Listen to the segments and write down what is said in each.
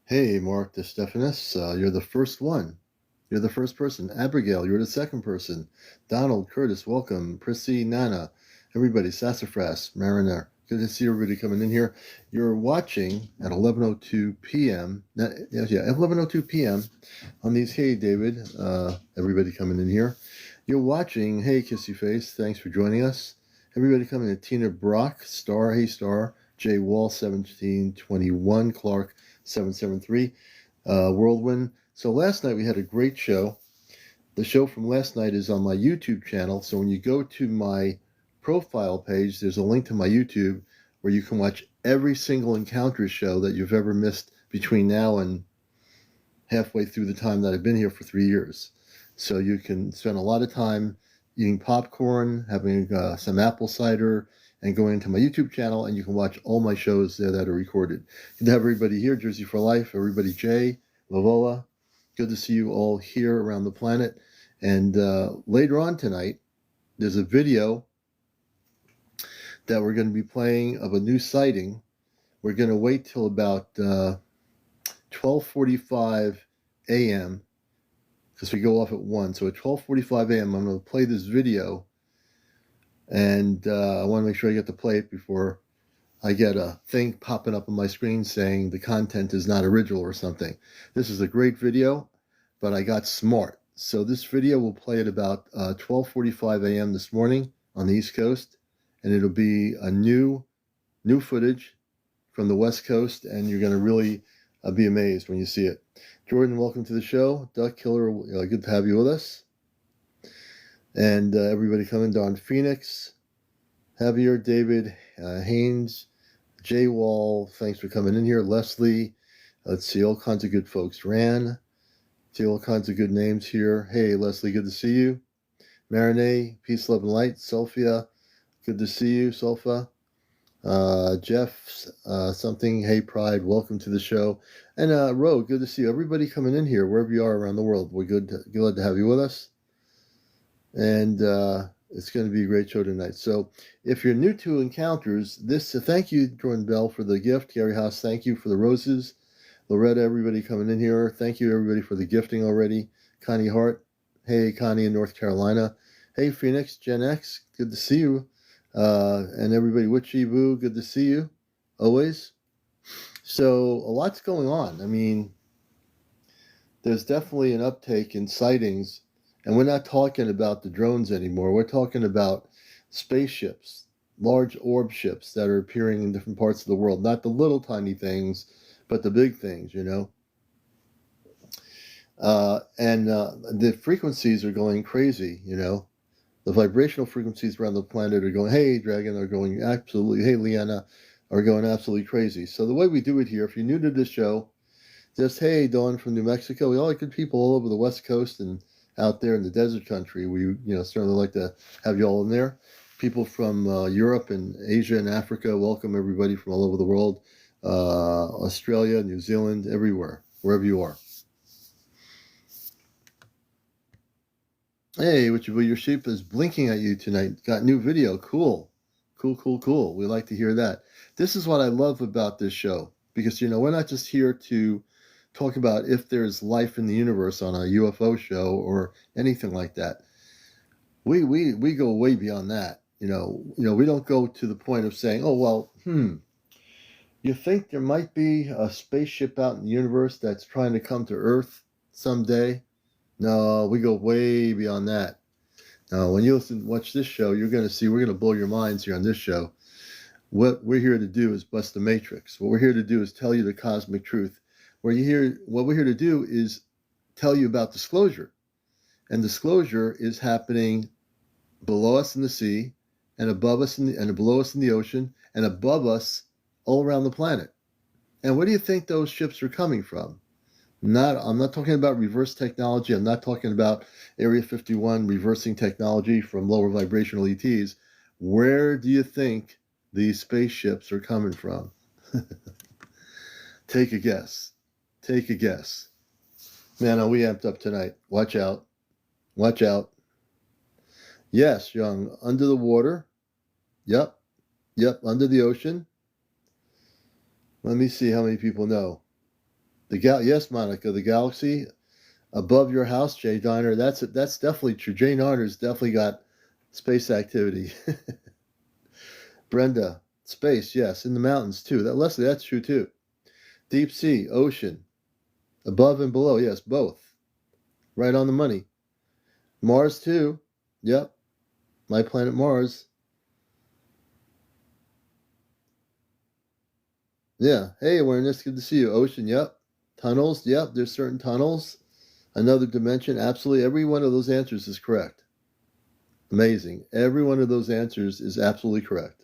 Hey, Mark DeStephanis, you're the first one. You're the first person. Abigail, you're the second person. Donald, Curtis, welcome. Prissy, Nana, everybody, Sassafras, Mariner. Good to see everybody coming in here. You're watching at 11:02 p.m. Yes, yeah, 11:02 p.m. on these. Hey, David, everybody coming in here. You're watching. Hey, Kissy Face, thanks for joining us. Everybody coming in. Tina Brock, Star, hey, Star. Jay Wall, 1721, Clark, 773, Whirlwind. So last night we had a great show. The show from last night is on my YouTube channel. So when you go to my profile page, there's a link to my YouTube where you can watch every single encounter show that you've ever missed between now and halfway through the time that I've been here for 3 years. So you can spend a lot of time eating popcorn, having some apple cider, and going into my YouTube channel, and you can watch all my shows there that are recorded. Good to have everybody here, Jersey for Life, everybody, Jay, Lavola. Good to see you all here around the planet. And later on tonight, there's a video that we're going to be playing of a new sighting. We're going to wait till about 12:45 a.m. because we go off at 1. So at 12:45 a.m., I'm going to play this video, and I want to make sure I get to play it before I get a thing popping up on my screen saying the content is not original or something. This is a great video, but I got smart. So this video will play at about 12:45 a.m. this morning on the East Coast, and it'll be a new footage from the West Coast, and you're going to really be amazed when you see it. Jordan, welcome to the show. Duck Killer, good to have you with us. And everybody coming, Don Phoenix, Javier, David, Haynes, Jay Wall, thanks for coming in here. Leslie, let's see, all kinds of good folks. Ran, see all kinds of good names here. Hey, Leslie, good to see you. Marinee, peace, love, and light. Sophia, good to see you. Sofa. Jeff, something, hey, Pride, welcome to the show. And Ro, good to see you. Everybody coming in here, wherever you are around the world. We're glad to have you with us. And it's going to be a great show tonight. So if you're new to Encounters, thank you, Jordan Bell, for the gift. Gary Haas, thank you for the roses. Loretta, everybody coming in here. Thank you, everybody, for the gifting already. Connie Hart, hey, Connie in North Carolina. Hey, Phoenix, Gen X, good to see you. And everybody, Witchy Boo, good to see you, always. So a lot's going on. I mean, there's definitely an uptake in sightings, and we're not talking about the drones anymore. We're talking about spaceships, large orb ships that are appearing in different parts of the world. Not the little tiny things, but the big things, And the frequencies are going crazy, The vibrational frequencies around the planet are going, hey, Dragon, are going absolutely, hey, Leanna, are going absolutely crazy. So the way we do it here, if you're new to this show, just, hey, Dawn from New Mexico, we all like good people all over the West Coast and out there in the desert country. We, certainly like to have you all in there. People from Europe and Asia and Africa, welcome everybody from all over the world. Australia, New Zealand, everywhere, wherever you are. Hey, your sheep is blinking at you tonight. Got new video. Cool. Cool. We like to hear that. This is what I love about this show, because, we're not just here to talk about if there's life in the universe on a UFO show or anything like that. We go way beyond that. We don't go to the point of saying, oh, well, you think there might be a spaceship out in the universe that's trying to come to Earth someday? No, we go way beyond that. Now, when you watch this show, you're going to see, we're going to blow your minds here on this show. What we're here to do is bust the matrix. What we're here to do is tell you the cosmic truth. What we're here to do is tell you about disclosure. And disclosure is happening below us in the sea, and above us and below us in the ocean, and above us all around the planet. And where do you think those ships are coming from? I'm not talking about reverse technology. I'm not talking about Area 51 reversing technology from lower vibrational ETs. Where do you think these spaceships are coming from? Take a guess. Man, are we amped up tonight? Watch out. Yes, young, under the water. Yep, under the ocean. Let me see how many people know. Yes, Monica, the galaxy above your house, Jay Donner. That's definitely true. Jay Donner's definitely got space activity. Brenda, space, yes, in the mountains too. That Leslie, that's true too. Deep sea, ocean, above and below, yes, both. Right on the money. Mars too. Yep, my planet Mars. Yeah. Hey, awareness, good to see you. Ocean, yep. Tunnels, yep. There's certain tunnels. Another dimension, absolutely. Every one of those answers is correct. Amazing. Every one of those answers is absolutely correct.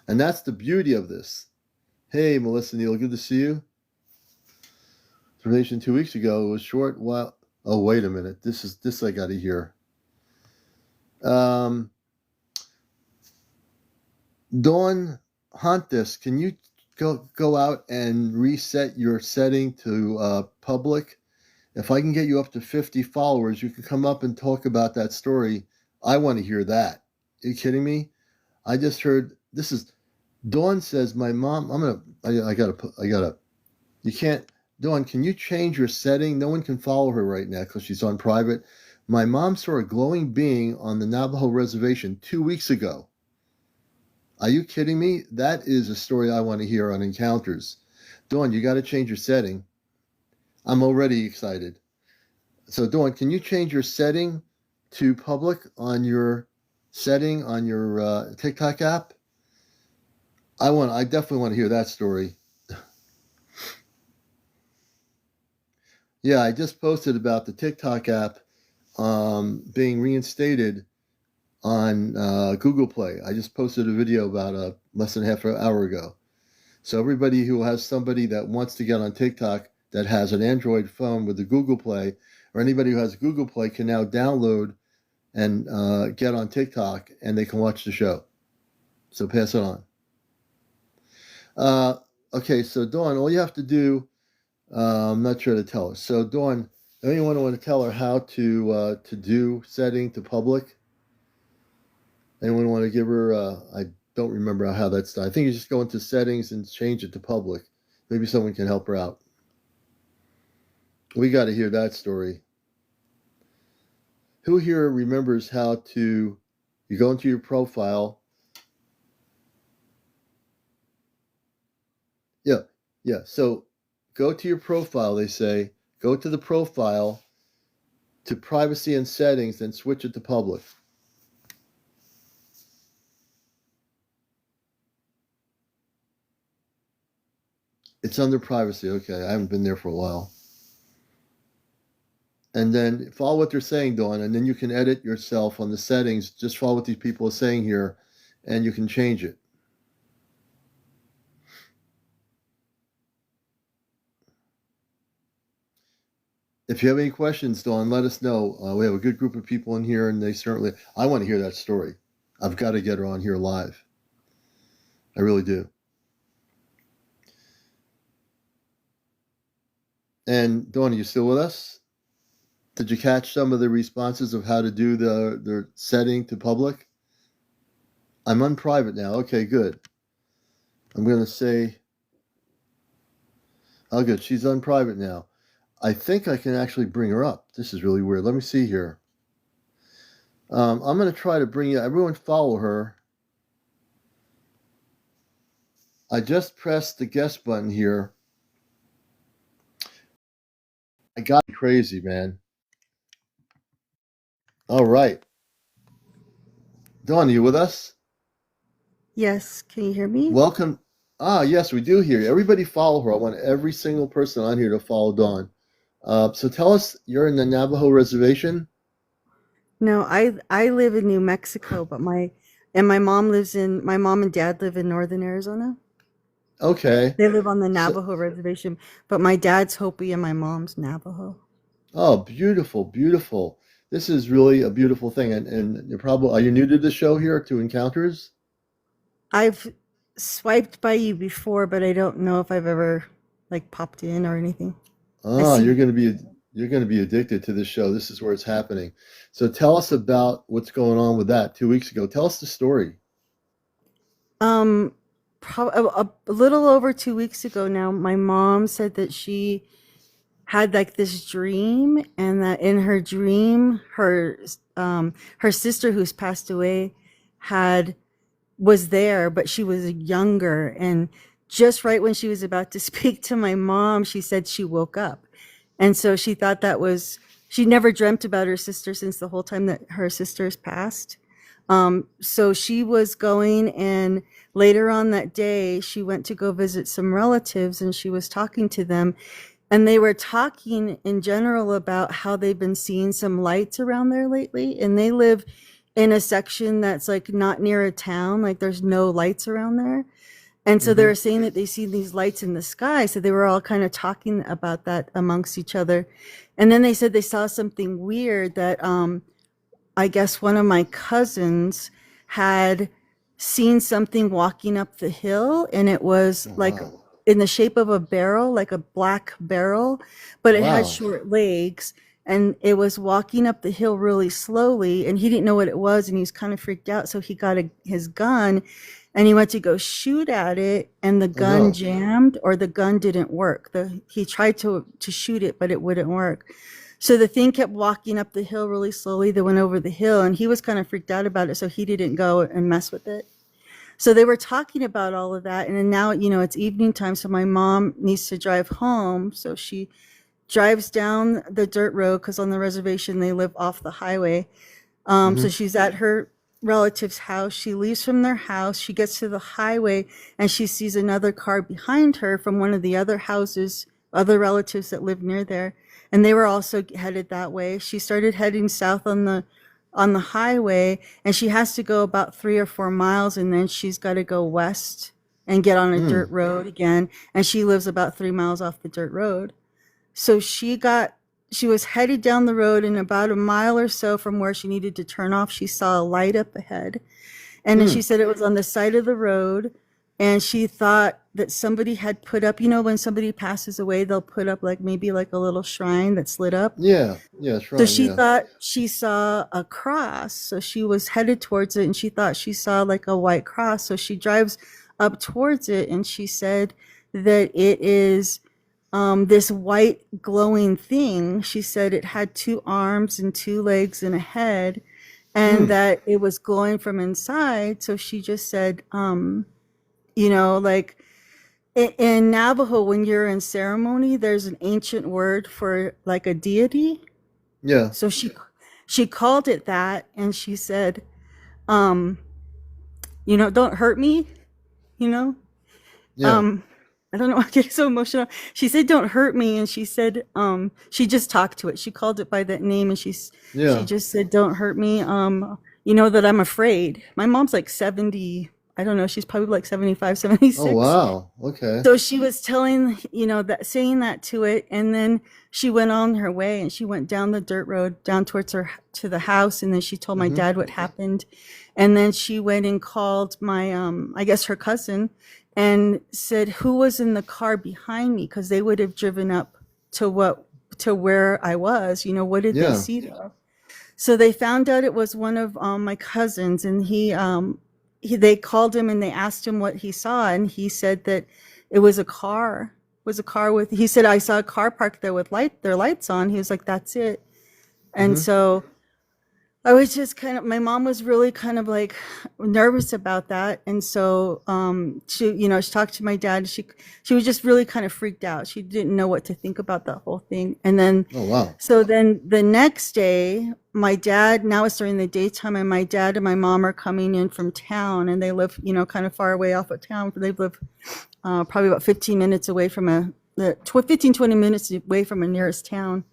And that's the beauty of this. Hey, Melissa Neal, good to see you. Information 2 weeks ago. It was short. Wow. Oh, wait a minute. This I got to hear. Dawn Hontis, can you go out and reset your setting to public? If I can get you up to 50 followers, you can come up and talk about that story. I want to hear that. Are you kidding me? I just heard this is Dawn says my mom. I gotta. You can't. Dawn, can you change your setting? No one can follow her right now because she's on private. My mom saw a glowing being on the Navajo reservation 2 weeks ago. Are you kidding me? That is a story I want to hear on Encounters. Dawn, you got to change your setting. I'm already excited. So Dawn, can you change your setting to public on your setting on your TikTok app? I definitely want to hear that story. Yeah, I just posted about the TikTok app being reinstated on Google Play. I just posted a video about less than half an hour ago. So everybody who has somebody that wants to get on TikTok that has an Android phone with the Google Play, or anybody who has Google Play can now download and get on TikTok, and they can watch the show. So pass it on. Okay, so Dawn, all you have to do, I'm not sure to tell her. So Dawn, anyone want to tell her how to do setting to public? Anyone want to give her? I don't remember how that's done. I think you just go into settings and change it to public. Maybe someone can help her out. We got to hear that story. Who here remembers how to? You go into your profile. Yeah, yeah. So go to your profile. They say go to the profile, to privacy and settings, then switch it to public. It's under privacy. Okay, I haven't been there for a while. And then follow what they're saying, Dawn, and then you can edit yourself on the settings. Just follow what these people are saying here, and you can change it. If you have any questions, Dawn, let us know. We have a good group of people in here, and I want to hear that story. I've got to get her on here live. I really do. And Dawn, are you still with us? Did you catch some of the responses of how to do the setting to public? I'm on private now. Okay, good. I'm going to say, oh, good. She's on private now. I think I can actually bring her up. This is really weird. Let me see here. I'm going to try to bring you. Everyone follow her. I just pressed the guest button here. I got crazy, man. All right. Dawn, are you with us? Yes, can you hear me? Welcome. Ah, yes, we do hear you. Everybody follow her. I want every single person on here to follow Dawn. So tell us, you're in the Navajo reservation? No, I live in New Mexico, but my mom and dad live in northern Arizona. Okay. They live on the So, Navajo reservation, but my dad's Hopi and my mom's Navajo. oh, beautiful, beautiful. This is really a beautiful thing. And are you new to the show here, to Encounters? I've swiped by you before, but I don't know if I've ever like popped in or anything. I Ah, see. you're going to be addicted to this show. This is where it's happening. So tell us about what's going on with that 2 weeks ago. Tell us the story. a little over 2 weeks ago now, my mom said that she had like this dream, and that in her dream, her sister who's passed away had was there, but she was younger. And just right when she was about to speak to my mom, she said she woke up. And so she thought that was, she never dreamt about her sister since the whole time that her sisters passed. So she was going, and later on that day, she went to go visit some relatives, and she was talking to them. And they were talking in general about how they've been seeing some lights around there lately. And they live in a section that's like not near a town, like there's no lights around there. And so they Mm-hmm. were saying that they see these lights in the sky. So they were all kind of talking about that amongst each other. And then they said they saw something weird that I guess one of my cousins had seen something walking up the hill, and it was Oh, like wow. in the shape of a barrel, like a black barrel, but it had Wow. short legs, and it was walking up the hill really slowly, and he didn't know what it was, and he was kind of freaked out. So he got his gun, and he went to go shoot at it, and the Oh gun no. jammed, or the gun didn't work. He tried to shoot it, but it wouldn't work. So the thing kept walking up the hill really slowly. They went over the hill, and he was kind of freaked out about it, so he didn't go and mess with it. So they were talking about all of that, and then now, it's evening time, so my mom needs to drive home. So she drives down the dirt road, because on the reservation they live off the highway. Mm-hmm. So she's at her relative's house. She leaves from their house. She gets to the highway, and she sees another car behind her from one of the other houses, other relatives that live near there. And they were also headed that way. She started heading south on the highway, and she has to go about 3 or 4 miles, and then she's got to go west and get on a dirt Mm. road again. And she lives about 3 miles off the dirt road. So she was headed down the road, and about a mile or so from where she needed to turn off, she saw a light up ahead. And then she Mm. said it was on the side of the road, and she thought that somebody had put up, when somebody passes away, they'll put up like maybe like a little shrine that's lit up. Yeah. Yeah. So Shrine. she Yeah. thought she saw a cross. So she was headed towards it, and she thought she saw like a white cross. So she drives up towards it, and she said that it is this white glowing thing. She said it had 2 arms and 2 legs and a head, and Mm. that it was glowing from inside. So she just said, like in Navajo, when you're in ceremony, there's an ancient word for like a deity. Yeah. So she called it that, and she said, um, don't hurt me, you know. Yeah. Um, I don't know why I get so emotional. She said, "Don't hurt me," and she said, she just talked to it. She called it by that name, and she Yeah. just said, "Don't hurt me." You know that I'm afraid. My mom's like 70. I don't know. She's probably like 75, Oh 76. wow. Okay. So she was telling, that saying that to it, and then she went on her way, and she went down the dirt road down towards her to the house, and then she told my Mm-hmm. dad what happened, and then she went and called my I guess her cousin, and said who was in the car behind me, because they would have driven up to where I was. What did they Yeah. see there? So they found out it was one of my cousins, and they called him, and they asked him what he saw, and he said that it was a car. Was a car with. He said, I saw a car parked there with their lights on. He was like, that's it. And Mm-hmm. so I was just my mom was really kind of like nervous about that. And so, she talked to my dad. She was just really kind of freaked out. She didn't know what to think about that whole thing. And then, Oh wow. so then the next day, my dad, now it's during the daytime, and my dad and my mom are coming in from town, and they live, kind of far away off of town. They live probably about 15 minutes away from 15, 20 minutes away from a nearest town.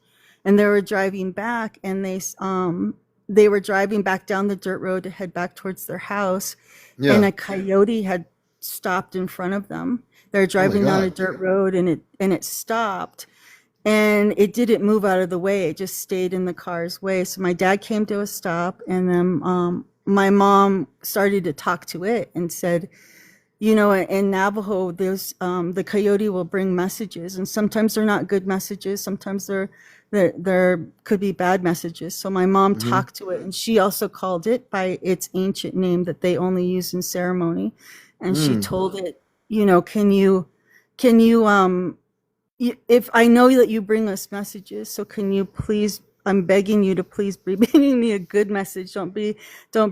And they were driving back, and they were driving back down the dirt road to head back towards their house, and Yeah. a coyote had stopped in front of them. They're Oh my driving down a God. dirt road, and it stopped, and it didn't move out of the way. It just stayed in the car's way. So my dad came to a stop, and then my mom started to talk to it and said, in Navajo, there's the coyote will bring messages, and sometimes they're not good messages. Sometimes there could be bad messages. So my mom Mm-hmm. talked to it, and she also called it by its ancient name that they only use in ceremony. and she Mm. told it, can you if I know that you bring us messages, so can you please, I'm begging you to please be bringing me a good message. Don't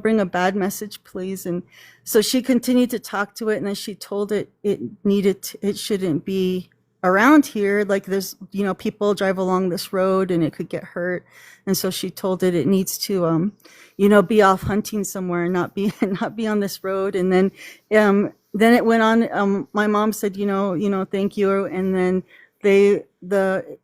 bring a bad message, please. And so she continued to talk to it, and then she told it it shouldn't be around here. Like there's, people drive along this road and it could get hurt. And so she told it needs to, be off hunting somewhere and not be, not be on this road. And then it went on. My mom said, thank you. And then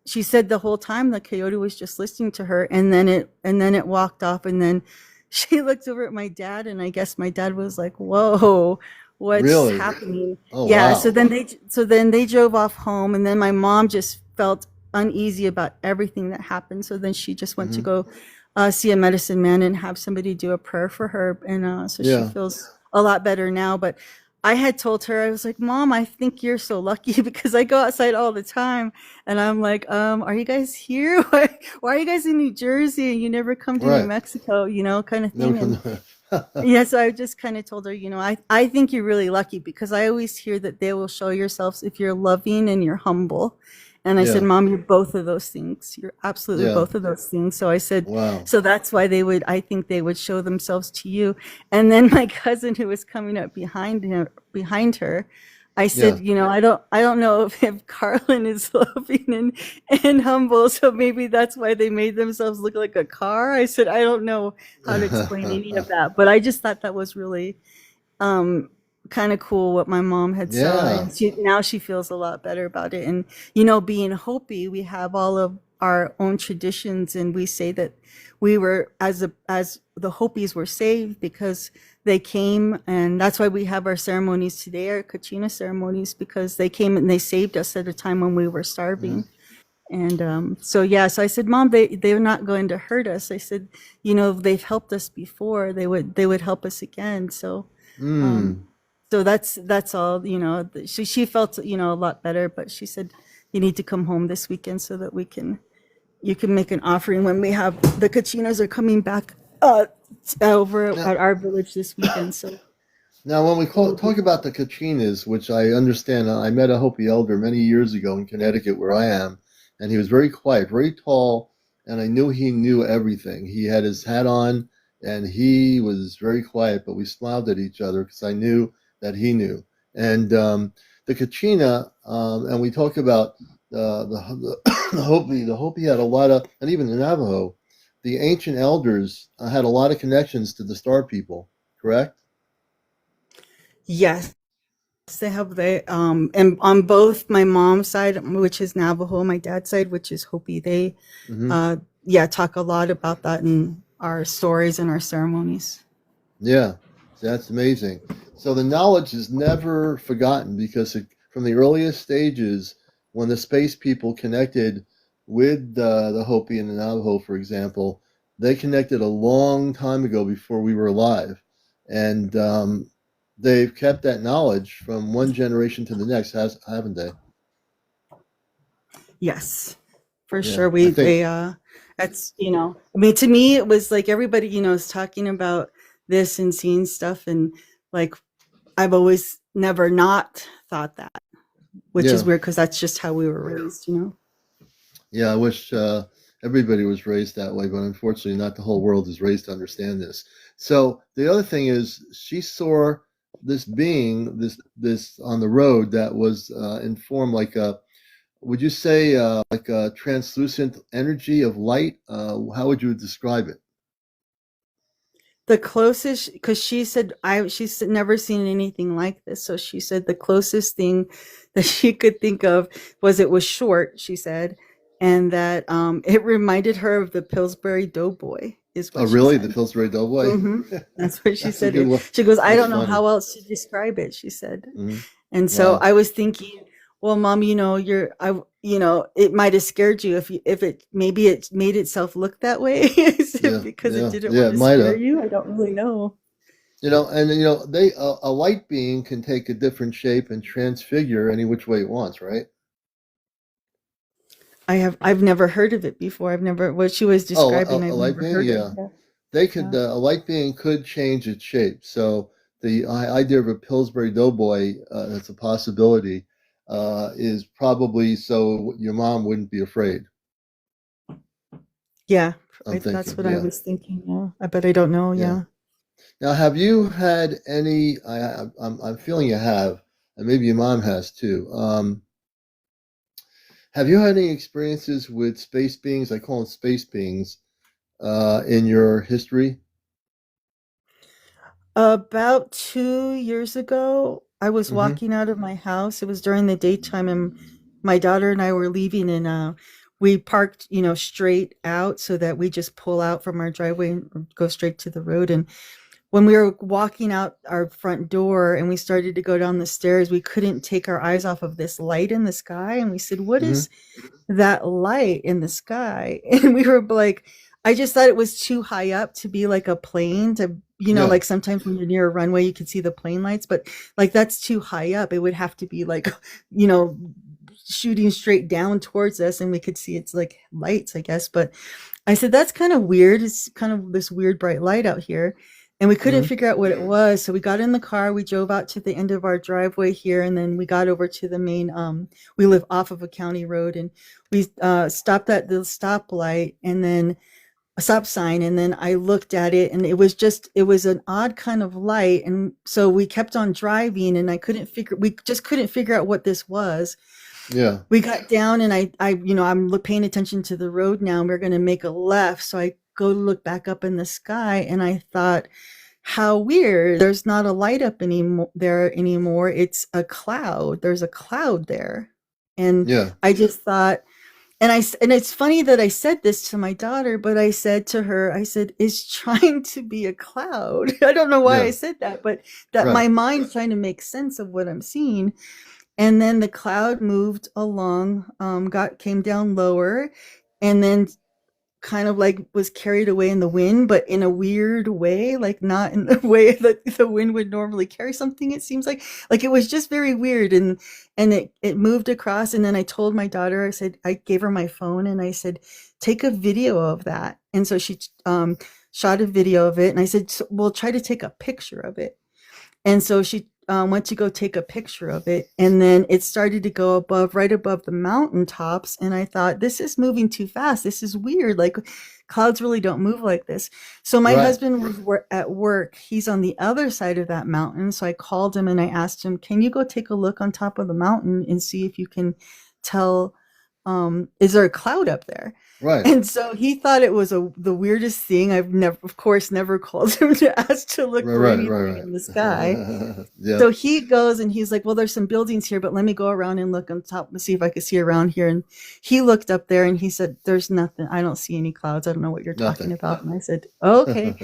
she said the whole time the coyote was just listening to her, and then it walked off, and then she looked over at my dad, and I guess my dad was like, whoa, what's Really? happening? Oh, Yeah, wow. so then they drove off home, and then my mom just felt uneasy about everything that happened, so then she just went to Hmm. go see a medicine man and have somebody do a prayer for her, and so she Yeah. feels a lot better now. But I had told her, I was like, Mom, I think you're so lucky because I go outside all the time, and I'm like, are you guys here? Why are you guys in New Jersey and you never come to New Right. Mexico, kind of Never thing? And come. yeah, so I just kind of told her, I think you're really lucky because I always hear that they will show yourselves if you're loving and you're humble. And I said, Yeah. Mom, you're both of those things. You're absolutely Yeah. both of those things. So I said, Wow. so that's why I think they would show themselves to you. And then my cousin who was coming up behind her, I said, Yeah. I don't know if Carlin is loving and humble, so maybe that's why they made themselves look like a car. I said, I don't know how to explain any of that, but I just thought that was really um kind of cool what my mom had said. Yeah. Now she feels a lot better about it. And being Hopi, we have all of our own traditions, and we say that we were, as the Hopis were saved because they came, and that's why we have our ceremonies today, our Kachina ceremonies, because they came and they saved us at a time when we were Hmm. starving. And so yeah, so I said, Mom, they're not going to hurt us. I said, they've helped us before. They would help us again. Um, Mm. so that's all. She felt a lot better, but she said, you need to come home this weekend so that you can make an offering when we have the Kachinas are coming back over Now, at our village this weekend. So now, when we it'll talk be about the Kachinas, which I understand, I met a Hopi elder many years ago in Connecticut, where I am, and he was very quiet, very tall, and I knew he knew everything. He had his hat on, and he was very quiet, but we smiled at each other because I knew that he knew. And the Kachina, and we talk about the Hopi. The Hopi had a lot of, and even the Navajo, the ancient elders had a lot of connections to the Star People, correct? yes. And on both my mom's side, which is Navajo, my dad's side, which is Hopi, they Hmm. uh yeah, talk a lot about that in our stories and our ceremonies. Yeah, that's amazing. So the knowledge is never forgotten because from the earliest stages, when the space people connected with the Hopi and the Navajo, for example, they connected a long time ago before we were alive, and they've kept that knowledge from one generation to the next, haven't they? Yes, for Yeah, sure. I We think. they That's, I mean, to me it was like everybody, is talking about this and seeing stuff, and like I've always never not thought that, which is Yeah. weird because that's just how we were raised. Yeah, I wish everybody was raised that way, but unfortunately, not the whole world is raised to understand this. So the other thing is, she saw this being, this on the road that was in form like a, would you say like a translucent energy of light? How would you describe it? The closest, because she's never seen anything like this, so she said the closest thing that she could think of was it was short. She said, and that it reminded her of the Pillsbury Doughboy, is Oh, what she really? The said. Pillsbury Doughboy? Hmm. That's what she That's a said. good one. She goes, I That's don't know funny. how else to describe it. She said, Hmm. and so Wow. I was thinking, well, Mom, it might have scared you if it maybe it made itself look that way. Is it Yeah, because it yeah, didn't yeah. want It to might scare have. you? I don't really know. And they a light being can take a different shape and transfigure any which way it wants, right? I've never heard of it before. I've never what she was Oh, describing. a I've light never being, heard of. yeah. Yeah. They could Yeah. a light being could change its shape. So the idea of a Pillsbury Doughboy, that's a possibility, is probably so your mom wouldn't be afraid. Yeah, I'm that's thinking, what I yeah, was thinking. Yeah, but I don't know. yeah. Yeah. Now, have you had any? I'm feeling you have, and maybe your mom has too. Have you had any experiences with space beings? I call them space beings in your history. About 2 years ago, I was Mm-hmm. walking out of my house. It was during the daytime, and my daughter and I were leaving, and we parked, straight out so that we just pull out from our driveway and go straight to the road. And when we were walking out our front door and we started to go down the stairs, we couldn't take our eyes off of this light in the sky. And we said, "What Mm-hmm. is that light in the sky?" And we were like, I just thought it was too high up to be like a plane to, Yeah. like sometimes when you're near a runway, you can see the plane lights, but like that's too high up. It would have to be like, you know, shooting straight down towards us and we could see its like lights, I guess. But I said, that's kind of weird. It's kind of this weird bright light out here. And we couldn't Mm-hmm. figure out what it was. So we got in the car, we drove out to the end of our driveway here, and then we got over to the main, we live off of a county road, and we stopped at the stoplight and then a stop sign. And then I looked at it and it was an odd kind of light. And so we kept on driving and we just couldn't figure out what this was. Yeah. We got down and I'm paying attention to the road now and we're going to make a left. So I go to look back up in the sky and I thought, how weird. There's not a light up anymore. It's a cloud. There's a cloud there. And Yeah. I just thought, and it's funny that I said this to my daughter, but I said to her, I said, it's trying to be a cloud. I don't know why I Yeah. said that, but that Right. my mind's trying to make sense of what I'm seeing. And then the cloud moved along, came down lower, and then kind of like was carried away in the wind, but in a weird way, like not in the way that the wind would normally carry something. It seems like it was just very weird. And it moved across. And then I told my daughter, I said, I gave her my phone and I said, take a video of that. And so she shot a video of it. And I said, so we'll try to take a picture of it. And so she went to go take a picture of it. And then it started to go right above the mountaintops. And I thought, this is moving too fast. This is weird. Like clouds really don't move like this. So my Right. husband was at work. He's on the other side of that mountain. So I called him and I asked him, can you go take a look on top of the mountain and see if you can tell, is there a cloud up there? Right. And so he thought it was the weirdest thing. I've never, of course, never called him to ask to look Right. for Right. anything Right. in the sky. Right. Yeah. So he goes and he's like, well, there's some buildings here, but let me go around and look on top and see if I could see around here. And he looked up there and he said, there's nothing. I don't see any clouds. I don't know what you're talking Nothing. about. And I said, okay.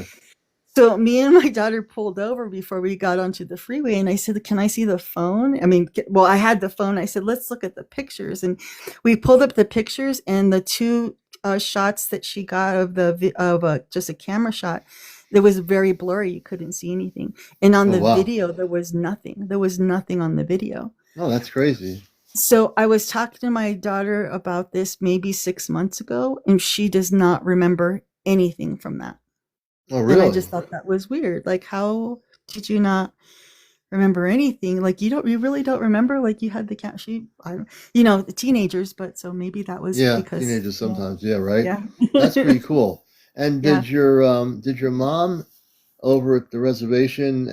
So me and my daughter pulled over before we got onto the freeway and I said, can I see the phone? I mean, well, I had the phone. I said, let's look at the pictures. And we pulled up the pictures and the two shots that she got of just a camera shot, it was very blurry. You couldn't see anything. And on Oh the wow. video, there was nothing. There was nothing on the video. Oh, that's crazy. So I was talking to my daughter about this maybe 6 months ago, and she does not remember anything from that. Oh, And I really? just thought that was weird. Like, how did you not remember anything? Like, you really don't remember? Like, you had the cat sheep, the teenagers, but so maybe that was Yeah, because, teenagers yeah, sometimes. Yeah, right. yeah, That's pretty cool. And yeah. did your mom over at the reservation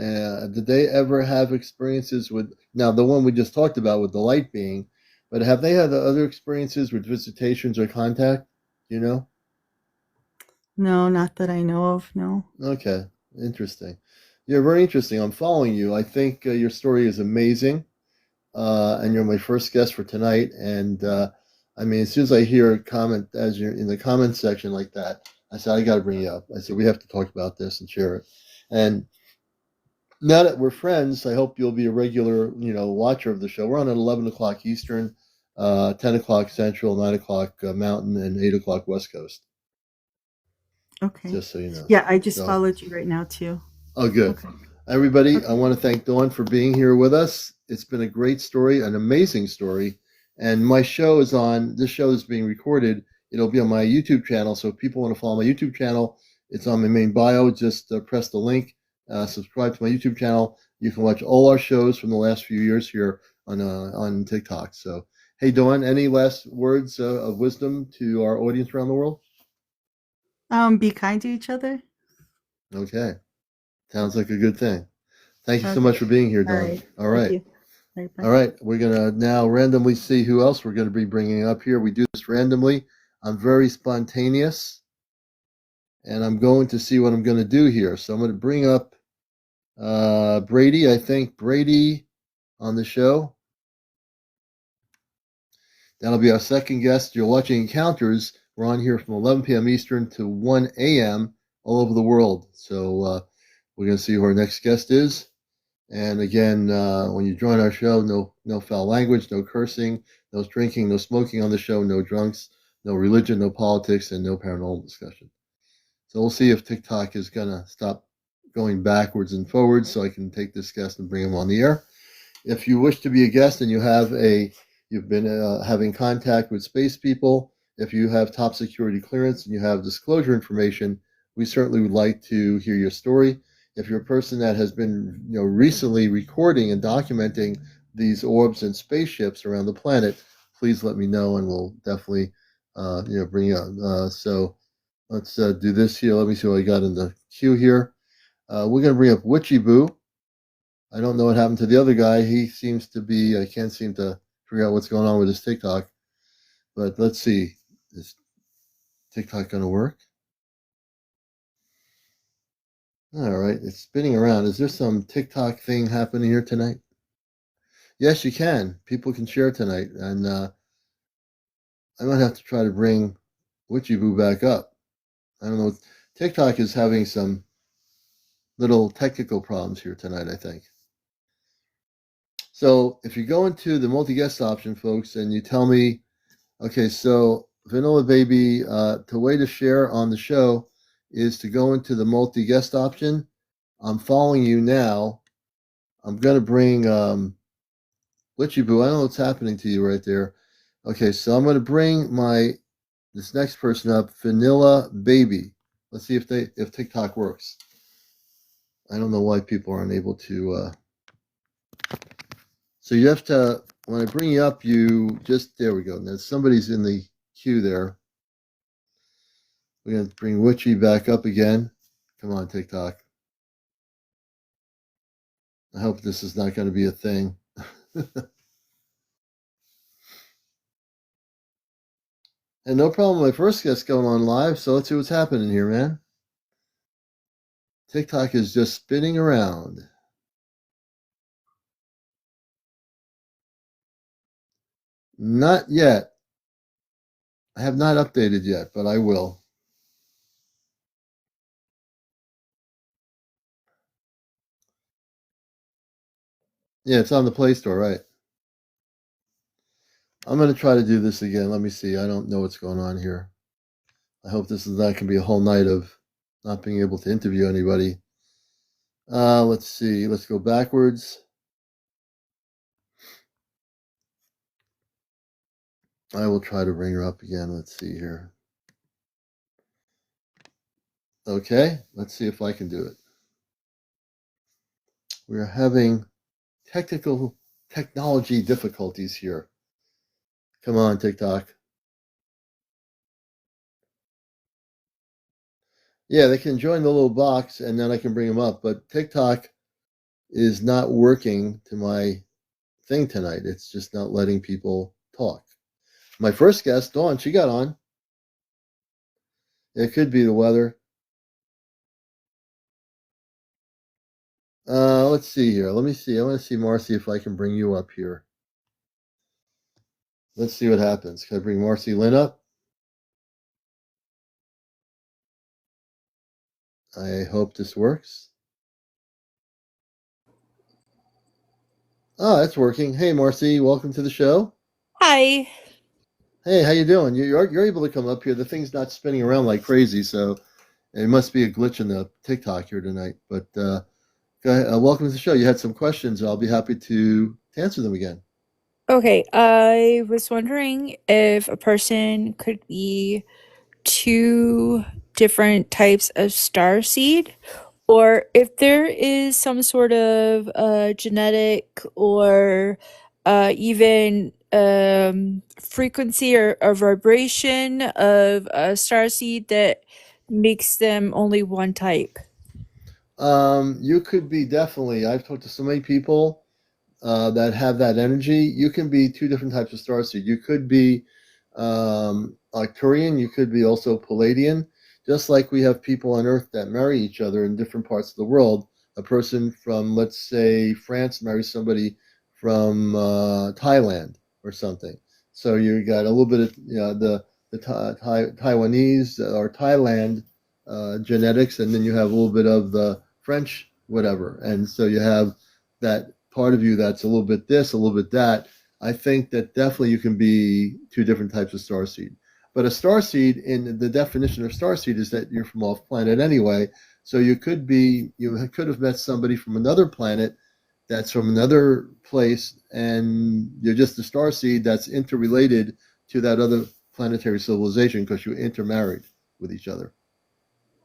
did they ever have experiences with now the one we just talked about with the light being, but have they had other experiences with visitations or contact? You know? No, not that I know of. No. Okay, interesting. You're very interesting. I'm following you. I think your story is amazing. And you're my first guest for tonight. And I mean, as soon as I hear a comment as you're in the comment section like that, I said, I got to bring you up. I said, we have to talk about this and share it. And now that we're friends, I hope you'll be a regular, watcher of the show. We're on at 11 o'clock Eastern, 10 o'clock Central, 9 o'clock Mountain, and 8 o'clock West Coast, Okay. just so you know. Yeah, I just So, followed you right now too. oh, good. Okay. Everybody, I Okay. want to thank Dawn for being here with us. It's been a great story, an amazing story. And this show is being recorded. It'll be on my YouTube channel. So if people want to follow my YouTube channel, it's on my main bio. Just press the link Subscribe to my YouTube channel. You can watch all our shows from the last few years here on TikTok. So, hey, Dawn, any last words of wisdom to our audience around the world? Be kind to each other. Okay, sounds like a good thing. Thank you so much Okay. for being here, All Dawn. right. All Thank right. you. All right. All Bye. right, we're gonna now randomly see who else we're gonna be bringing up here. We do this randomly. I'm very spontaneous, and I'm going to see what I'm going to do here. So I'm going to bring up Brady. I think Brady on the show. That'll be our second guest. You're watching Encounters. We're on here from 11 p.m. Eastern to 1 a.m. all over the world. So we're going to see who our next guest is. And again, when you join our show, no foul language, no cursing, no drinking, no smoking on the show, no drunks, no religion, no politics, and no paranormal discussion. So we'll see if TikTok is going to stop going backwards and forwards so I can take this guest and bring him on the air. If you wish to be a guest and you've been having contact with space people, if you have top security clearance and you have disclosure information, we certainly would like to hear your story. If you're a person that has been recently recording and documenting these orbs and spaceships around the planet, please let me know and we'll definitely bring you up. So let's do this here. Let me see what I got in the queue here. We're going to bring up Witchy Boo. I don't know what happened to the other guy. He seems to be, I can't seem to figure out what's going on with his TikTok. But let's see. Is TikTok going to work? All right. It's spinning around. Is there some TikTok thing happening here tonight? Yes, you can. People can share tonight. And I might have to try to bring Witchy Boo back up. I don't know. TikTok is having some little technical problems here tonight, I think. So if you go into the multi-guest option, folks, and you tell me, okay, so Vanilla Baby, the way to share on the show is to go into the multi-guest option. I'm following you now. I'm going to bring Witchy Boo. I don't know what's happening to you right there. Okay, so I'm going to bring this next person up, Vanilla Baby. Let's see if TikTok works. I don't know why people aren't able to. So you have to, when I bring you up, there we go. Now somebody's in the queue there. We're going to bring Witchy back up again. Come on, TikTok. I hope this is not going to be a thing. And no problem, my first guest going on live, so let's see what's happening here, man. TikTok is just spinning around. Not yet. I have not updated yet, but I will. Yeah, it's on the Play Store, right? I'm going to try to do this again. Let me see. I don't know what's going on here. I hope this is not going to be a whole night of not being able to interview anybody. Let's see. Let's go backwards. I will try to bring her up again. Let's see here. Okay, let's see if I can do it. We're having technology difficulties here. Come on, TikTok. Yeah, they can join the little box and then I can bring them up. But TikTok is not working to my thing tonight. It's just not letting people talk. My first guest, Dawn, she got on. It could be the weather. Let's see here. Let me see. I want to see Marcy if I can bring you up here. Let's see what happens. Can I bring Marcy Lynn up? I hope this works. Oh, that's working. Hey, Marcy, welcome to the show. Hi. Hey, how you doing? You're able to come up here. The thing's not spinning around like crazy, so it must be a glitch in the TikTok here tonight. But go ahead, welcome to the show. You had some questions. I'll be happy to answer them again. Okay, I was wondering if a person could be two different types of star seed, Or if there is some sort of genetic or even frequency or vibration of a starseed that makes them only one type. You could be definitely. I've talked to so many people that have that energy. You can be two different types of starseed. You could be Arcturian. You could be also Palladian. Just like we have people on Earth that marry each other in different parts of the world. A person from, let's say, France marries somebody from Thailand or something. So you got a little bit of Taiwanese or Thailand genetics, and then you have a little bit of the French whatever, and so you have that part of you that's a little bit this, a little bit that. I think that definitely you can be two different types of starseed. But a starseed, in the definition of starseed, is that you're from off planet anyway. So you could have met somebody from another planet that's from another place, and you're just a starseed that's interrelated to that other planetary civilization because you intermarried with each other.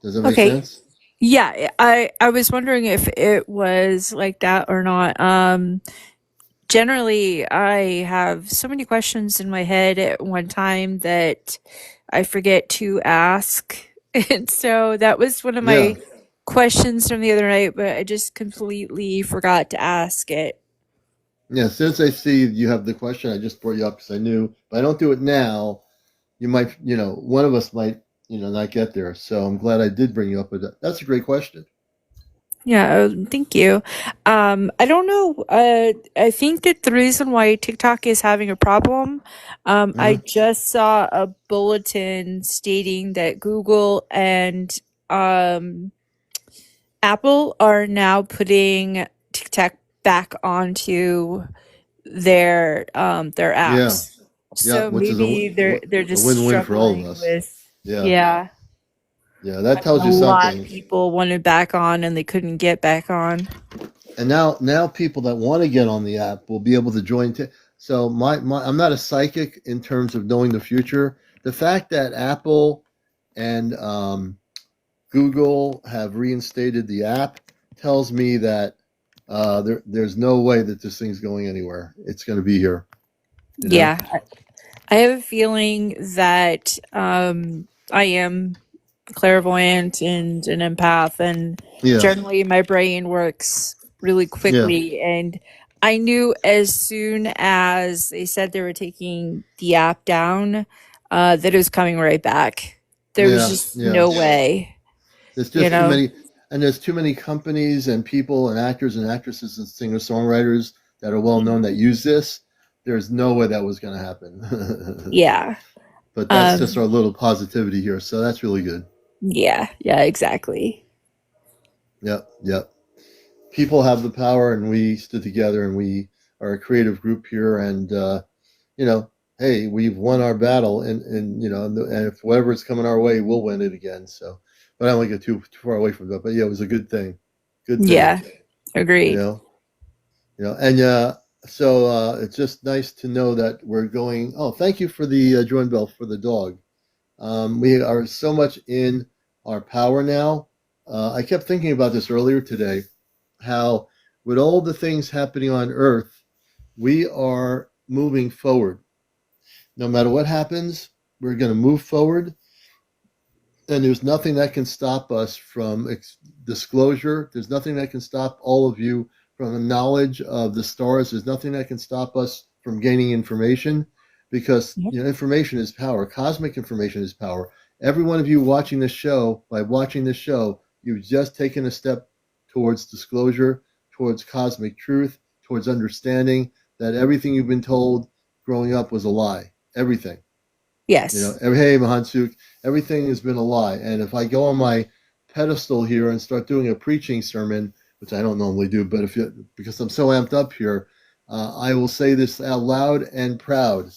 Does that make Okay. sense? Yeah, I was wondering if it was like that or not. Generally, I have so many questions in my head at one time that I forget to ask. And so that was one of Yeah. my questions from the other night, but I just completely forgot to ask it. Yeah, since I see you have the question, I just brought you up because I knew, but I don't do it now. You might, one of us might, not get there. So I'm glad I did bring you up with that. That's a great question. Yeah, thank you. I don't know. I think that the reason why TikTok is having a problem, I Uh-huh. just saw a bulletin stating that Google and um, Apple are now putting TikTok back onto their Yeah, apps. yeah, So which is maybe they're a just win-win for all of struggling us. with, Yeah, yeah. yeah, that I mean, tells a you lot of something. people wanted back on and they couldn't get back on. And now people that want to get on the app will be able to join. So I'm not a psychic in terms of knowing the future. The fact that Apple and Google have reinstated the app tells me that there's no way that this thing's going anywhere. It's going to be here, you know? Yeah, I have a feeling that I am clairvoyant and an empath, and Yeah, generally my brain works really yeah, quickly. And I knew as soon as they said they were taking the app down, that it was coming right back. There was yeah, just yeah. no way, There's you just too know? many, and there's too many companies and people and actors and actresses and singer-songwriters that are well known that use this. There's no way that was going to happen. Yeah. But that's just Um, our little positivity here, so that's really good. yeah, exactly. Yep, yep. People have the power, and we stood together, and we are a creative group here, and you know, hey, we've won our battle, and and if whatever's coming our way, we'll win it again. So, but I don't want to get too far away from that. But yeah, it was a good thing, Yeah, you agreed. know, and so it's just nice to know that we're going. Oh, thank you for the join bell for the dog. We are so much in our power now. I kept thinking about this earlier today, how with all the things happening on Earth, we are moving forward. No matter what happens, we're going to move forward, and there's nothing that can stop us from disclosure. There's nothing that can stop all of you from the knowledge of the stars. There's nothing that can stop us from gaining information, because Yep. information is power. Cosmic information is power. Every one of you watching this show, by watching this show, you've just taken a step towards disclosure, towards cosmic truth, towards understanding that everything you've been told growing up was a lie. Everything. Yes. Hey, Mahansuk, everything has been a lie. And if I go on my pedestal here and start doing a preaching sermon, which I don't normally do, but because I'm so amped up here, I will say this out loud and proud.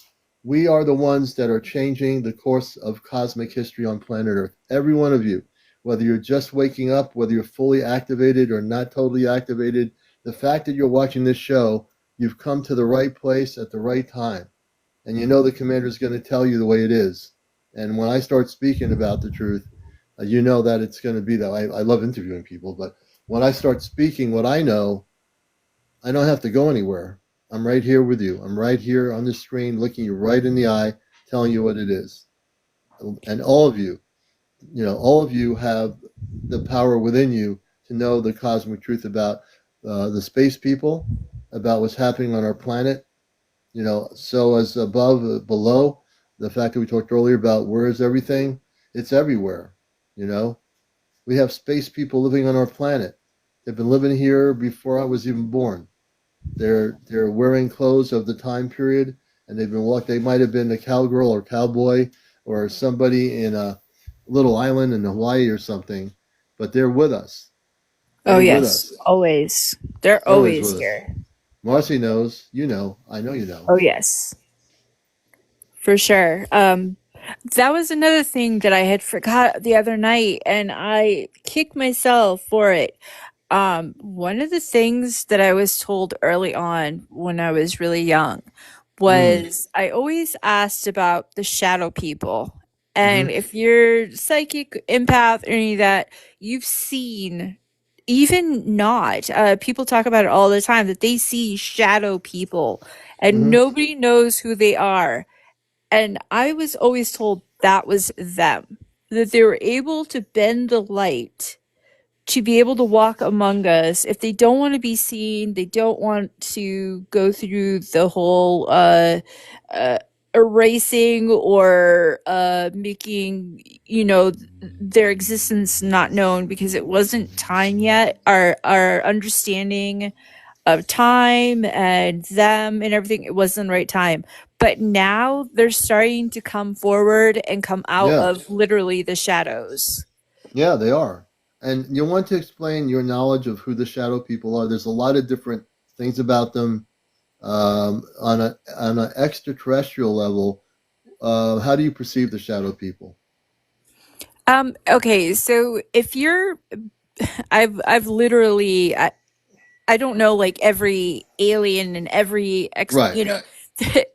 We are the ones that are changing the course of cosmic history on planet Earth. Every one of you, whether you're just waking up, whether you're fully activated or not totally activated, the fact that you're watching this show, you've come to the right place at the right time, and the commander is going to tell you the way it is. And when I start speaking about the truth, you know that it's going to be that. I love interviewing people, but when I start speaking what I know, I don't have to go anywhere. I'm right here with you. I'm right here on the screen, looking you right in the eye, telling you what it is. And all of you have the power within you to know the cosmic truth about the space people, about what's happening on our planet. So as above, below, the fact that we talked earlier about where is everything, it's everywhere. You know, we have space people living on our planet. They've been living here before I was even born. They're wearing clothes of the time period, and they've been walking. They might have been a cowgirl or cowboy or somebody in a little island in Hawaii or something, but they're with us. Oh, They're with yes. us. Always. They're Always always with us. here. Marcy knows. You know. I know you know. Oh, yes. For sure. That was another thing that I had forgot the other night, and I kicked myself for it. One of the things that I was told early on when I was really young Mm. was I always asked about the shadow people. Mm-hmm. And if you're psychic, empath, or any of that, you've seen, even not, people talk about it all the time that they see shadow people and Mm-hmm. nobody knows who they are. And I was always told that was them, that they were able to bend the light to be able to walk among us. If they don't want to be seen, they don't want to go through the whole uh, erasing or making, their existence not known because it wasn't time yet. Our understanding of time and them and everything, it wasn't the right time. But now they're starting to come forward and come out Yeah. of literally the shadows. Yeah, they are. And you want to explain your knowledge of who the shadow people are. There's a lot of different things about them on an extraterrestrial level. How do you perceive the shadow people? Okay, so if you're, I've literally, I don't know like every alien and every Right.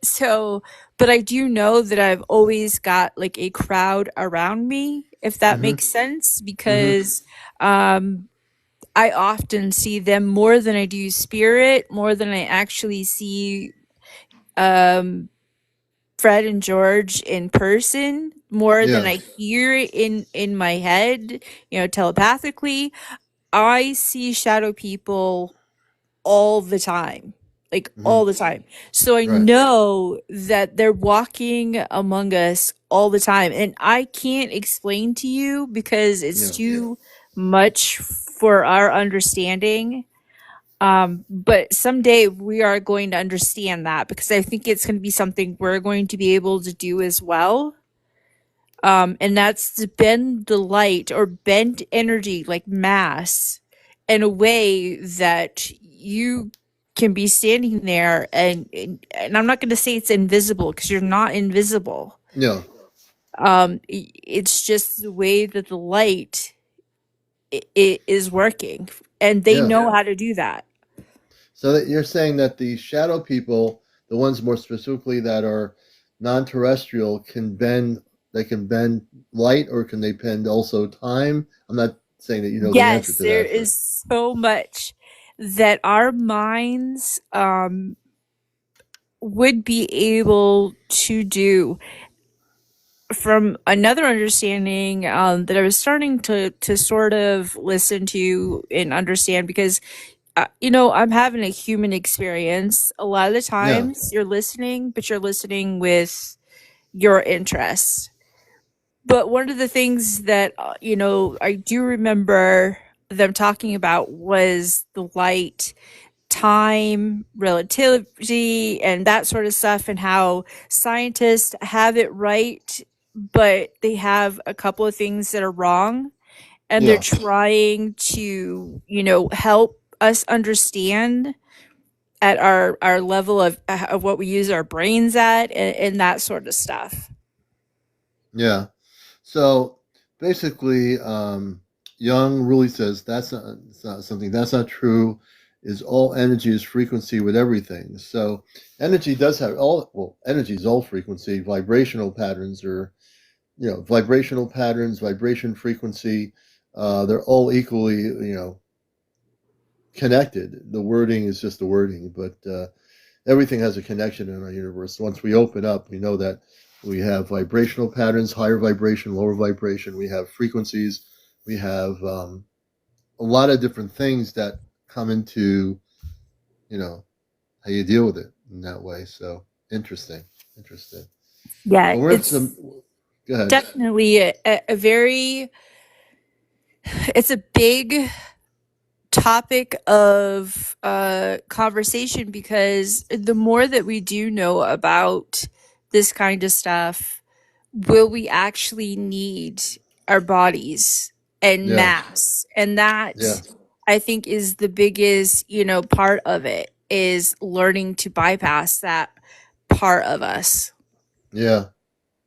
so, but I do know that I've always got like a crowd around me, if that Mm-hmm. makes sense, Mm-hmm. because I often see them more than I do spirit, more than I actually see um Fred and George in person, more than Yeah. I hear it in my head, telepathically. I see shadow people all the time, like Mm-hmm. all the time. So I Right. know that they're walking among us all the time. And I can't explain to you because it's Yeah. too much for our understanding. But someday we are going to understand that because I think it's going to be something we're going to be able to do as well. And that's to bend the light or bend energy like mass in a way that you can be standing there and I'm not going to say it's invisible because you're not invisible. Yeah. It's just the way that the light is working and they Yeah. know how to do that. So that you're saying that the shadow people, the ones more specifically that are non-terrestrial, can bend. They can bend light, or can they bend also time? I'm not saying that you know the answer Yes, to there that, but is so much that our minds would be able to do. From another understanding that I was starting to sort of listen to and understand because I'm having a human experience. A lot of the yeah, times you're listening, but you're listening with your interests. But one of the things that I do remember them talking about was the light, time, relativity, and that sort of stuff, and how scientists have it right, but they have a couple of things that are wrong, and they're yeah, trying to, help us understand at our level of what we use our brains at and that sort of stuff. yeah. So basically, Young really says it's not something that's not true. Is all energy is frequency with everything. So energy does have energy is all frequency. Vibrational patterns are vibrational patterns, vibration frequency, they're all equally, connected. The wording is just the wording, but everything has a connection in our universe. Once we open up, we know that we have vibrational patterns, higher vibration, lower vibration. We have frequencies. We have a lot of different things that come into, how you deal with it in that way. So interesting, interesting. Yeah, Well, we're in it's some. Go ahead. definitely a very, it's a big topic of conversation, because the more that we do know about this kind of stuff, will we actually need our bodies en Yeah, masse? And yeah, that, I think, is the biggest, part of it, is learning to bypass that part of us. yeah.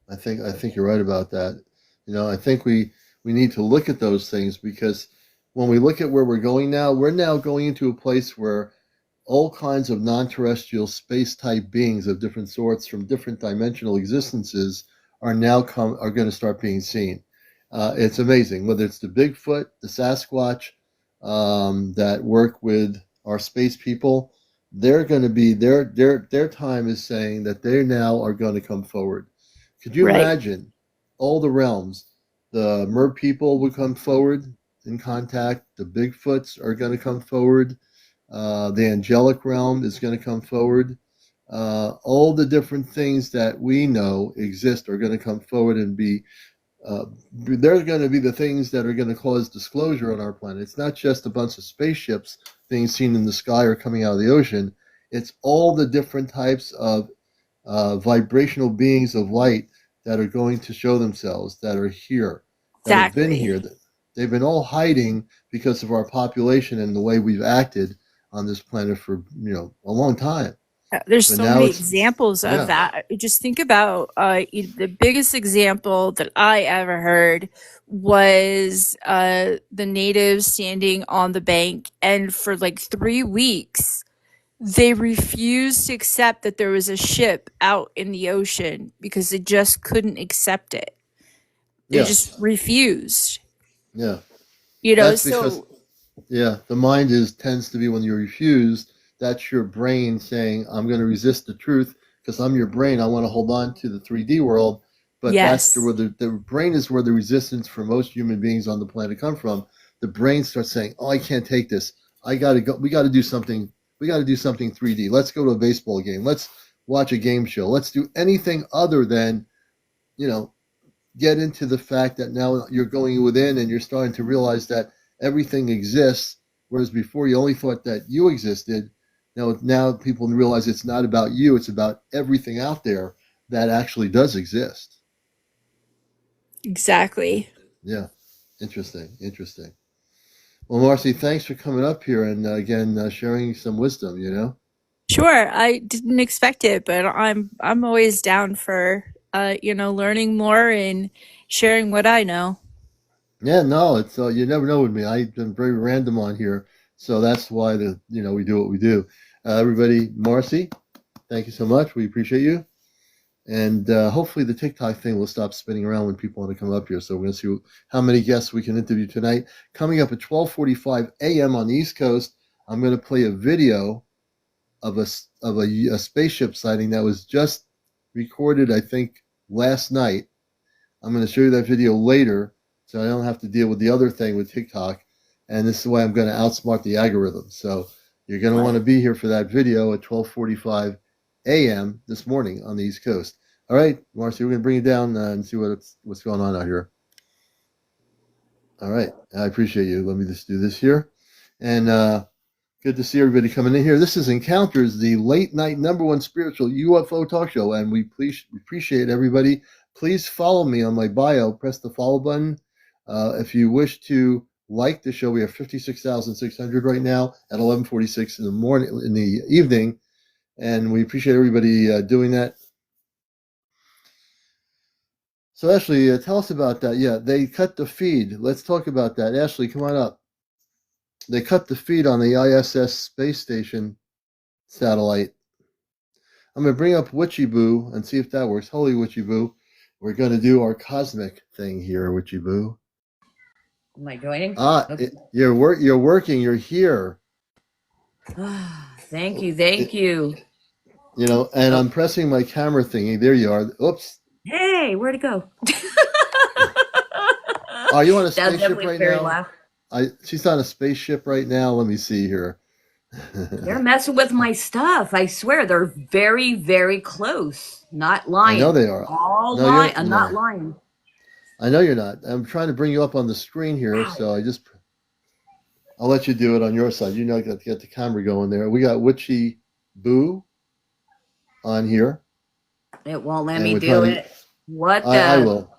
I think you're right about that. I think we need to look at those things because when we look at where we're now going into a place where all kinds of non-terrestrial space type beings of different sorts from different dimensional existences are going to start being seen. It's amazing whether it's the Bigfoot, the Sasquatch, that work with our space people. They're going to be their time is saying that they now are going to come forward. Could you Right. imagine all the realms? The mer people would come forward in contact. The Bigfoots are going to come forward. The angelic realm is going to come forward. All the different things that we know exist are going to come forward and be. They're going to be the things that are going to cause disclosure on our planet. It's not just a bunch of spaceships being seen in the sky or coming out of the ocean. It's all the different types of vibrational beings of light that are going to show themselves, that are here, that have been Exactly. here. They've been all hiding because of our population and the way we've acted on this planet for a long time. There's But so now many it's examples of yeah, that. Just think about the biggest example that I ever heard was the natives standing on the bank, and for like 3 weeks, they refused to accept that there was a ship out in the ocean because they just couldn't accept it. They yeah, just refused. yeah. That's because So yeah, the mind is tends to be when you refuse. That's your brain saying, "I'm going to resist the truth because I'm your brain. I want to hold on to the 3D world." But where yes, the brain is where the resistance for most human beings on the planet come from. The brain starts saying, "Oh, I can't take this. I got to go. We got to do something. We got to do something 3D. Let's go to a baseball game. Let's watch a game show. Let's do anything other than you know get into the fact that now you're going within and you're starting to realize that everything exists, whereas before you only thought that you existed. Now people realize it's not about you; it's about everything out there that actually does exist. exactly. Yeah, interesting, interesting. Well, Marcy, thanks for coming up here and again sharing some wisdom. Sure, I didn't expect it, but I'm always down for learning more and sharing what I know. Yeah, no, it's you never know with me. I've been very random on here, so that's why we do what we do. Everybody, Marcy, thank you so much. We appreciate you. And hopefully the TikTok thing will stop spinning around when people want to come up here. So we're going to see how many guests we can interview tonight. Coming up at 12:45 a.m. on the East Coast, I'm going to play a video of a spaceship sighting that was just recorded, I think, last night. I'm going to show you that video later, so I don't have to deal with the other thing with TikTok. And this is why I'm going to outsmart the algorithm. So you're going to want to be here for that video at 12:45 a.m. this morning on the East Coast. All right, Marcy, we're going to bring it down and see what's going on out here. All right, I appreciate you. Let me just do this here, and good to see everybody coming in here. This is Encounters, the late night #1 spiritual UFO talk show, and we appreciate everybody. Please follow me on my bio. Press the follow button. If you wish to like the show, we have 56,600 right now at 11:46 in the morning, in the evening, and we appreciate everybody doing that. So, Ashley, tell us about that. Yeah, they cut the feed. Let's talk about that. Ashley, come on up. They cut the feed on the ISS space station satellite. I'm going to bring up Witchy Boo and see if that works. Holy Witchy Boo. we're going to do our cosmic thing here, Witchy Boo. Am I joining? Okay. You're working. You're here. Thank you. Thank you. You know, and I'm pressing my camera thingy. There you are. Oops. Hey, where'd it go? Are you on a That was spaceship definitely a right fairy now? laugh. She's on a spaceship right now. Let me see here. They're messing with my stuff. I swear, they're very, very close. Not lying. I know they are. All No, lying. I'm not lying. I know you're not. I'm trying to bring you up on the screen here, so I'll let you do it on your side. You know, I got to get the camera going there. We got Witchy Boo on here. It won't let And me we're do trying to- it. What the? I will.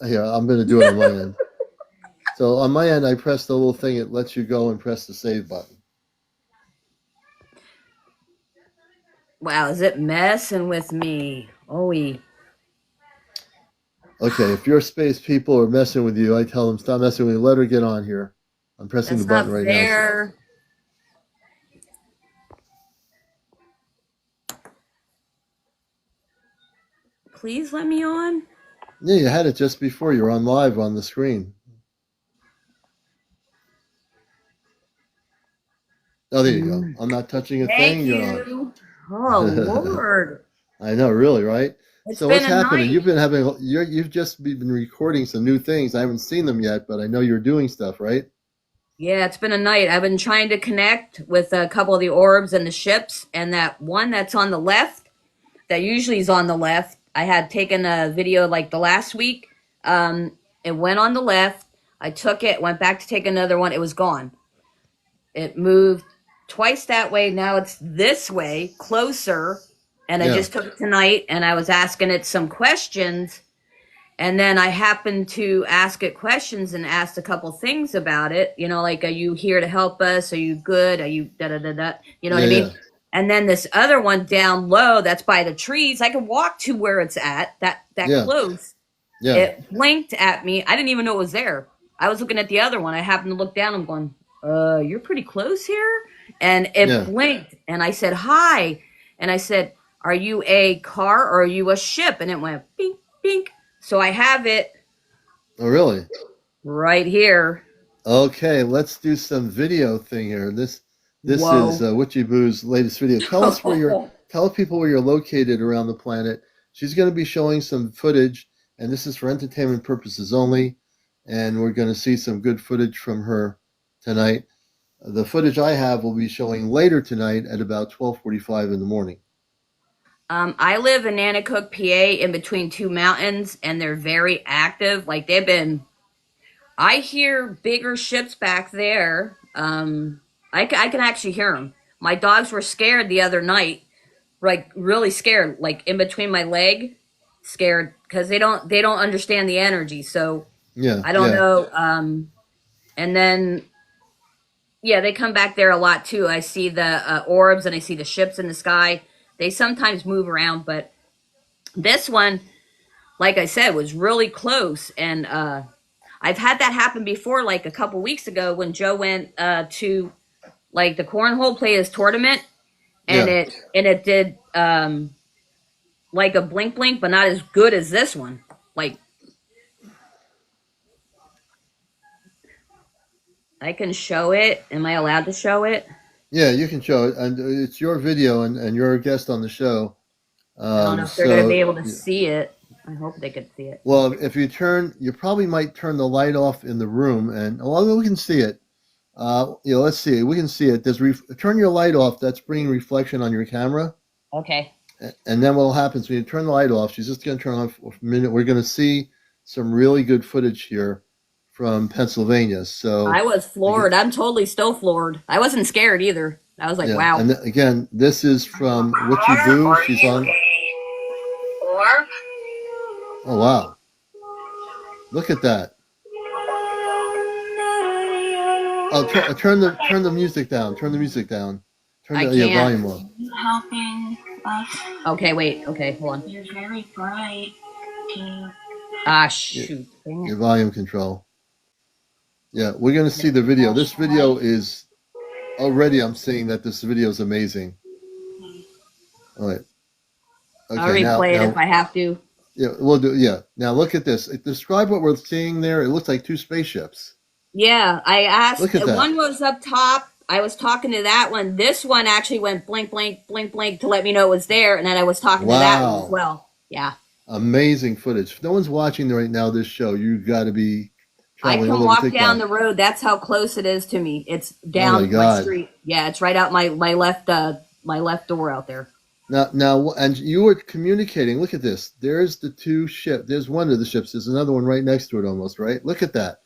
Here, I'm going to do it on my end. So on my end, I press the little thing. It lets you go and press the save button. Wow, is it messing with me? Okay, if your space people are messing with you, I tell them stop messing with me. Let her get on here. I'm pressing That's the button not right fair. Please let me on. now. Yeah, you had it just before. You're on live on the screen. Oh, there you go. I'm not touching a Thank thing. You're on. you. Oh Lord. I know, really, right? It's So been what's a happening? night. You've just been recording some new things. I haven't seen them yet, but I know you're doing stuff, right? Yeah, it's been a night. I've been trying to connect with a couple of the orbs and the ships, and that one that's on the left, that usually is on the left. I had taken a video like the last week. It went on the left. I took it, went back to take another one. It was gone. It moved twice that way. Now it's this way, closer. And I Yeah. just took it tonight, and I was asking it some questions. And then I happened to ask it questions and asked a couple things about it. You know, like, are you here to help us? Are you good? Are you da da da da? You know what I mean? Yeah. And then this other one down low, that's by the trees. I can walk to where it's at. That Yeah. close. Yeah. It blinked at me. I didn't even know it was there. I was looking at the other one. I happened to look down. I'm going, you're pretty close here. And it Yeah. blinked. And I said, hi. And I said, are you a car or are you a ship? And it went bink, bink. So I have it Oh, really? right here. Okay, let's do some video thing here. This Whoa. is Witchy Boo's latest video. Tell people where you're located around the planet. She's going to be showing some footage, and this is for entertainment purposes only. And we're going to see some good footage from her tonight. The footage I have will be showing later tonight at about 12:45 in the morning. I live in Nanticoke, PA, in between two mountains, and they're very active. Like I hear bigger ships back there. I can actually hear them. My dogs were scared the other night, like really scared, like in between my leg, scared because they don't understand the energy. So Yeah. I don't Yeah. know. And then yeah, they come back there a lot too. I see the orbs and I see the ships in the sky. They sometimes move around, but this one, like I said, was really close. And I've had that happen before, like a couple weeks ago when Joe went to like the cornhole players tournament, and Yeah. it did like a blink blink, but not as good as this one. Like I can show it. Am I allowed to show it? Yeah, you can show it, and it's your video, and you're a guest on the show. I don't know if they're going to be able to see it. I hope they could see it. Well, if you probably might turn the light off in the room, and well, we can see it. Let's see. We can see it. Turn your light off. That's bringing reflection on your camera. Okay. And then what will happen is when you turn the light off, she's just going to turn off for a minute. We're going to see some really good footage here from Pennsylvania. So I was floored. I'm totally still floored. I wasn't scared either. I was like, yeah. wow. And again, this is from Witchy Boo. She's on. Oh wow! Look at that. Oh, turn the music down. Turn the music down. Turn I the can't. volume up. Helping us. Okay, wait. Okay, hold on. You're very bright. Ah, shoot. Dang Your it. volume control. Yeah, we're going to see the video. This video is already, I'm seeing that this video is amazing. All right. Okay, I'll replay it if I have to. Yeah, we'll do. Yeah. Now look at this. Describe what we're seeing there. It looks like two spaceships. Yeah, I Look asked. at that. One was up top. I was talking to that one. This one actually went blink, blink, blink, blink to let me know it was there, and then I was talking to that one as Wow. well. Yeah, Amazing footage. If no one's watching right now this show, you got to be I traveling can all over walk down TikTok. the road. That's how close it is to me. It's Oh my down my God. street. Yeah, it's right out my left door out there. Now, and you were communicating. Look at this. There's the two ship. There's one of the ships. There's another one right next to it, almost right. Look at that.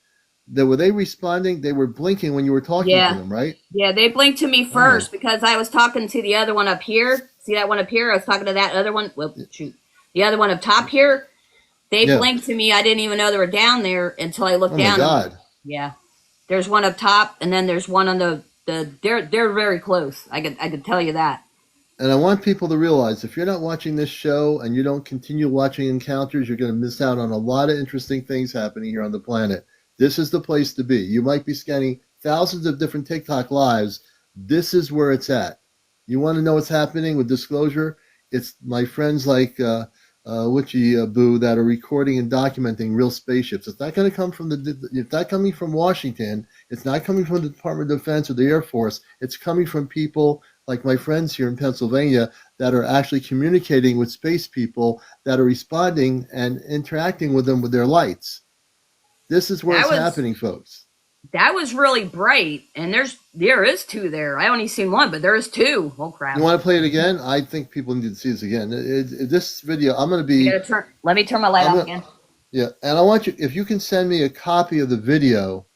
Were they responding? They were blinking when you were talking to Yeah, them, right? yeah. They blinked to me Oh my. first because I was talking to the other one up here. See that one up here? I was talking to that other one. Well, shoot, the other one up top here. They Yeah. blinked to me. I didn't even know they were down there until I looked Oh my down. God. Yeah, there's one up top, and then there's one on the. They're very close. I could tell you that. And I want people to realize if you're not watching this show and you don't continue watching Encounters, you're going to miss out on a lot of interesting things happening here on the planet. This is the place to be. You might be scanning thousands of different TikTok lives. This is where it's at. You want to know what's happening with disclosure? It's my friends like Witchy Boo that are recording and documenting real spaceships. It's not going to come from it's not coming from Washington. It's not coming from the Department of Defense or the Air Force. It's coming from people like my friends here in Pennsylvania that are actually communicating with space people that are responding and interacting with them with their lights. This is where That it's was happening, folks. that was really bright, and there is two there. I only seen one, but there is two. Oh You crap! want to play it again? I think people need to see this again. This video, I'm going to I be, gotta turn. Let me turn my light I'm off gonna, again. yeah, and I want you, if you can send me a copy of the video,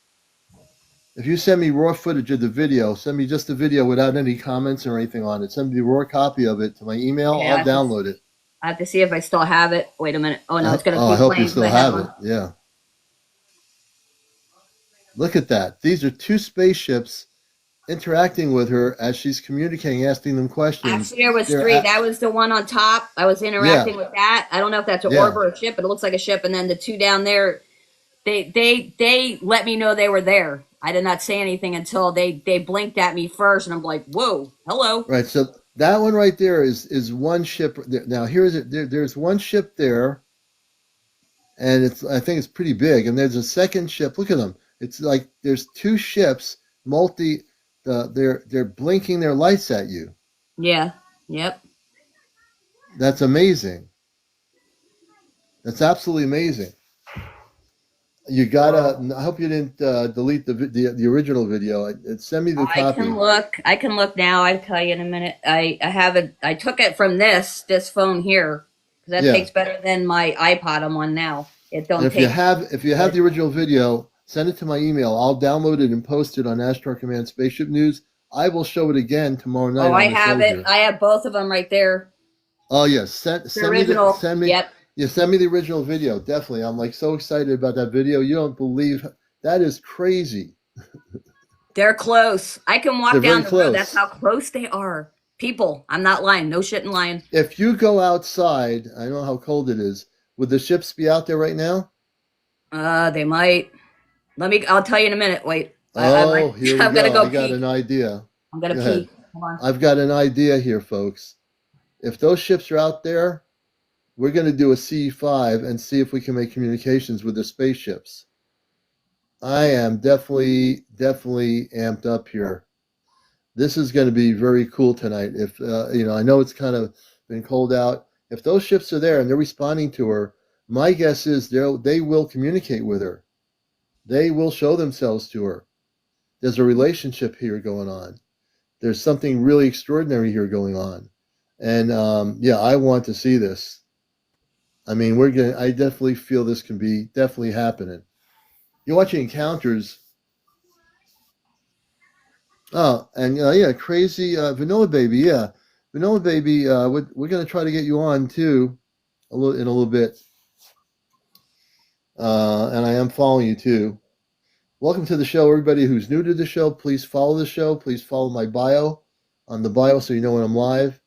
if you send me raw footage of the video, send me just the video without any comments or anything on it. Send me the raw copy of it to my email. Okay, I'll download it. I have to see if I still have it. Wait a minute. Oh no, it's gonna I keep hope you playing because still I have have it. one. Yeah. Look at that. These are two spaceships interacting with her as she's communicating, asking them questions. Actually, there was They're three. That was the one on top. I was yeah, interacting with that. I don't know if that's an orb yeah. or a ship, but it looks like a ship. And then the two down there, they let me know they were there. I did not say anything until they blinked at me first, and I'm like, whoa, hello. Right. So that one right there is one ship. Now here's it. There's one ship there, and I think it's pretty big. And there's a second ship. Look at them. It's like there's two ships. They're blinking their lights at you. Yeah. Yep. That's amazing. That's absolutely amazing. You gotta. I hope you didn't delete the original video. Send me the I copy. can look. I can look now. I'll tell you in a minute. I have it. I took it from this phone here because that Yeah. takes better than my iPod I'm on now. It don't And if take. you have the original video, send it to my email. I'll download it and post it on Astro Command Spaceship News. I will show it again tomorrow night. Oh, on I the have show it. here. I have both of them right there. Oh yes, The original. send me Yep. yeah, send me the original video. Definitely, I'm like so excited about that video. You don't believe that is crazy. They're close. I can walk They're down very the close. road. That's how close they are. People, I'm not lying. No shit and lying. If you go outside, I know how cold it is. Would the ships be out there right now? They might. I'll tell you in a minute. Wait. Oh, here we I'm gonna go. go I got pee. an idea. I'm gonna Go pee. ahead. Hold on. I've got an idea here, folks. If those ships are out there, we're going to do a C5 and see if we can make communications with the spaceships. I am definitely amped up here. This is going to be very cool tonight. If I know it's kind of been cold out. If those ships are there and they're responding to her, my guess is they will communicate with her. They will show themselves to her. There's a relationship here going on. There's something really extraordinary here going on. And I want to see this. I mean, I definitely feel this can be definitely happening. You're watching Encounters. Oh, and crazy Vanilla Baby. Yeah, Vanilla Baby. We're going to try to get you on too, in a little bit. And I am following you too. Welcome to the show, everybody who's new to the show. Please follow the show. Please follow my bio on the bio so you know when I'm live.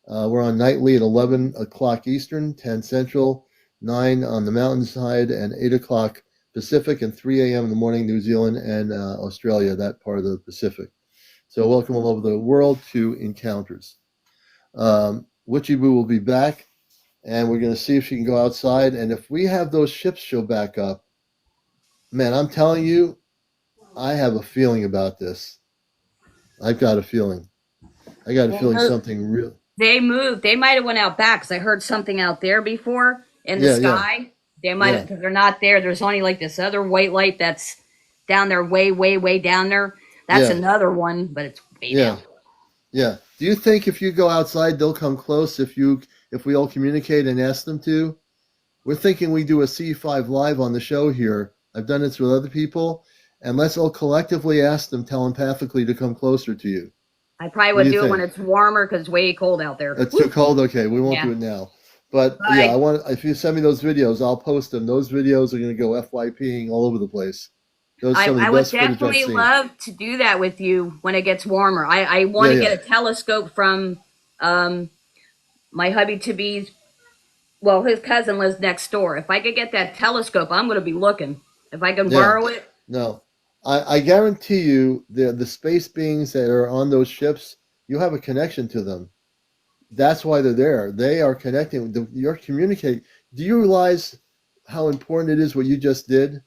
We're on nightly at 11 o'clock Eastern, 10 Central, 9 on the mountainside, and 8 o'clock Pacific, and 3 a.m. in the morning, New Zealand and Australia, that part of the Pacific. So welcome all over the world to Encounters. Witchy Boo will be back and we're going to see if she can go outside. And if we have those ships show back up, man, I'm telling you, I have a feeling about this. I've got a feeling. I got a Well, feeling something real. they moved. They might have went out back because I heard something out there before in the Yeah, yeah, sky. They might have yeah, because they're not there. There's only like this other white light that's down there, way, way, way down there. That's yeah, another one, but it's way yeah, down. yeah. Do you think if you go outside, they'll come close if we all communicate and ask them to? We're thinking we do a C5 live on the show here. I've done this with other people, and let's all collectively ask them telepathically to come closer to you. I probably What do would you do it when think? it's warmer because it's way cold out there. It's Woo. too cold. Okay, we won't Yeah, do it now. But but yeah, I want. If you send me those videos, I'll post them. Those videos are going to go FYPing all over the place. Those are some of I the would best footage I've definitely seen. love to do that with you when it gets warmer. I Yeah, want to yeah, get a telescope from um, my hubby to be's. Well, his cousin lives next door. If I could get that telescope, I'm going to be looking. If I can yeah. borrow it, No, I guarantee you, the space beings that are on those ships, you have a connection to them. That's why they're there. They are connecting. You're communicating. Do you realize how important it is what you just did?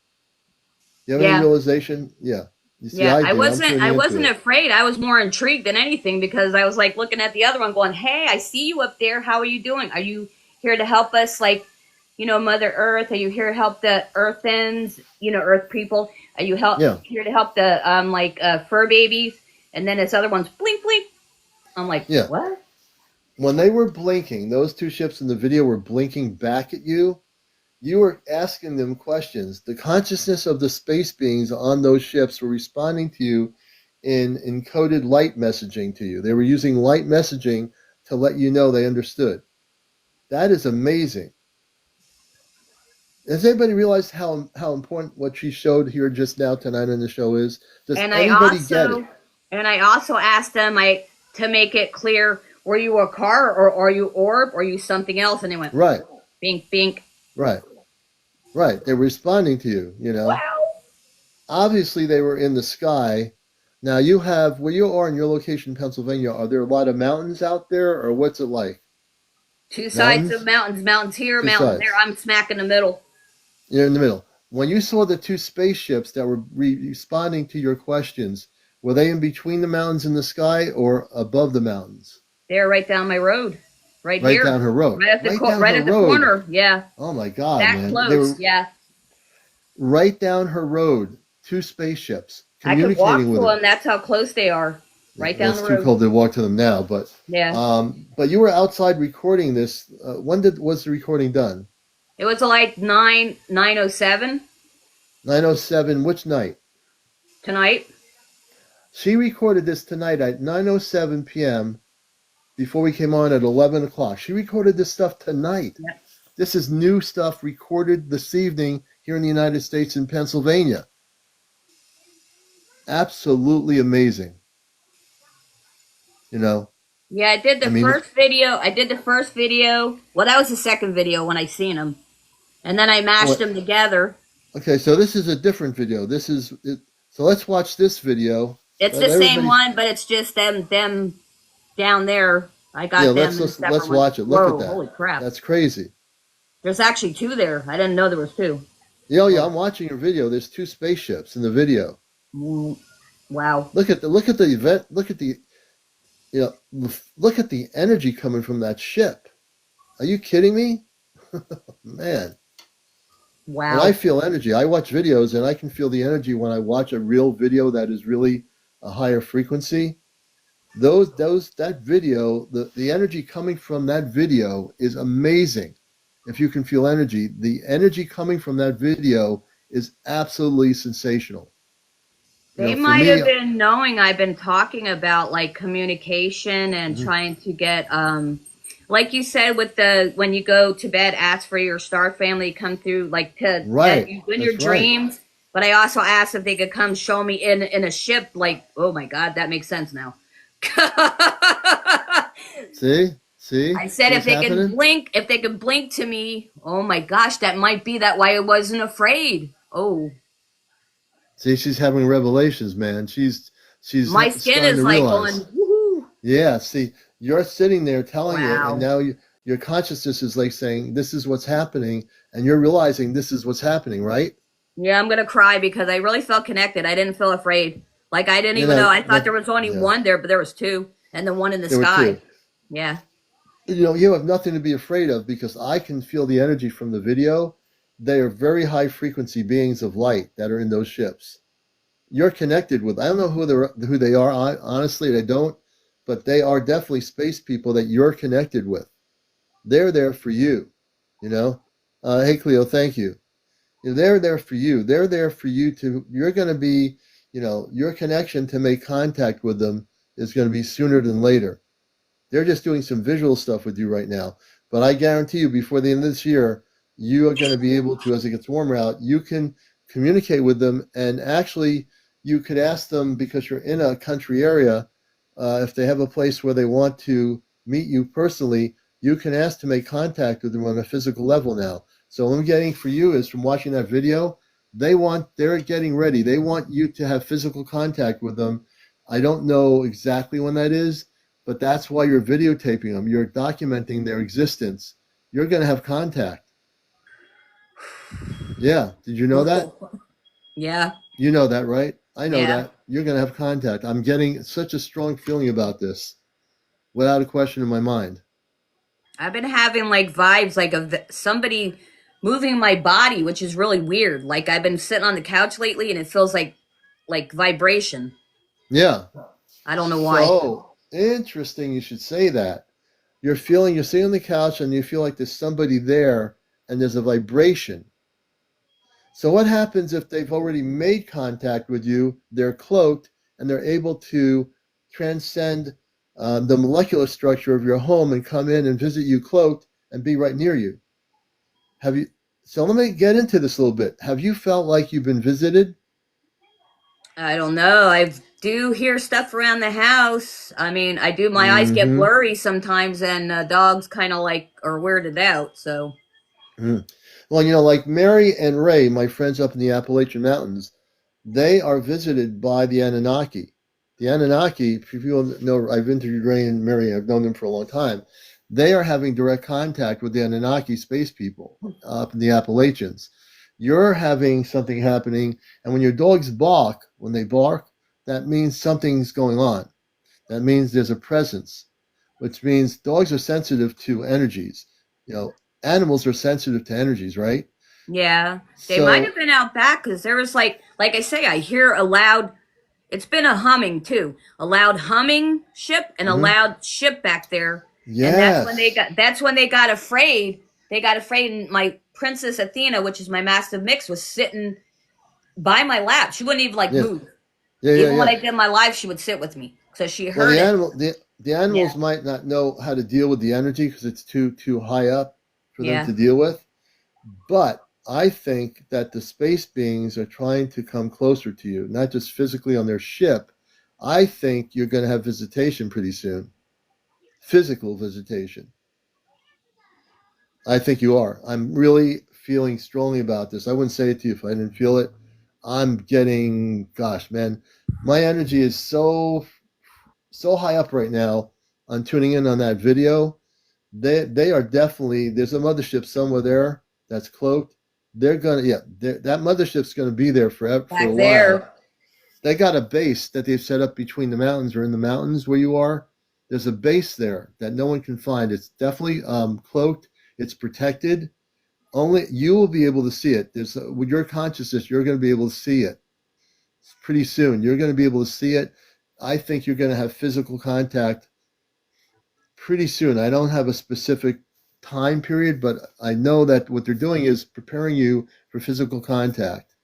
You have any yeah. realization? Yeah. You see, Yeah, I do. I'm I turning into wasn't it. afraid. I was more intrigued than anything because I was like looking at the other one going, "Hey, I see you up there. How are you doing? Are you here to help us like, Mother Earth? Are you here to help the earthens, Earth people? Are you Yeah, here to help the fur babies?" And then this other one's blink blink. I'm like, yeah. "What?" When they were blinking, those two ships in the video were blinking back at you. You were asking them questions. The consciousness of the space beings on those ships were responding to you in encoded light messaging to you. They were using light messaging to let you know they understood. That is amazing. Has anybody realized how important what she showed here just now tonight on the show is? Does And I anybody get it? also and I also asked them to make it clear, were you a car or are you orb or are you something else? And they went Right, bink bink. right, right. They were responding to you, you know. Wow. Obviously, they were in the sky. Now, you have, where you are in your location in Pennsylvania, are there a lot of mountains out there, or what's it like? Two sides of Mountains? mountains, mountains here, Two mountains there. sides. I'm smack in the middle. You're in the middle. When you saw the two spaceships that were responding to your questions, were they in between the mountains and the sky or above the mountains? They're right down my road, right Right here, down her road. Right down right her at the road. corner. Yeah, Oh my God, that man. They close. were Yeah, right down her road. Two spaceships I could walk communicating to with her. them. That's how close they are. Right down It's the too road. cold to walk to them now, but Yeah, you were outside recording this. When was the recording done? it was like 9:07 9:07. Which night? tonight. She recorded this tonight at 9:07 p.m. before we came on at 11 o'clock. She recorded this stuff tonight. Yep. This is new stuff recorded this evening here in the United States in Pennsylvania. Absolutely amazing. You know, Yeah, I did I the mean, first video. I did the first video. Well, that was the second video when I seen them, and then I mashed what? them together. Okay, so this is a different video. This is it. So let's watch this video. It's Let the same everybody. one, but it's just them down there. I Yeah, got them in a let's separate one. watch it. Look at Whoa, that. holy crap. That's crazy. There's actually two there. I didn't know there was two. Yeah, yeah, I'm watching your video. There's two spaceships in the video. Wow. Look at the event. Look at the look at the energy coming from that ship. Are you kidding me? Man. And I Wow. feel energy. I watch videos and I can feel the energy when I watch a real video that is really a higher frequency. That video, the energy coming from that video is amazing. If you can feel energy, the energy coming from that video is absolutely sensational. They For might me, have been knowing I've been talking about like communication and mhm, trying to get like you said with the when you go to bed, ask for your star family to come through like to that right, you in your that's right. dreams. But I also asked if they could come show me in a ship. Like, oh my god, that makes sense now. See, I see said what's happening? if they could blink to me. Oh my gosh, that might be that why I wasn't afraid. Oh, See, she's having revelations, man. She's my skin starting is to like going realize. woohoo! Yeah, see, you're sitting there telling it, and Wow. now Your consciousness is like saying, this is what's happening, and you're realizing this is what's happening, right? Yeah, I'm gonna cry because I really felt connected. I didn't feel afraid. Like I didn't You even know. know, I thought there that, was only yeah, one there, but there was two, and then one in the there were sky. two. Yeah. You know, you have nothing to be afraid of because I can feel the energy from the video. They are very high frequency beings of light that are in those ships. You're connected with. I don't know who they are. Honestly, I don't, but they are definitely space people that you're connected with. They're there for you. You know. Hey Cleo, thank you. They're there for you. They're there for you to. You're going to be. You know, your connection to make contact with them is going to be sooner than later. They're just doing some visual stuff with you right now. But I guarantee you, before the end of this year, you are going to be able to, as it gets warmer out, you can communicate with them. And actually, you could ask them, because you're in a country area, if they have a place where they want to meet you personally, you can ask to make contact with them on a physical level now. So what I'm getting for you is from watching that video, they're getting ready. They want you to have physical contact with them. I don't know exactly when that is, but that's why you're videotaping them. You're documenting their existence. You're going to have contact. Yeah. Did you know that? Yeah. You know that, right? I know Yeah. that. You're going to have contact. I'm getting such a strong feeling about this, without a question in my mind. I've been having like vibes like of somebody moving my body, which is really weird. Like I've been sitting on the couch lately, and it feels like vibration. Yeah. I don't know why. So interesting. You should say that. You're sitting on the couch and you feel like there's somebody there and there's a vibration. So what happens if they've already made contact with you? They're cloaked and they're able to transcend the molecular structure of your home and come in and visit you cloaked and be right near you. Have you? So let me get into this a little bit. Have you felt like you've been visited? I don't know. I do hear stuff around the house. I mean, I do. My eyes get Mm-hmm. blurry sometimes, and dogs kind of like are weirded out. So Mm. Well, like Mary and Ray, my friends up in the Appalachian Mountains, they are visited by the Anunnaki. The Anunnaki, if people know, I've interviewed Ray and Mary, I've known them for a long time. They are having direct contact with the Anunnaki space people up in the Appalachians. You're having something happening, and when your dogs bark, when they bark, that means something's going on. That means there's a presence, which means dogs are sensitive to energies. You know, animals are sensitive to energies, right? yeah, they might have So, been out back because there was like I say, I hear a loud. It's been a humming too, a loud humming ship and a mhm. loud ship back there, and Yes. that's when they got afraid. They got afraid, and my Princess Athena, which is my mastiff mix, was sitting by my lap. She wouldn't even like Yeah. move. Yeah, yeah, Even when yeah. I did my live, she would sit with me because she Well, heard it. the Yeah, animals might not know how to deal with the energy because it's too high up for them yeah, to deal with. But I think that the space beings are trying to come closer to you, not just physically on their ship. I think you're going to have visitation pretty soon. Physical visitation. I think you are. I'm really feeling strongly about this. I wouldn't say it to you if I didn't feel it. I'm getting, gosh, man, my energy is so high up right now on tuning in on that video. They are definitely, there's a mothership somewhere there that's cloaked. They're gonna, yeah, that mothership's gonna be there forever for a back while. there. They got a base that they've set up between the mountains or in the mountains where you are. There's a base there that no one can find. It's definitely cloaked. It's protected. Only you will be able to see it. With your consciousness, you're going to be able to see it pretty soon. You're going to be able to see it. I think you're going to have physical contact pretty soon. I don't have a specific time period, but I know that what they're doing is preparing you for physical contact,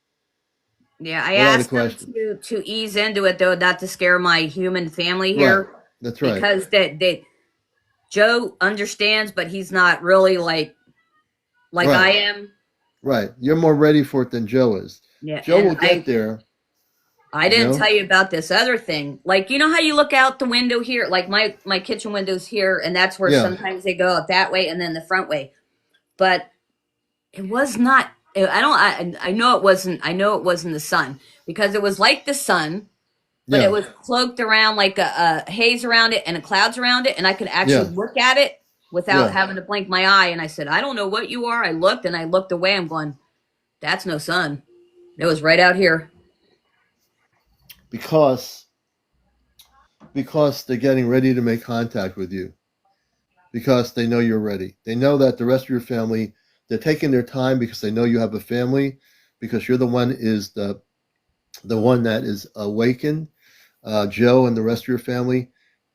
Yeah, I without a asked them question. to ease into it though, not to scare my human family Right. here, That's right. because that Joe understands, but he's not really like I Right. am. Right. You're more ready for it than Joe is. Yeah, Joe and will get there, I you didn't know? tell you about this other thing. Like, you know how you look out the window here, like my kitchen window's here, and that's where Yeah. sometimes they go out that way and then the front way. But it was not. I don't. I know it wasn't. I know it wasn't the sun because it was like the sun, but it Yeah. was cloaked around like a haze around it and a clouds around it, and I could actually Yeah. look at it. without Yeah, having to blink my eye. And I said, I don't know what you are. I looked and I looked away. I'm going, that's no sun. It was right out here. because they're getting ready to make contact with you, because they know you're ready. They know that the rest of your family, they're taking their time because they know you have a family, because you're the one is the one that is awakened. Joe and the rest of your family,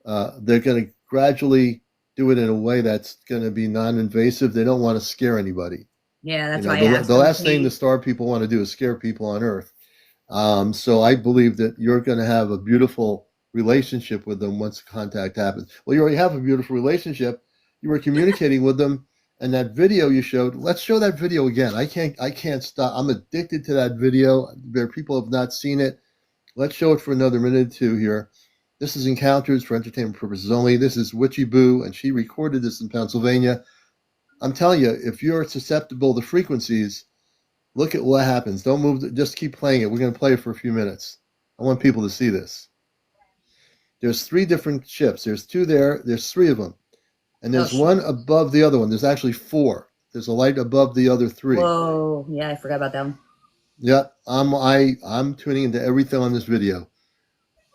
they're going to gradually do it in a way that's going to be non-invasive. They don't want to scare anybody. Yeah, You that's know, why I the asked him. last thing the star people want to do is scare people on Earth. So I believe that you're going to have a beautiful relationship with them once contact happens. Well, you already have a beautiful relationship. You were communicating with them, and that video you showed. Let's show that video again. I can't stop. I'm addicted to that video. There people have not seen it. Let's show it for another minute or two here. This is Encounters for entertainment purposes only. This is Witchy Boo, and she recorded this in Pennsylvania. I'm telling you, if you're susceptible to frequencies, look at what happens. Don't move. Just keep playing it. We're going to play it for a few minutes. I want people to see this. There's 3 different ships. There's 2 there. There's 3 of them. And Oh, there's one above the other one. There's actually 4. There's a light above the other 3. whoa. Yeah, I forgot about that one. Yep. I'm tuning into everything on this video.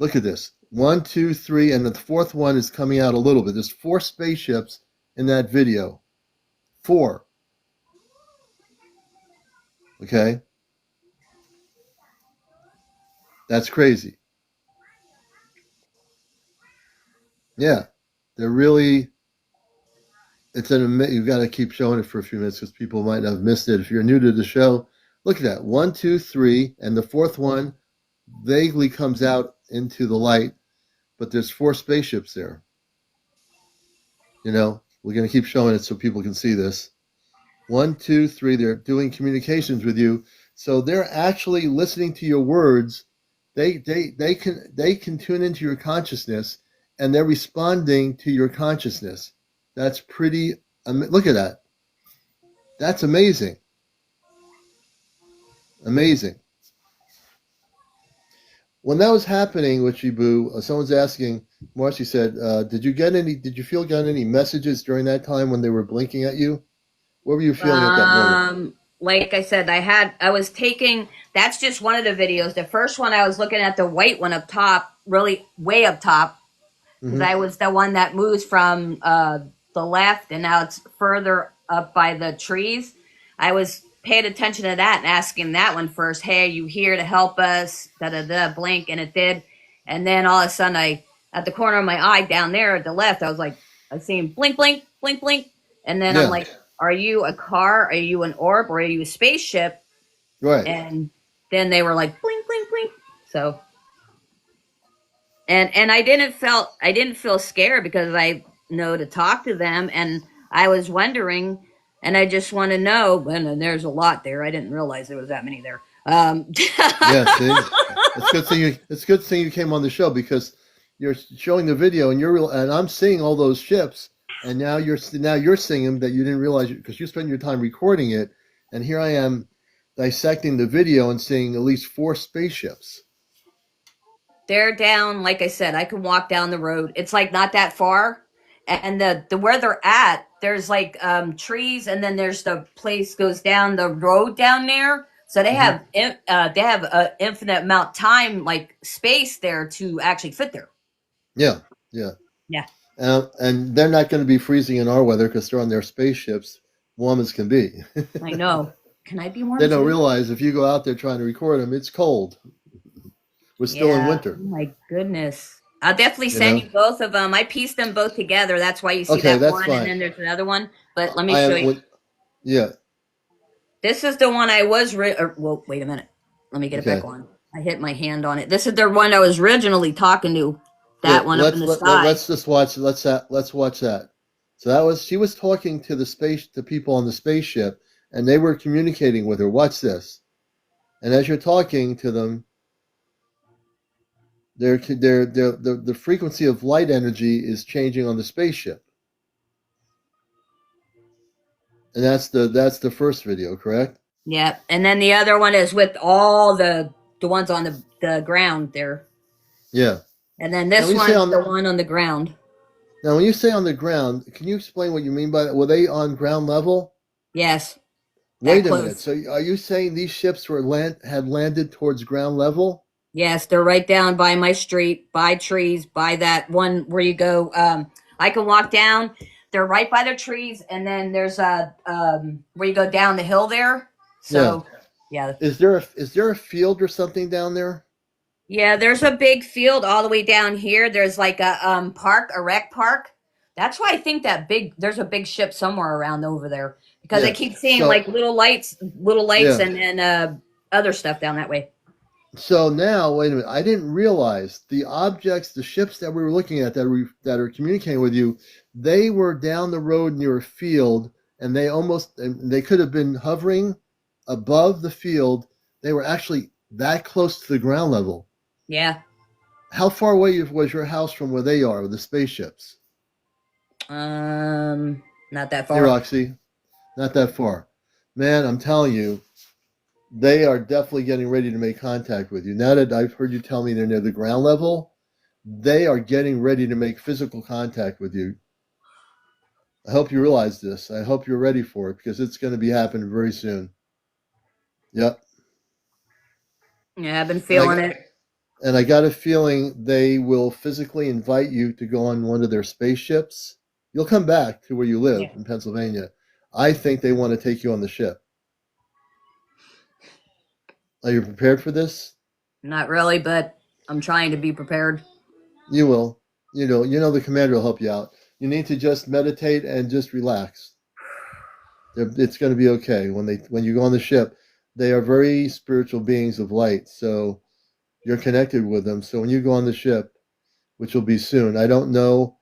Look at this. 1, 2, 3, and the 4th one is coming out a little bit. There's 4 spaceships in that video. 4. Okay? That's crazy. Yeah. They're really, you've got to keep showing it for a few minutes because people might have missed it. If you're new to the show, look at that. 1, 2, 3, and the 4th one vaguely comes out into the light, but there's 4 spaceships there. You know, we're going to keep showing it so people can see this. 1, 2, 3, they're doing communications with you. So they're actually listening to your words. They can tune into your consciousness, and they're responding to your consciousness. That's pretty. Look at that. That's amazing. Amazing. When that was happening with Shibu, someone's asking. Marcy said, "Did you feel got any messages during that time when they were blinking at you? What were you feeling at that moment?" Like I said, I was taking, that's just one of the videos. The first one, I was looking at the white one up top, really way up top, because Mm-hmm. I was the one that moves from the left, and now it's further up by the trees. I was paying attention to that and asking that one first, hey, are you here to help us? Da da da, blink, and it did. And then all of a sudden, at the corner of my eye down there at the left, I was like, I seen blink, blink, blink, blink. And then I'm Yeah. like, are you a car? Are you an orb? Or are you a spaceship? Right. And then they were like, blink, blink, blink. So, and I didn't feel scared because I know to talk to them, and I was wondering, and I just want to know. And there's a lot there. I didn't realize there was that many there. Yeah. See, it's good thing you. It's good thing you came on the show because you're showing the video and and I'm seeing all those ships, and now you're seeing them that you didn't realize because you spent your time recording it, and here I am dissecting the video and seeing at least 4 spaceships. They're down, like I said, I can walk down the road. It's like not that far. And the where they're at, there's like trees, and then there's the place goes down the road down there. So Hmm. they have an infinite amount time, like space there to actually fit there. Yeah. Yeah. Yeah, And they're not going to be freezing in our weather because they're on their spaceships, warm as can be. I know. Can I be They warm don't too? realize if you go out there trying to record them, it's cold. We're still in Yeah. winter. Oh my goodness. I'll definitely You send know. you both of them. I pieced them both together. That's why you see Okay, that that's one, and fine. then there's another one. But let me I show am. you. Yeah. This is the one I was. Well, wait a minute. Let me get it back Okay. on. I hit my hand on it. This is the one I was originally talking to. Yeah. That one up in the sky. Let's just watch. Let's watch that. So she was talking to the people on the spaceship, and they were communicating with her. Watch this. And as you're talking to them, the frequency of light energy is changing on the spaceship, and that's the first video, correct? Yep. And then the other one is with all the ones on the ground there. Yeah. And then Now this we say one's on the the one on the ground. Now, when you say on the ground, can you explain what you mean by that? Were they on ground level? Yes, that Wait a minute. close. So are you saying these ships had landed towards ground level? Yes, they're right down by my street, by trees, by that one where you go. I can walk down. They're right by the trees, and then there's a where you go down the hill there. Yeah. So, yeah, Is there a field or something down there? yeah. There's a big field all the way down here. There's like a park, a rec park. That's why I think that big. There's a big ship somewhere around over there because I Yeah. keep seeing So like little lights, yeah. and then other stuff down that way. So now, wait a minute. I didn't realize the objects, the ships that we were looking at that are communicating with you, they were down the road near a field, and they could have been hovering above the field. They were actually that close to the ground level. Yeah. How far away was your house from where they are, with the spaceships? Not that Hey, far. Roxy, not that far. Man, I'm telling you, they are definitely getting ready to make contact with you. Now that I've heard you tell me they're near the ground level, they are getting ready to make physical contact with you. I hope you realize this. I hope you're ready for it because it's going to be happening very soon. Yep. Yeah, I've been And feeling it. I got a feeling they will physically invite you to go on one of their spaceships. You'll come back to where you live Yeah. in Pennsylvania. I think they want to take you on the ship. Are you prepared for this? Not really, but I'm trying to be prepared. You will. You know the commander will help you out. You need to just meditate and just relax. It's going to be okay when you go on the ship. They are very spiritual beings of light, so you're connected with them. So when you go on the ship, which will be soon, I don't know,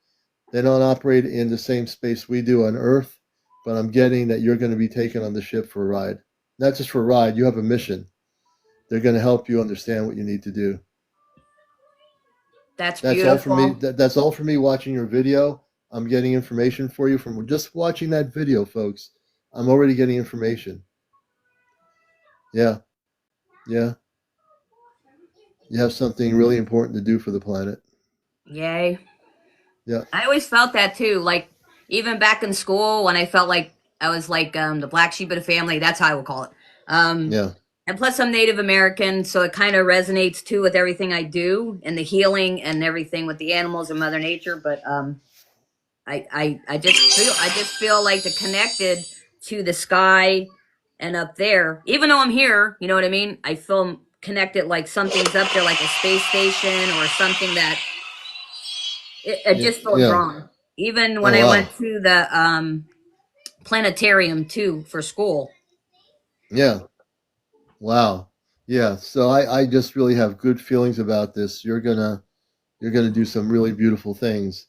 they don't operate in the same space we do on Earth, but I'm getting that you're going to be taken on the ship for a ride. Not just for a ride, you have a mission. They're going to help you understand what you need to do. That's That's all for me. beautiful. That's all for me watching your video. I'm getting information for you from just watching that video, folks. I'm already getting information. Yeah, yeah. You have something really important to do for the planet. Yay. Yeah, I always felt that too. Like, even back in school when I felt like I was like the black sheep of the family, that's how I would call it. Um, yeah, and plus, I'm Native American, so it kind of resonates too with everything I do and the healing and everything with the animals and Mother Nature. But I just feel like the connected to the sky and up there. Even though I'm here, you know what I mean? I feel connected like something's up there, like a space station or something that I yeah, just feel yeah. drawn. Even when Oh I wow. went to the planetarium too for school. Yeah. Wow. Yeah. So I just really have good feelings about this. You're gonna do some really beautiful things.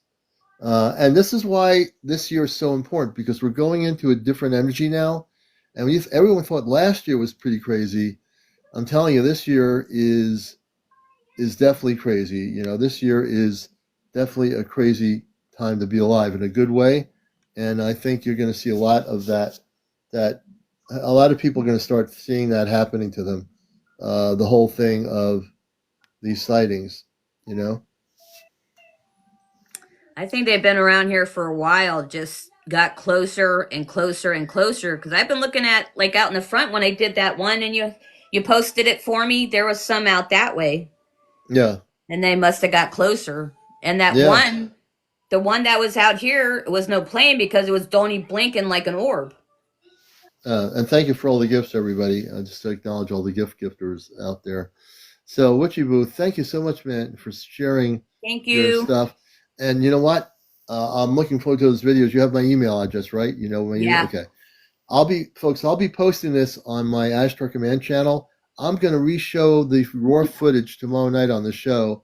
And this is why this year is so important because we're going into a different energy now. And everyone thought last year was pretty crazy. I'm telling you, this year is definitely crazy. This year is definitely a crazy time to be alive in a good way. And I think you're going to see a lot of that. That a lot of people are going to start seeing that happening to them. The whole thing of these sightings, you know. I think they've been around here for a while, just got closer and closer and closer. Because I've been looking at like out in the front when I did that one, and you posted it for me. There was some out that way, Yeah, and they must have got closer. And that yeah. one, the one that was out here, it was no plane because it was only blinking like an orb. And thank you for all the gifts, everybody. Just to acknowledge all the gifters out there. So, Witchy Boo, thank you so much, man, for sharing Thank your you. stuff. And you know what? I'm looking forward to those videos. You have my email address, right? You know my email. Yeah. Okay. I'll be posting this on my Ashtar Command channel. I'm going to re-show the raw footage tomorrow night on the show.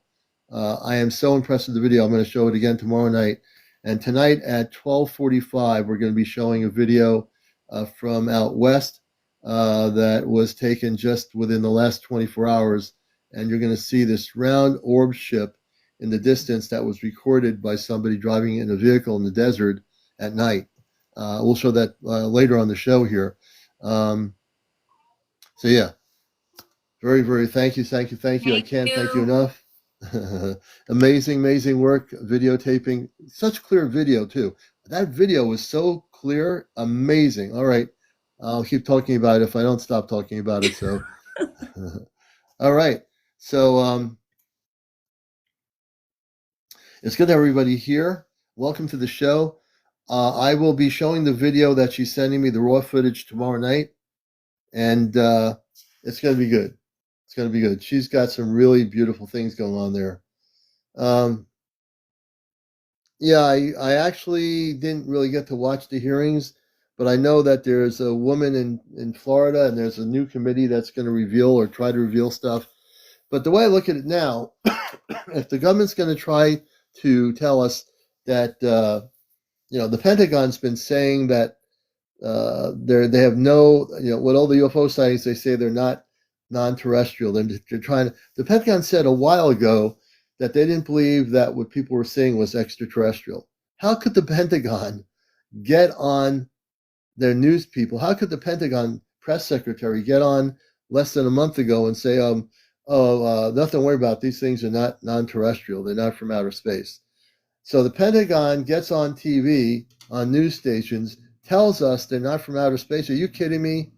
I am so impressed with the video. I'm going to show it again tomorrow night. And tonight at 12:45, we're going to be showing a video from out west that was taken just within the last 24 hours. And you're going to see this round orb ship in the distance that was recorded by somebody driving in a vehicle in the desert at night. We'll show that later on the show here. So yeah, very, very thank you. I Thank can't thank you you. enough. Amazing, amazing work videotaping. Such clear video, too. That video was so clear, amazing. All right. I'll keep talking about it if I don't stop talking about it. So, all right. So, it's good to have everybody here. Welcome to the show. I will be showing the video that she's sending me, the raw footage, tomorrow night. And it's going to be good. It's going to be good. She's got some really beautiful things going on there. Yeah, I actually didn't really get to watch the hearings, but I know that there's a woman in Florida and there's a new committee that's going to reveal or try to reveal stuff. But the way I look at it now, if the government's going to try to tell us that, the Pentagon's been saying that they have no, with all the UFO sightings, they say they're not non-terrestrial. They're trying to, the Pentagon said a while ago that they didn't believe that what people were seeing was extraterrestrial. How could the Pentagon get on their news people? How could the Pentagon press secretary get on less than a month ago and say, nothing to worry about. These things are not non-terrestrial. They're not from outer space. So the Pentagon gets on TV, on news stations, tells us they're not from outer space. Are you kidding me?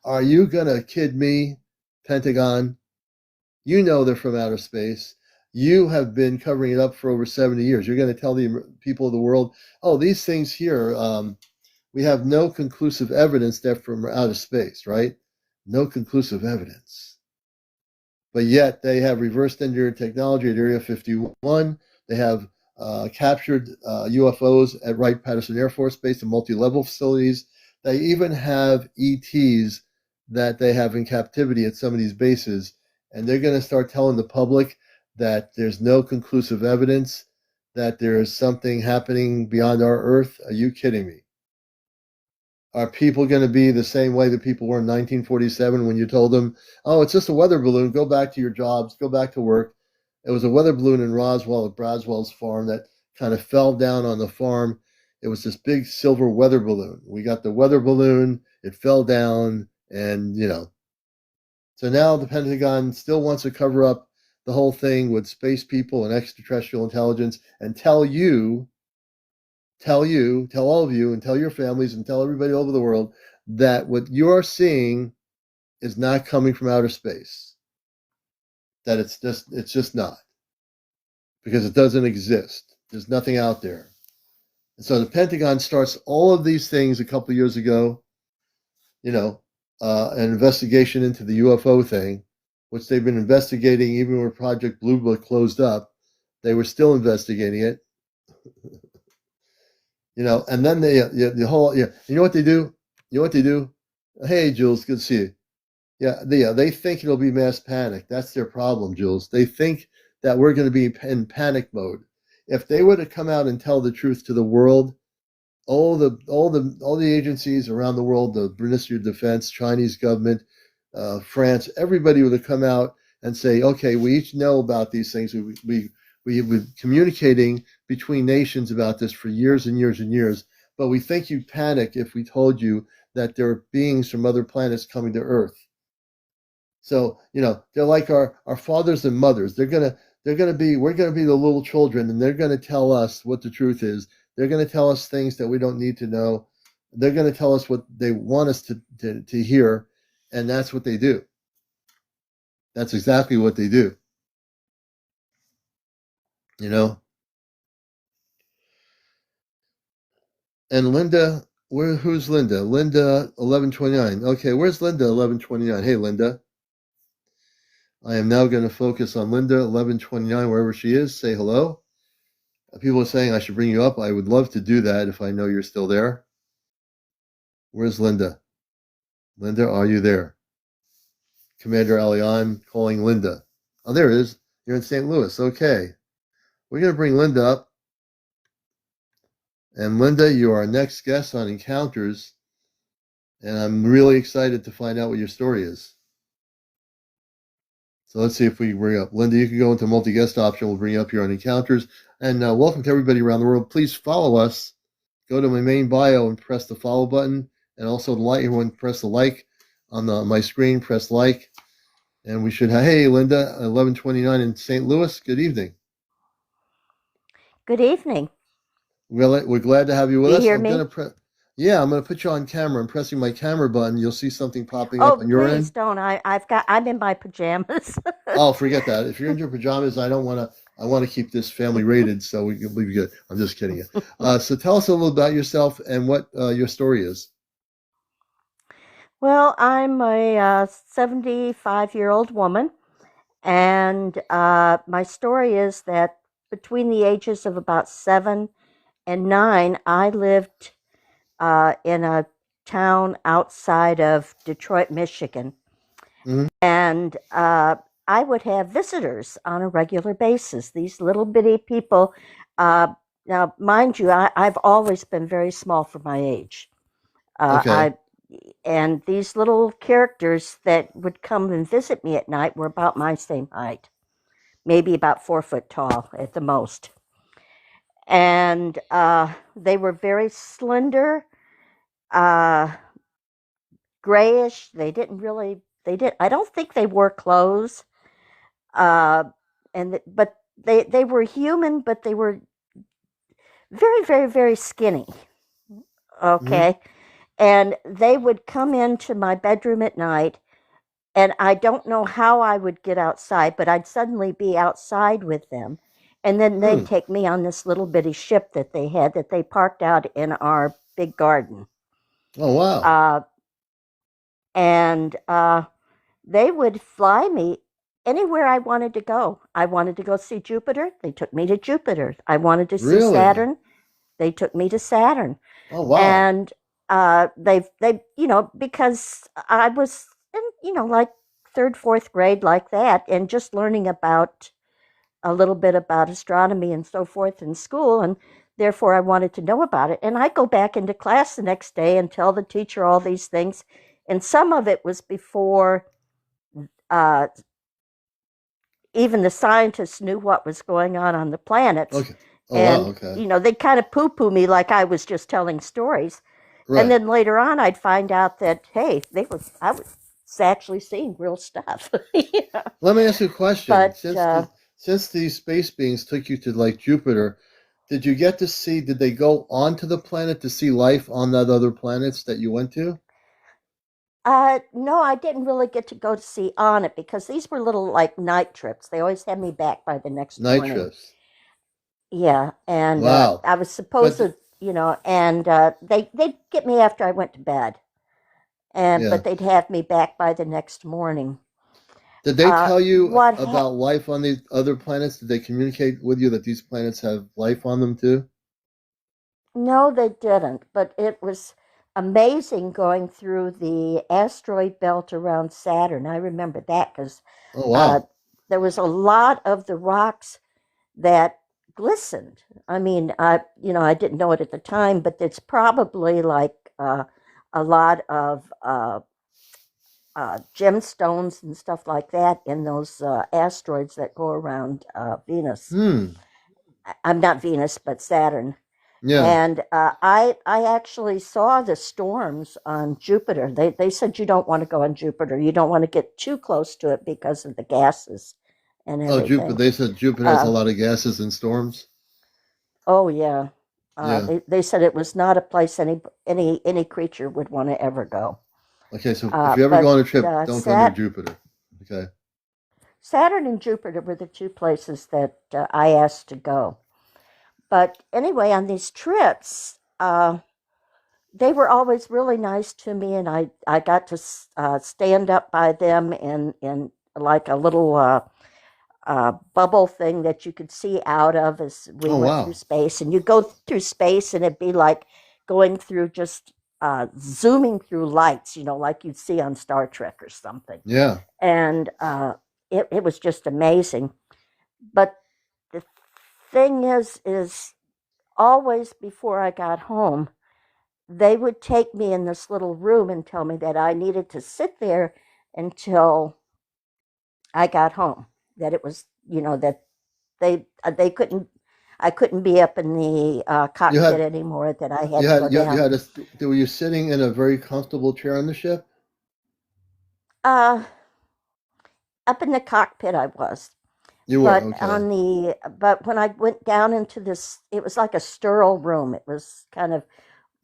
Are you going to kid me, Pentagon? You know they're from outer space. You have been covering it up for over 70 years. You're going to tell the people of the world, oh, these things here, we have no conclusive evidence they're from outer space, right? No conclusive evidence. But yet they have reverse engineered technology at Area 51. They have captured UFOs at Wright-Patterson Air Force Base and multi-level facilities. They even have ETs that they have in captivity at some of these bases. And they're going to start telling the public that there's no conclusive evidence that there is something happening beyond our Earth. Are you kidding me? Are people going to be the same way that people were in 1947 when you told them, oh, it's just a weather balloon, go back to your jobs, go back to work? It was a weather balloon in Roswell at Braswell's farm that kind of fell down on the farm. It was this big silver weather balloon. We got the weather balloon, it fell down, and, So now the Pentagon still wants to cover up the whole thing with space people and extraterrestrial intelligence and tell all of you, and tell your families and tell everybody all over the world that what you're seeing is not coming from outer space. That it's just not. Because it doesn't exist. There's nothing out there. And so the Pentagon starts all of these things a couple of years ago, an investigation into the UFO thing, which they've been investigating even when Project Blue Book closed up. They were still investigating it. And then the whole, you know what they do? Hey, Jules, good to see you. They think it'll be mass panic. That's their problem, Jules. They think that we're going to be in panic mode. If they were to come out and tell the truth to the world, all the agencies around the world, the Ministry of Defense, Chinese government, France, everybody would have come out and say, okay, we each know about these things. We've been communicating between nations about this for years and years and years, but we think you'd panic if we told you that there are beings from other planets coming to Earth. So, they're like our fathers and mothers. We're going to be the little children, and they're going to tell us what the truth is. They're going to tell us things that we don't need to know. They're going to tell us what they want us to hear, and that's what they do. That's exactly what they do. And Linda, who's Linda? Linda 1129. Okay, where's Linda 1129? Hey, Linda. I am now going to focus on Linda 1129, wherever she is. Say hello. People are saying I should bring you up. I would love to do that if I know you're still there. Where's Linda? Linda, are you there? CmdrAleon calling Linda. Oh, there it is. You're in St. Louis. Okay. We're going to bring Linda up. And Linda, you are our next guest on Encounters. And I'm really excited to find out what your story is. So let's see if we can bring up Linda. You can go into multi-guest option. We'll bring you up here on Encounters. And welcome to everybody around the world. Please follow us. Go to my main bio and press the follow button. And also the like. Everyone press the like on my screen. Press like. And we should have, hey, Linda, 11:29 in St. Louis. Good evening. Good evening. Well, we're glad to have you Do with you us. hear I'm me? gonna I'm gonna put you on camera. I'm pressing my camera button. You'll see something popping up Oh, on your please end. don't. I'm in my pajamas. Oh, forget that. If you're in your pajamas, I don't want to. I want to keep this family rated, so we can leave you good. I'm just kidding you. So tell us a little about yourself and what your story is. Well, I'm a 75-year-old woman, and my story is that between the ages of about 7 and 9, I lived in a town outside of Detroit, Michigan. Hmm. And I would have visitors on a regular basis. These little bitty people. Uh, Now, mind you, I've always been very small for my age. Okay. I and these little characters that would come and visit me at night were about my same height, maybe about 4 foot tall at the most. And they were very slender, uh, grayish. They didn't really. They did. I don't think they wore clothes. Uh, but they were human, but they were very, very, very skinny. Hmm. Okay, and they would come into my bedroom at night, and I don't know how I would get outside, but I'd suddenly be outside with them, and then they'd Hmm. take me on this little bitty ship that they had that they parked out in our big garden. Oh, wow. Uh, and They would fly me anywhere I wanted to go. I wanted to go see Jupiter. They took me to Jupiter. I wanted to see Really? Saturn. They took me to Saturn. Oh, wow. And because I was in, like third, fourth grade, like that, and just learning about a little bit about astronomy and so forth in school. And therefore, I wanted to know about it. And I go back into class the next day and tell the teacher all these things. And some of it was before uh, even the scientists knew what was going on the planets. Okay. Oh, wow. And, Okay. they kind of poo poo me like I was just telling stories. And Right. then later on, I'd find out that, hey, I was actually seeing real stuff. Yeah. Let me ask you a question. But Since these space beings took you to like Jupiter, did you get to see? Did they go onto the planet to see life on that other planets that you went to? no, I didn't really get to go to see on it because these were little like night trips. They always had me back by the next Night morning. trips. Yeah, and Wow. I was supposed But to, and they'd get me after I went to bed, and yeah, but they'd have me back by the next morning. did they tell you What? about life on these other planets? Did they communicate with you that these planets have life on them too? No, they didn't. But it was amazing going through the asteroid belt around Saturn. I remember that because Oh, uh, wow. there was a lot of the rocks that glistened. I mean, I didn't know it at the time, but it's probably like a lot of gemstones and stuff like that in those asteroids that go around Venus. Hmm. I'm not Venus, but Saturn. Yeah. And I actually saw the storms on Jupiter. They said you don't want to go on Jupiter. You don't want to get too close to it because of the gases and Oh, Jupiter. everything. They said Jupiter has a Uh, lot of gases and storms. oh yeah, Yeah. they said it was not a place any creature would want to ever go. Okay, so if you ever go But on a trip, don't go near Jupiter. Okay. Saturn and Jupiter were the two places that I asked to go. But anyway, on these trips, they were always really nice to me, and I got to stand up by them in like a little bubble thing that you could see out of as we Oh, went through wow. space. And you go through space, and it'd be like going through just zooming through lights, like you'd see on Star Trek or something. Yeah. And it was just amazing. But the thing is always before I got home, they would take me in this little room and tell me that I needed to sit there until I got home. That it was, that they couldn't, I couldn't be up in the You cockpit had anymore. That I had to go you down. had a, were you sitting in a very comfortable chair on the ship? Uh, Up in the cockpit, I was. You were But okay. but when I went down into this, it was like a sterile room. It was kind of,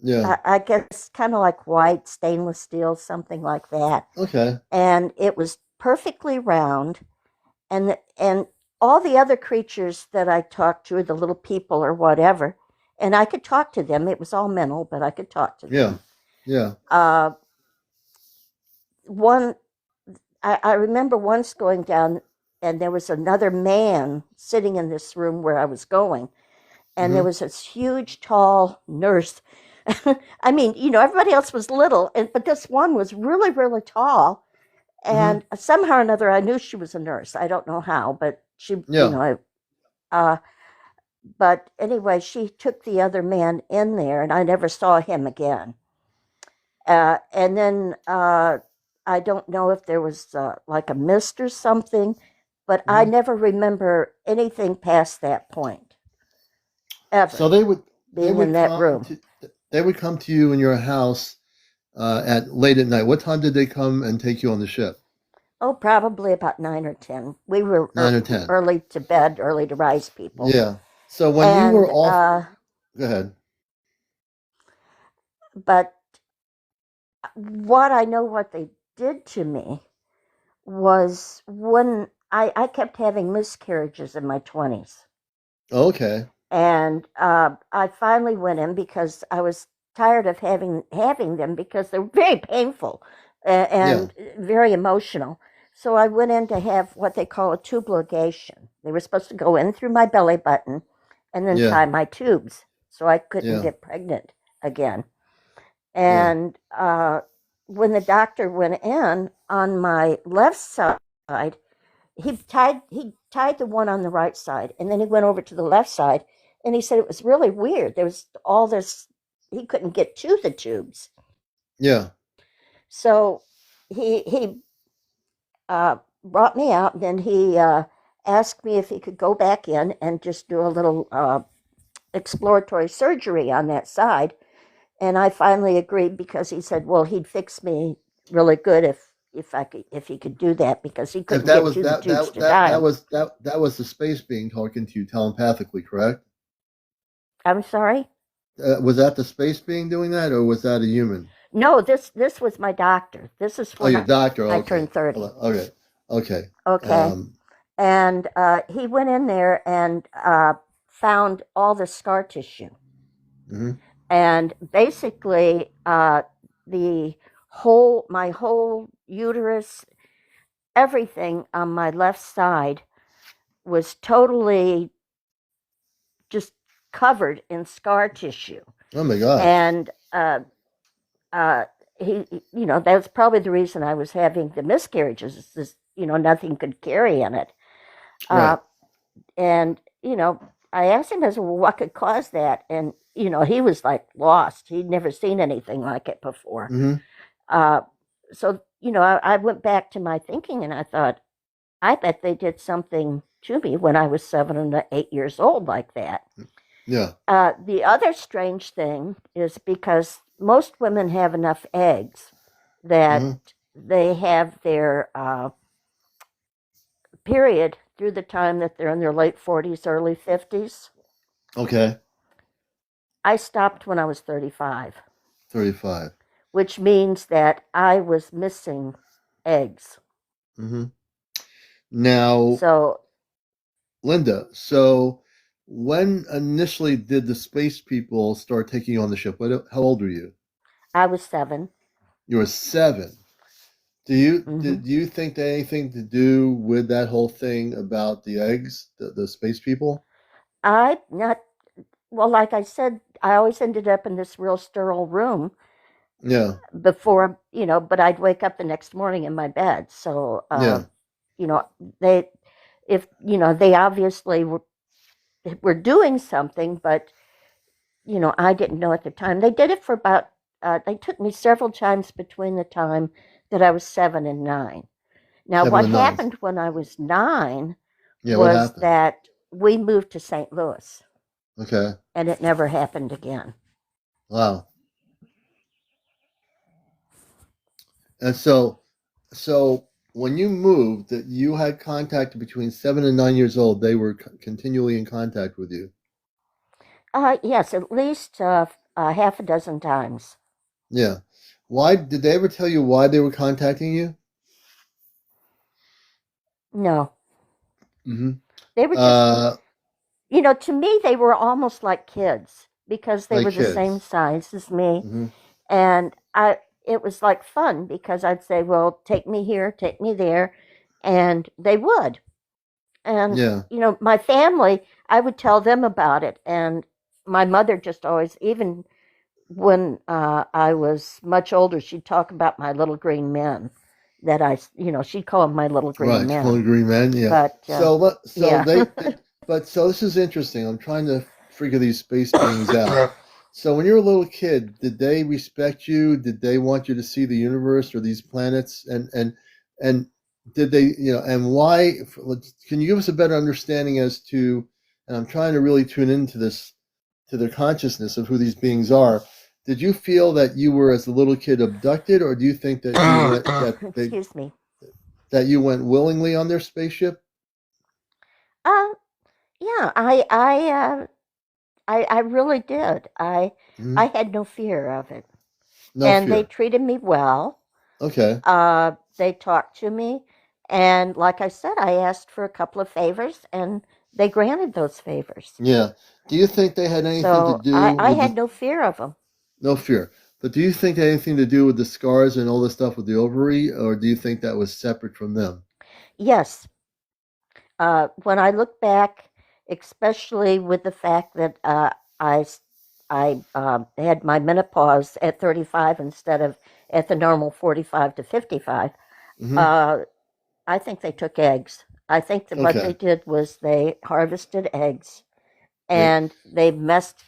Yeah. I guess, kind of like white stainless steel, something like that. Okay. And it was perfectly round. And all the other creatures that I talked to, the little people or whatever, and I could talk to them. It was all mental, but I could talk to Yeah. them. Yeah. Uh, one, I remember once going down, and there was another man sitting in this room where I was going, and there Mm-hmm. was this huge, tall nurse. I mean, everybody else was little, but this one was really, really tall. Mm-hmm. And somehow or another, I knew she was a nurse. I don't know how, but she, Yeah. uh, but anyway, she took the other man in there, and I never saw him again. And then I don't know if there was like a mist or something, but I Mm-hmm. never remember anything past that point, So ever they being in would that come room. to they would come to you in your house at late at night. What time did they come and take you on the ship? Oh, probably about 9 or 10. We were 9 or 10. early to bed, early to rise people. Yeah. So when you were And, off, go ahead. but what I know what they did to me was when I kept having miscarriages in my 20s. Okay. And I finally went in because I was tired of having them because they were very painful Yeah. and very emotional. So I went in to have what they call a tube ligation. They were supposed to go in through my belly button and then Yeah. tie my tubes so I couldn't Yeah. get pregnant again. Yeah. And when the doctor went in on my left side, he tied the one on the right side, and then he went over to the left side, and he said it was really weird. There was all this, he couldn't get to the tubes, Yeah. so he brought me out, and then he asked me if he could go back in and just do a little exploratory surgery on that side. And I finally agreed because he said, well, he'd fix me really good if he could do that because he If couldn't that get was to the that tubes that to that tie that him. was that was the space being talking to you telepathically, correct? I'm sorry. Was that the space being doing that, or was that a human? No, this was my doctor. This is Oh, when your doctor. I Okay. turned 30. Hold on. Okay. Okay. Okay, Um. and he went in there and found all the scar tissue, Mhm. and basically the my whole uterus, everything on my left side was totally just covered in scar tissue. Oh my gosh. And uh, that's probably the reason I was having the miscarriages. Is this, nothing could carry in it. Uh, Right. and I asked him, I said, well, what could cause that? And he was like lost. He'd never seen anything like it before. Mhm. Uh, so I went back to my thinking, and I thought, I bet they did something to me when I was 7 and 8 years old like that. Yeah. The other strange thing is because most women have enough eggs that Mhm. they have their period through the time that they're in their late 40s, early 50s. Okay. I stopped when I was 35, 35. which means that I was missing eggs. Mhm. Now, So Linda, so when initially did the space people start taking you on the ship? How old were you? I was 7. You were 7. Mm-hmm. Do you think that anything to do with that whole thing about the eggs, the space people? I not Well, like I said, I always ended up in this real sterile room Yeah. before, but I'd wake up the next morning in my bed. So, Yeah. you know, they, if, they obviously were doing something, but, I didn't know at the time. They did it for about, they took me several times between the time that I was 7 and 9. Now, 7 what and 9. happened when I was 9 Yeah, what was happened? that we moved to St. Louis, Okay. and it never happened again. Wow. And so when you moved, that you had contact between 7 and 9 years old. They were continually in contact with you. Yes, at least half a dozen times. Yeah. Why did they ever tell you why they were contacting you? No, Mm-hmm. they were just, to me, they were almost like kids because they Like were the same kids. size as me. Mm-hmm. And it was like fun because I'd say, well, take me here, take me there. And they would. And, Yeah. my family, I would tell them about it. And my mother just always, even when I was much older, she'd talk about my little green men that she'd call them my little green Right. men. Calling green men. Yeah. But So yeah, but so this is interesting. I'm trying to figure these space beings out. So when you were a little kid, did they respect you? Did they want you to see the universe or these planets? And did they, and why? Can you give us a better understanding as to? And I'm trying to really tune into this, to their consciousness of who these beings are. Did you feel that you were, as a little kid, abducted, or do you think that you went excuse me. that you went willingly on their spaceship? Uh, yeah, I really did. Hmm. I had no fear of it, No and they fear. treated me well. Okay. They talked to me, and like I said, I asked for a couple of favors, and they granted those favors. Yeah. Do you think they had anything to So do I with had the no fear of them. no fear? But do you think they had anything to do with the scars and all this stuff with the ovary, or do you think that was separate from them? Yes, when I look back, especially with the fact that I had my menopause at 35 instead of at the normal 45 to 55, Hmm. uh, I think they took eggs. I think that what they Okay. did was they harvested eggs They, and they messed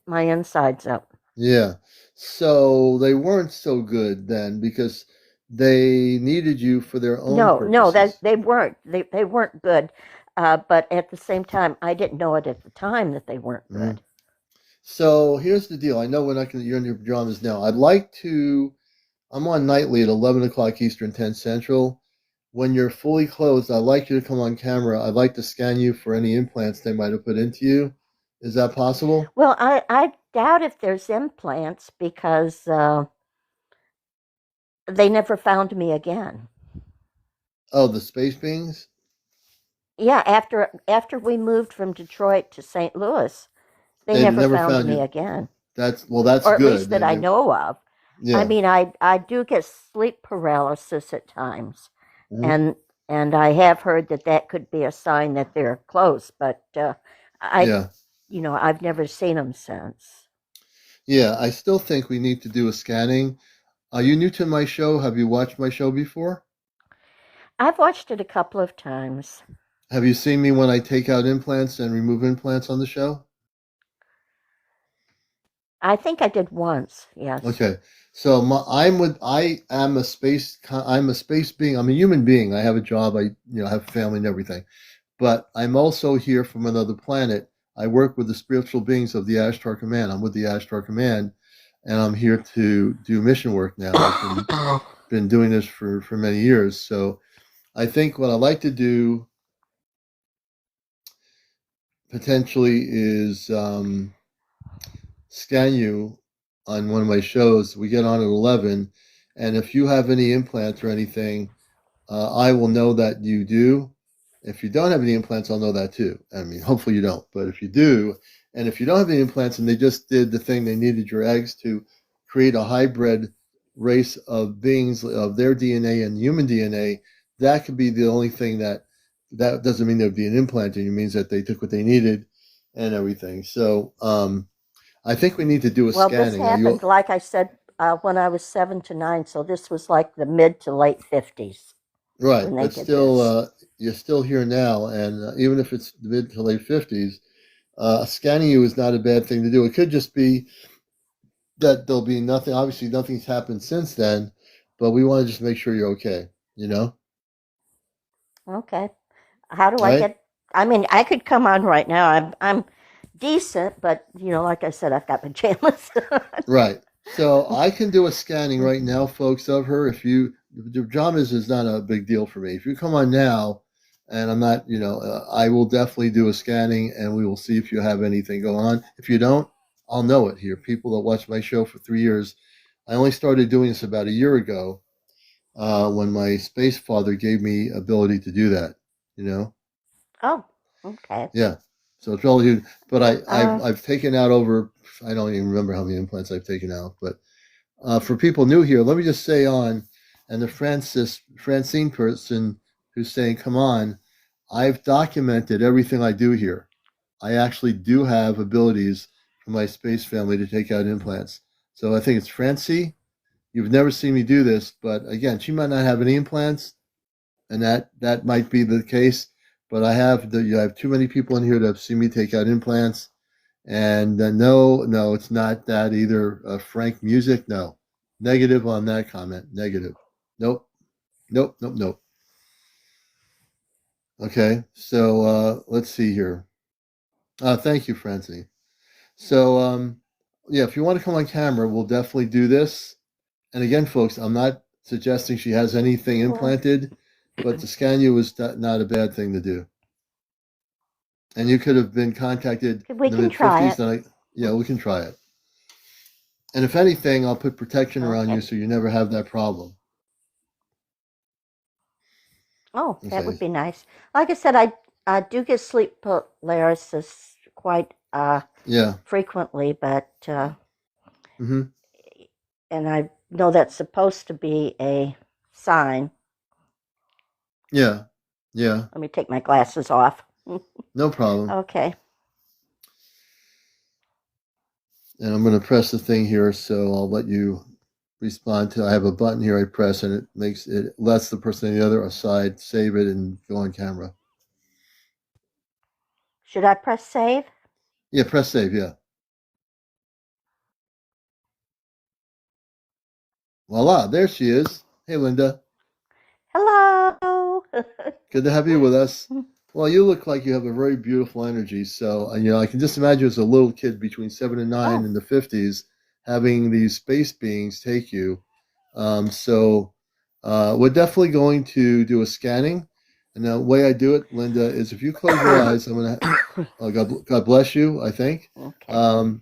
my insides up. yeah. So they weren't so good then because they needed you for their own No, no, purposes. they weren't. They weren't good. But at the same time, I didn't know it at the time that they weren't Mhm. good. So here's the deal. I know we're not going to, you're in your pajamas now. I'd like to, I'm on nightly at 11 o'clock Eastern, 10 Central. When you're fully closed, I'd like you to come on camera. I'd like to scan you for any implants they might have put into you. Is that possible? Well, I doubt if there's implants because they never found me again. Oh, the space beings? Yeah, after we moved from Detroit to St. Louis, they They never never found found me you. again, That's or at least good. that Then I you, know of. I yeah. mean, I do get sleep paralysis at times, Mhm. and I have heard that that could be a sign that they're close, but I Yeah. I've never seen them since. Yeah. I still think we need to do a scanning. Are you new to my show? Have you watched my show before? I've watched it a couple of times. Have you seen me when I take out implants and remove implants on the show? I think I did once. Yes. Okay. So I'm a space being. I'm a human being. I have a job. Have a family and everything. But I'm also here from another planet. I work with the spiritual beings of the Ashtar Command. I'm with the Ashtar Command, and I'm here to do mission work now. I've been doing this for many years. So I think what I'd like to do potentially is scan you on one of my shows. We get on at 11, and if you have any implants or anything, I will know that you do. If you don't have any implants, I'll know that too. I mean, hopefully you don't, but if you do, and if you don't have any implants and they just did the thing, they needed your eggs to create a hybrid race of beings of their DNA and human DNA, that could be the only thing that doesn't mean there'd be an implant in you. It means that they took what they needed and everything. So I think we need to do a Well, this scanning. Are you happened, like I said, when I was 7 to 9. So this was like the mid to late 50s right? when they But did still, this. you're still here now, and even if it's the mid to late 50s, scanning you is not a bad thing to do. It could just be that there'll be nothing. Obviously, nothing's happened since then, but we want to just make sure you're okay. You know, Okay. How do I right? get? I mean, I could come on right now. I'm decent, but like I said, I've got pajamas. Right. So I can do a scanning right now, folks, of her. If you the pajamas is not a big deal for me. If you come on now, and I'm not, I will definitely do a scanning, and we will see if you have anything going on. If you don't, I'll know it here. People that watch my show for 3 years, I only started doing this about a year ago, when my space father gave me ability to do that. You know, Oh, okay. yeah. So it's relative, but Uh, I've taken out over, I don't even remember how many implants I've taken out, but for people new here, let me just say on, and the Francine person who's saying, come on, I've documented everything I do here. I actually do have abilities for my space family to take out implants. So I think it's Francie. You've never seen me do this, but again, she might not have any implants, and that might be the case. But I have too many people in here that have seen me take out implants, and no, it's not that either. Frank Music, no. Negative on that comment. Negative. Nope. Nope. Nope. Nope. Okay. So let's see here. Thank you, Francie. So yeah, if you want to come on camera, we'll definitely do this. And again, folks, I'm not suggesting she has anything implanted, but to scan you is not a bad thing to do. And you could have been contacted we in the can mid try 50s. it. Then we can try it. And if anything, I'll put protection around Okay. you so you never have that problem. Oh, that Okay. would be nice. Like I said, I do get sleep paralysis quite Yeah. frequently, but Mm-hmm. and I know that's supposed to be a sign. Yeah. Yeah. Let me take my glasses off. No problem. Okay. And I'm going to press the thing here, so I'll let you respond to. I have a button here I press, and it lets the person on the other side save it and go on camera. Should I press save? Yeah, press save. Yeah. Voila, there she is. Hey, Linda. Hello. Good to have you with us. Well, you look like you have a very beautiful energy. So, I can just imagine as a little kid between 7 and 9 in the 50s having these space beings take you. So, we're definitely going to do a scanning. And the way I do it, Linda, is if you close your eyes, I'm going to, God bless you, I think. Okay. And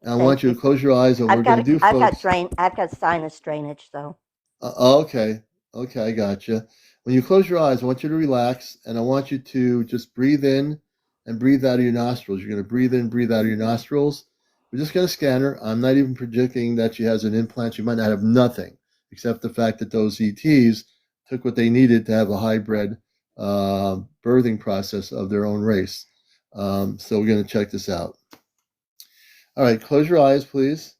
I want you to close your eyes. And what we're going to do, folks. I've got sinus drainage, so. Okay. Okay, I got you. When you close your eyes, I want you to relax, and I want you to just breathe in and breathe out of your nostrils. You're going to breathe in, breathe out of your nostrils. We're just going to scan her. I'm not even predicting that she has an implant. She might not have nothing, except the fact that those ETs took what they needed to have a hybrid birthing process of their own race. So we're going to check this out. All right, close your eyes, please.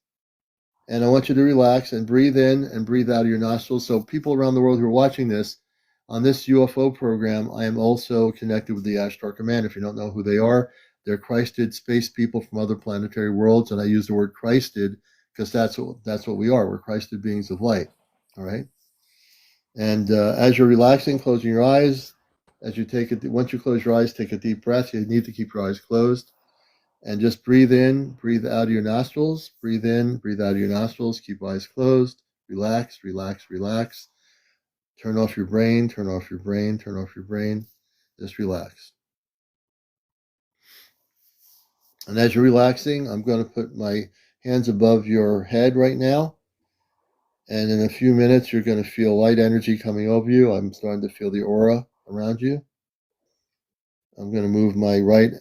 And I want you to relax and breathe in and breathe out of your nostrils. So people around the world who are watching this, on this UFO program, I am also connected with the Ashtar Command. If you don't know who they are, they're Christed space people from other planetary worlds. And I use the word Christed because that's what we are. We're Christed beings of light. All right. And as you're relaxing, closing your eyes, once you close your eyes, take a deep breath. You need to keep your eyes closed. And just breathe in, breathe out of your nostrils. Breathe in, breathe out of your nostrils. Keep eyes closed. Relax, relax, relax. Turn off your brain, turn off your brain, turn off your brain. Just relax. And as you're relaxing, I'm going to put my hands above your head right now. And in a few minutes, you're going to feel light energy coming over you. I'm starting to feel the aura around you. I'm going to move my right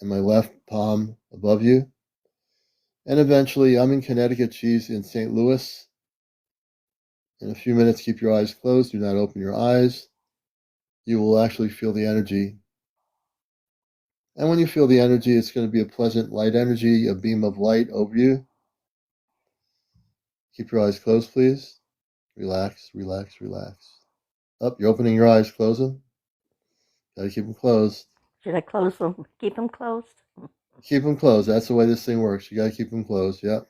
and my left palm above you. And eventually, I'm in Connecticut. She's in St. Louis. In a few minutes, keep your eyes closed. Do not open your eyes. You will actually feel the energy. And when you feel the energy, it's going to be a pleasant light energy, a beam of light over you. Keep your eyes closed, please. Relax, relax, relax. Up, you're opening your eyes. Close them. Got to keep them closed. Should I close them? Keep them closed? Keep them closed. That's the way this thing works. You got to keep them closed. Yep.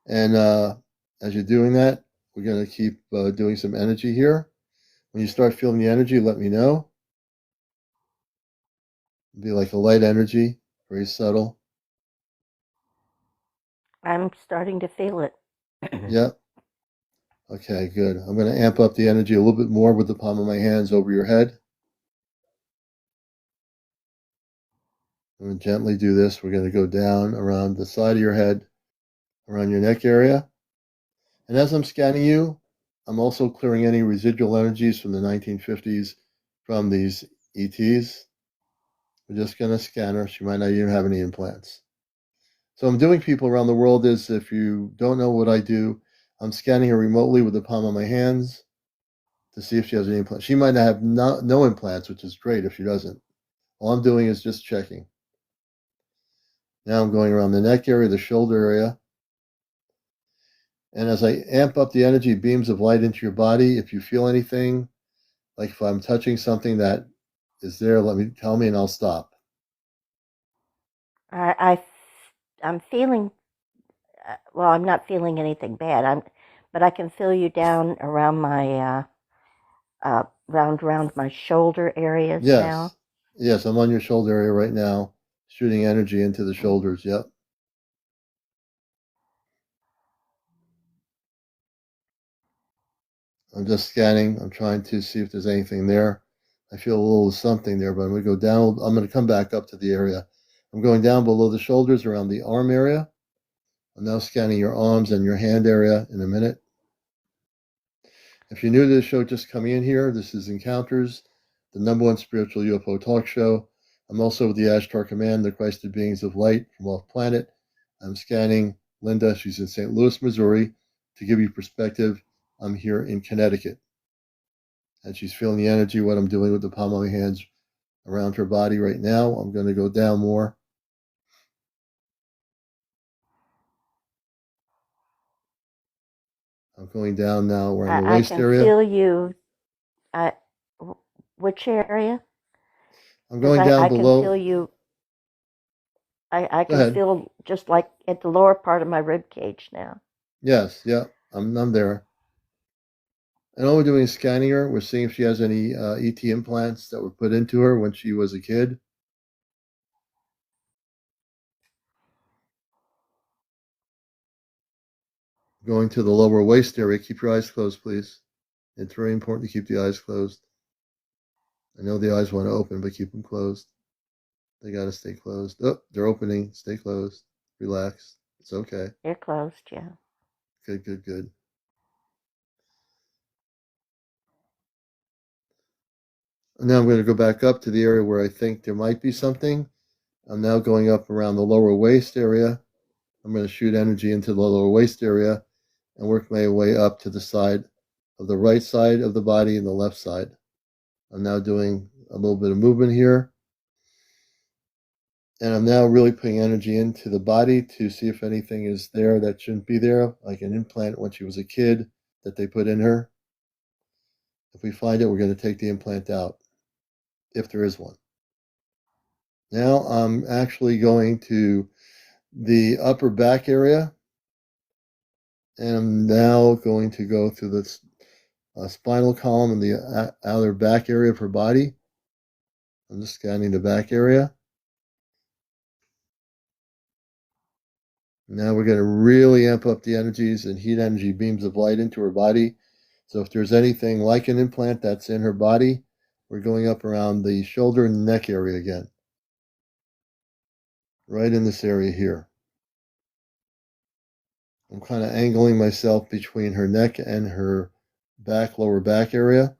And as you're doing that, we're going to keep doing some energy here. When you start feeling the energy, let me know. It'll be like a light energy, very subtle. I'm starting to feel it. Yep. Okay, good. I'm going to amp up the energy a little bit more with the palm of my hands over your head. I'm going to gently do this. We're going to go down around the side of your head, around your neck area. And as I'm scanning you, I'm also clearing any residual energies from the 1950s from these ETs. We're just going to scan her. She might not even have any implants. So I'm doing people around the world is, if you don't know what I do, I'm scanning her remotely with the palm of my hands to see if she has any implants. She might have no implants, which is great if she doesn't. All I'm doing is just checking. Now I'm going around the neck area, the shoulder area. And as I amp up the energy beams of light into your body, if you feel anything, like if I'm touching something that is there, tell me and I'll stop. I'm feeling. Well, I'm not feeling anything bad. But I can feel you down around my around my shoulder areas now. Yes, I'm on your shoulder area right now, shooting energy into the shoulders. Yep. I'm just scanning. I'm trying to see if there's anything there. I feel a little something there, but I'm going to go down. I'm going to come back up to the area. I'm going down below the shoulders around the arm area. I'm now scanning your arms and your hand area in a minute. If you're new to the show, just coming in here, this is Encounters, the #1 spiritual UFO talk show. I'm also with the Ashtar Command, the Christed beings of light from off planet. I'm scanning Linda. She's in St. Louis, Missouri. To give you perspective, I'm here in Connecticut. And she's feeling the energy, what I'm doing with the palm of my hands around her body right now. I'm going to go down more. I'm going down now around the waist area. I can feel you. Which area? I'm going down below. I can feel you. I can feel just like at the lower part of my rib cage now. Yes, yeah, I'm there. And all we're doing is scanning her. We're seeing if she has any ET implants that were put into her when she was a kid. Going to the lower waist area. Keep your eyes closed, please. It's very important to keep the eyes closed. I know the eyes want to open, but keep them closed. They got to stay closed. Oh, they're opening. Stay closed. Relax. It's okay. They're closed, yeah. Good, good, good. And now I'm going to go back up to the area where I think there might be something. I'm now going up around the lower waist area. I'm going to shoot energy into the lower waist area and work my way up to the side of the right side of the body and the left side. I'm now doing a little bit of movement here. And I'm now really putting energy into the body to see if anything is there that shouldn't be there, like an implant when she was a kid that they put in her. If we find it, we're going to take the implant out, if there is one. Now I'm actually going to the upper back area, and I'm now going to go through the spinal column and the outer back area of her body. I'm just scanning the back area. Now we're going to really amp up the energies and heat energy beams of light into her body. So if there's anything like an implant that's in her body, we're going up around the shoulder and neck area again. Right in this area here. I'm kind of angling myself between her neck and her back, lower back area.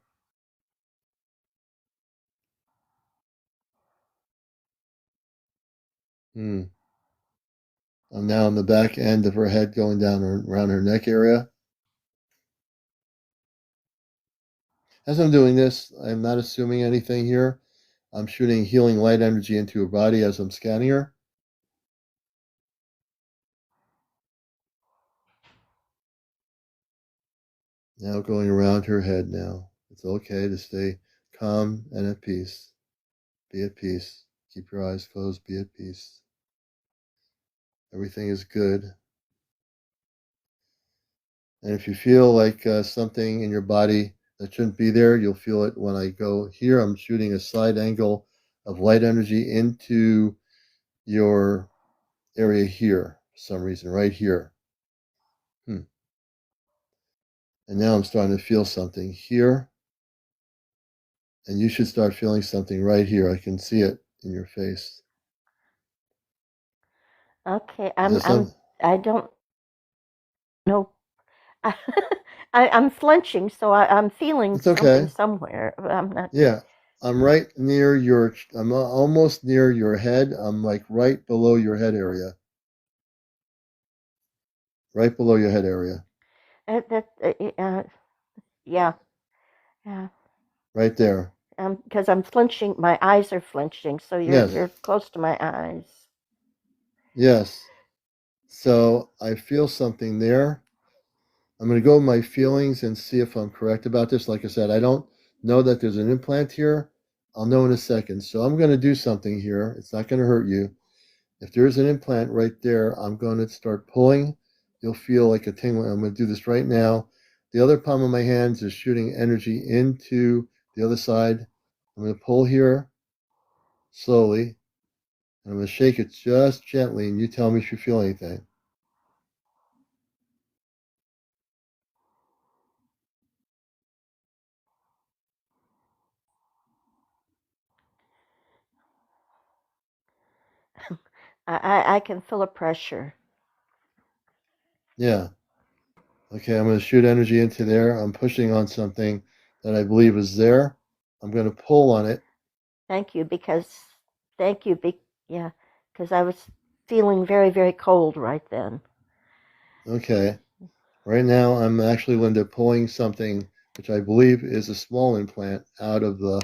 I'm now on the back end of her head going down around her neck area. As I'm doing this, I'm not assuming anything here. I'm shooting healing light energy into her body as I'm scanning her. Now going around her head now. It's okay to stay calm and at peace. Be at peace. Keep your eyes closed. Be at peace. Everything is good. And if you feel like something in your body that shouldn't be there, you'll feel it when I go here. I'm shooting a side angle of light energy into your area here for some reason, right here. And now I'm starting to feel something here. And you should start feeling something right here. I can see it in your face. Okay, Is there some? I don't know. I'm flinching, so I'm feeling It's something okay. somewhere. I'm not. Yeah. I'm right near your, I'm almost near your head. I'm like right below your head area. Right below your head area. That yeah, yeah. Right there. Because I'm flinching. My eyes are flinching, so Yes. you're close to my eyes. Yes. So I feel something there. I'm going to go with my feelings and see if I'm correct about this. Like I said, I don't know that there's an implant here. I'll know in a second. So I'm going to do something here. It's not going to hurt you. If there's an implant right there, I'm going to start pulling. You'll feel like a tingling. I'm going to do this right now. The other palm of my hands is shooting energy into the other side. I'm going to pull here slowly. And I'm going to shake it just gently, and you tell me if you feel anything. I can feel a pressure. Yeah. Okay, I'm going to shoot energy into there. I'm pushing on something that I believe is there. I'm going to pull on it. Thank you, thank you, yeah, because I was feeling very, very cold right then. Okay. Right now, I'm actually, Linda, pulling something which I believe is a small implant out of the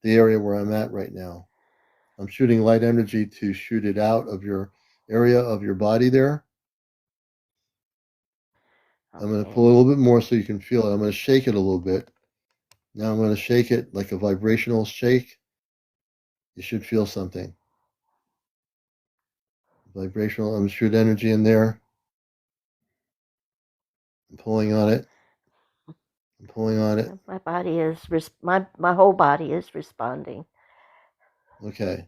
area where I'm at right now. I'm shooting light energy to shoot it out of your area of your body there. I'm going to pull a Okay. little bit more so you can feel it. I'm going to shake it a little bit. Now I'm going to shake it like a vibrational shake. You should feel something. Vibrational. I'm going to shoot energy in there. I'm pulling on it. I'm pulling on it. My body is my whole body is responding. Okay.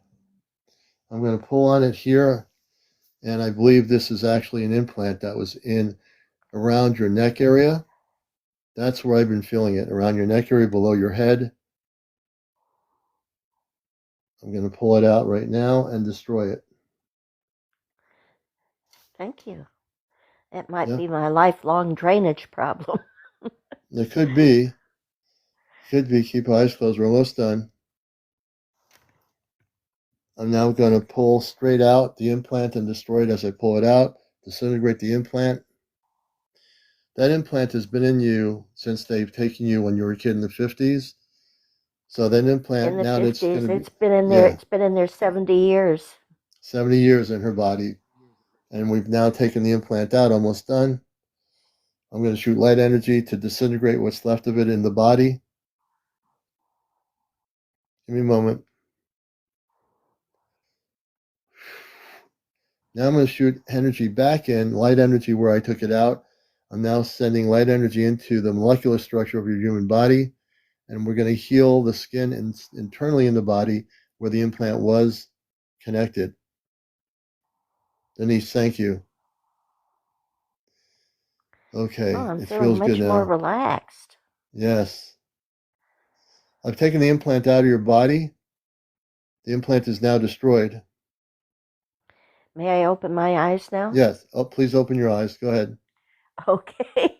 I'm going to pull on it here. And I believe this is actually an implant that was in around your neck area. That's where I've been feeling it, around your neck area, below your head. I'm going to pull it out right now and destroy it. Thank you. It might Yeah, be my lifelong drainage problem. it could be. Could be. Keep your eyes closed. We're almost done. I'm now going to pull straight out the implant and destroy it as I pull it out. Disintegrate the implant. That implant has been in you since they've taken you when you were a kid in the 50s. So that implant In the now that's 50s, going to be, it's been in there. yeah, It's been in there 70 years. 70 years in her body. And we've now taken the implant out, almost done. I'm going to shoot light energy to disintegrate what's left of it in the body. Give me a moment. Now I'm going to shoot energy back in, light energy where I took it out. I'm now sending light energy into the molecular structure of your human body, and we're going to heal the skin internally in the body where the implant was connected. Denise, thank you. Oh, Okay, I'm it feeling feels good much more now. relaxed. Yes. I've taken the implant out of your body. The implant is now destroyed. May I open my eyes now? Yes. Oh, please open your eyes. Go ahead. Okay.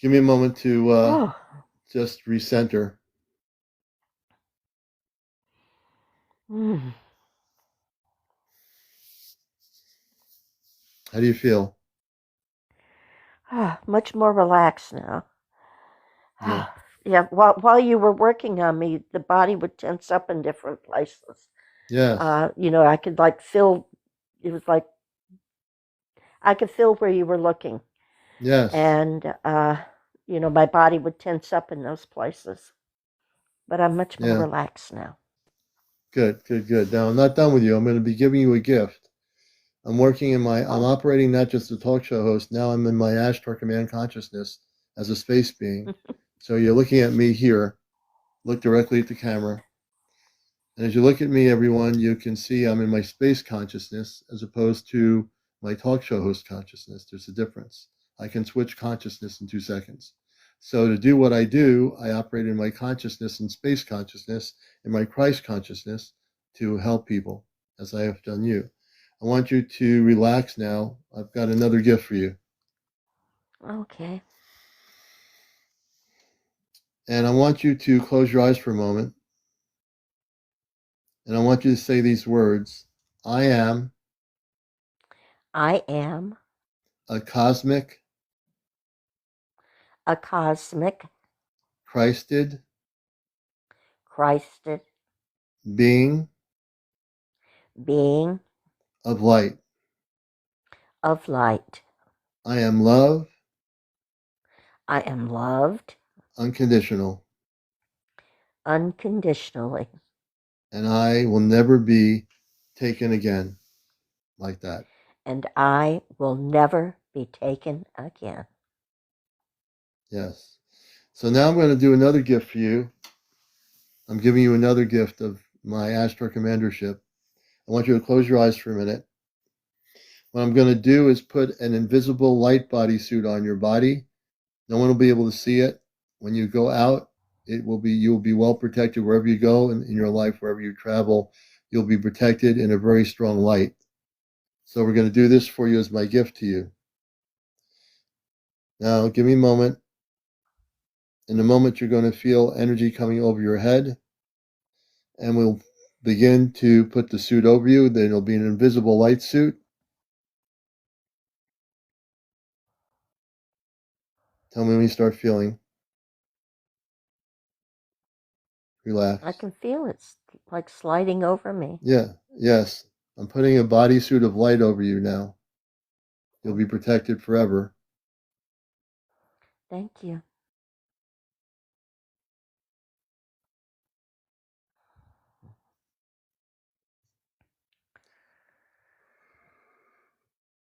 Give me a moment to Oh. just recenter. Mm. How do you feel? Much more relaxed now. Yeah. Yeah, while you were working on me, the body would tense up in different places. Yes. I could like feel. It was like I could feel where you were looking, Yes. and my body would tense up in those places. But I'm much more Yeah. relaxed now. Good. Good. Good. Now I'm not done with you. I'm going to be giving you a gift. I'm Oh. operating not just a talk show host. Now I'm in my Ashtar Command consciousness as a space being. So you're looking at me here. Look directly at the camera. And as you look at me, everyone, you can see I'm in my space consciousness as opposed to my talk show host consciousness. There's a difference. I can switch consciousness in 2 seconds. So to do what I do, I operate in my consciousness and space consciousness, in my Christ consciousness, to help people, as I have done you. I want you to relax now. I've got another gift for you. Okay. And I want you to close your eyes for a moment. And I want you to say these words. I am I am a cosmic, a cosmic, Christed Christed being being of light. of light. I am love, I am loved unconditional, unconditionally, and I will never be taken again like that. and I will never be taken again. Yes. So now I'm going to do another gift for you. I'm giving you another gift of my Astro Commandership. I want you to close your eyes for a minute. What I'm going to do is put an invisible light bodysuit on your body. No one will be able to see it. When you go out, you'll be well protected wherever you go in your life, wherever you travel. You'll be protected in a very strong light. So we're going to do this for you as my gift to you. Now, give me a moment. In a moment, you're going to feel energy coming over your head, and we'll begin to put the suit over you. Then it'll be an invisible light suit. Tell me when you start feeling. Relax. I can feel it's like sliding over me. Yeah, yes. I'm putting a bodysuit of light over you now. You'll be protected forever. Thank you.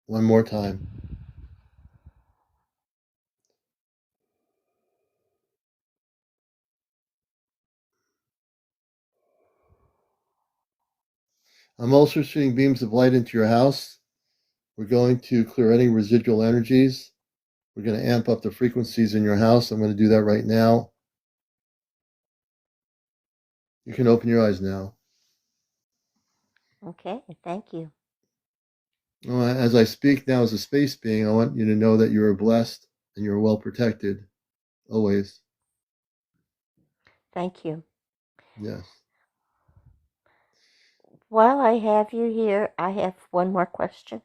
One more time. I'm also shooting beams of light into your house. We're going to clear any residual energies. We're going to amp up the frequencies in your house. I'm going to do that right now. You can open your eyes now. Okay, thank you. As I speak now as a space being, I want you to know that you are blessed and you're well protected. Always. Thank you. Yes. While I have you here, I have one more question.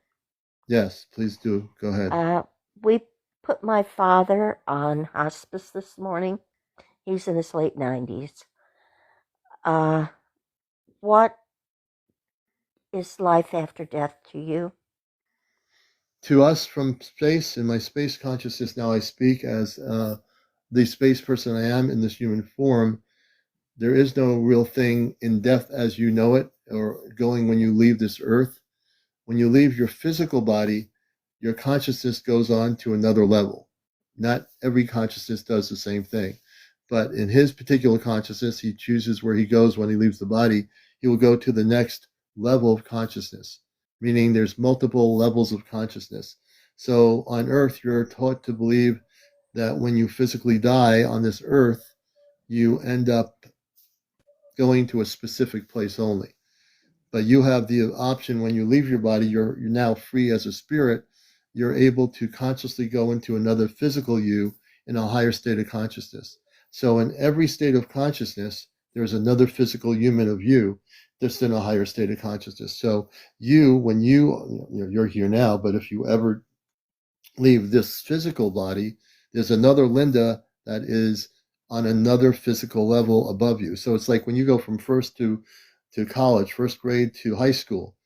Yes, please do. Go ahead. We put my father on hospice this morning. He's in his late 90s. What is life after death to you? To us from space, in my space consciousness, now I speak as the space person I am in this human form. There is no real thing in death as you know it, or going when you leave this earth. When you leave your physical body, your consciousness goes on to another level. Not every consciousness does the same thing. But in his particular consciousness, he chooses where he goes when he leaves the body. He will go to the next level of consciousness, meaning there's multiple levels of consciousness. So on earth, you're taught to believe that when you physically die on this earth, you end up going to a specific place only. But you have the option when you leave your body, you're now free as a spirit. You're able to consciously go into another physical you in a higher state of consciousness. So in every state of consciousness, there's another physical human of you that's in a higher state of consciousness. So when you're here now, but if you ever leave this physical body, there's another Linda that is on another physical level above you. So it's like when you go from first to college, first grade to high school,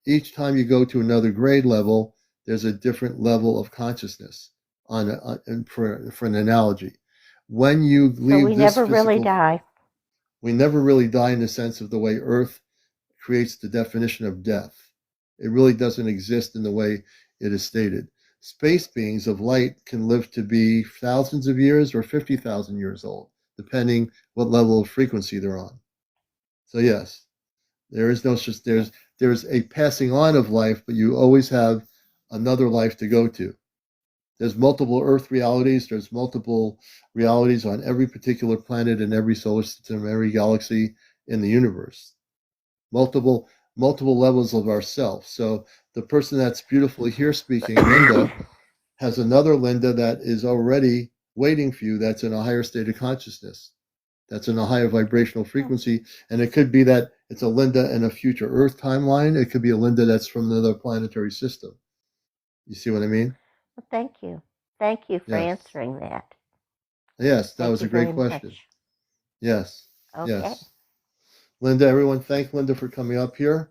each time you go to another grade level, there's a different level of consciousness for an analogy. When you leave So we this never really physical, die. we never really die in the sense of the way Earth creates the definition of death. It really doesn't exist in the way it is stated. Space beings of light can live to be thousands of years or 50,000 years old, depending what level of frequency they're on. So yes, there is no such there's a passing on of life, but you always have another life to go to. There's multiple Earth realities. There's multiple realities on every particular planet in every solar system, every galaxy in the universe. Multiple levels of ourself. So the person that's beautifully here speaking, Linda, has another Linda that is already waiting for you that's in a higher state of consciousness, that's in a higher vibrational frequency. And it could be that it's a Linda in a future Earth timeline. It could be a Linda that's from another planetary system. You see what I mean? Well, thank you. Thank you for Yes. answering that. Yes, that Thank was you a great very question. much. Yes. Okay. Yes. Linda, everyone thank Linda for coming up here.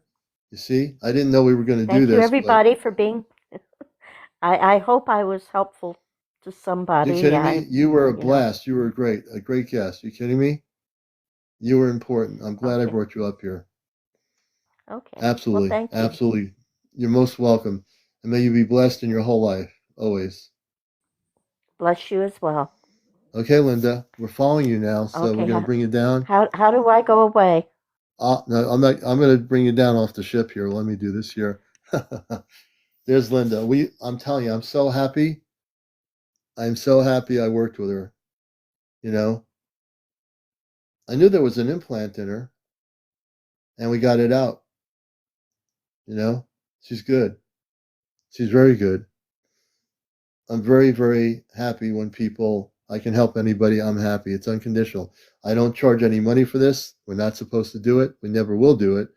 You see, I didn't know we were going to do Thank you, this, but everybody, for being. I hope I was helpful to you somebody. kidding me? You were a You know. blast. You were a great guest. You kidding me? You were important. I'm glad I Okay. brought you up here. Okay. Well, Absolutely. thank you. Absolutely. You're most welcome. And may you be blessed in your whole life, always. Bless you as well. Okay, Linda, we're following you now, so we're Okay. going to bring you down. How do I go away? No, I'm not. I'm going to bring you down off the ship here. Let me do this here. There's Linda. I'm telling you, I'm so happy. I'm so happy I worked with her. You know, I knew there was an implant in her, and we got it out. You know, she's good. She's very good. I'm very, very happy when I can help anybody. I'm happy. It's unconditional. I don't charge any money for this. We're not supposed to do it. We never will do it.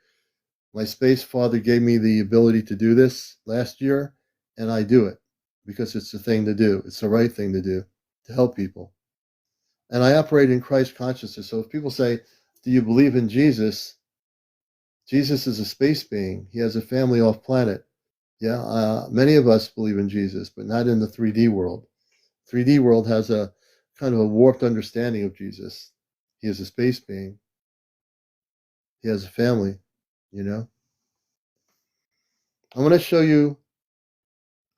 My space father gave me the ability to do this last year, and I do it because it's the thing to do. It's the right thing to do to help people. And I operate in Christ consciousness. So if people say, do you believe in Jesus? Jesus is a space being. He has a family off planet. Yeah, many of us believe in Jesus, but not in the 3D world. 3D world has a kind of a warped understanding of Jesus. He is a space being. He has a family, you know. I want to show you.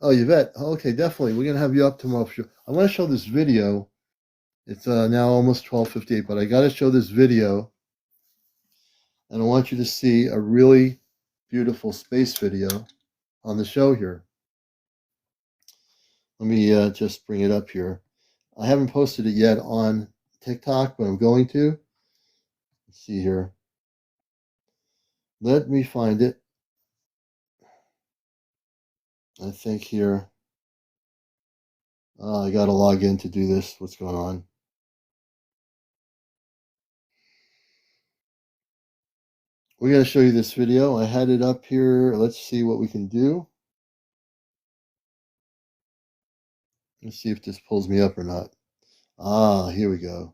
Oh, Yvette. Okay, definitely. We're gonna have you up tomorrow for sure. I want to show this video. It's now almost 12:58, but I got to show this video, and I want you to see a really beautiful space video on the show here. Let me just bring it up here. I haven't posted it yet on TikTok, but I'm going to. Let's see here. Let me find it. I think here. I got to log in to do this. What's going on? We're going to show you this video. I had it up here. Let's see what we can do. Let's see if this pulls me up or not. Here we go.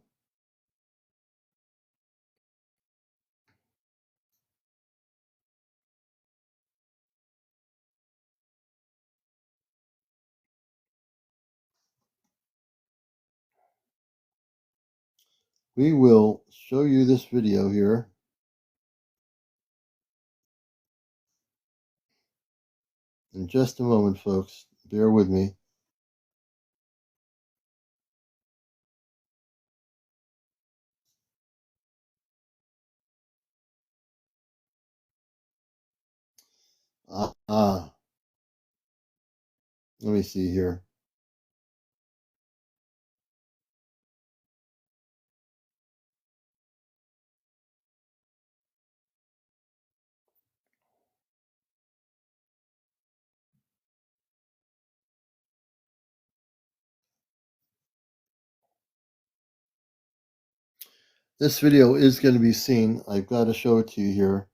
We will show you this video here. In just a moment, folks. Bear with me. Let me see here. This video is going to be seen. I've got to show it to you here.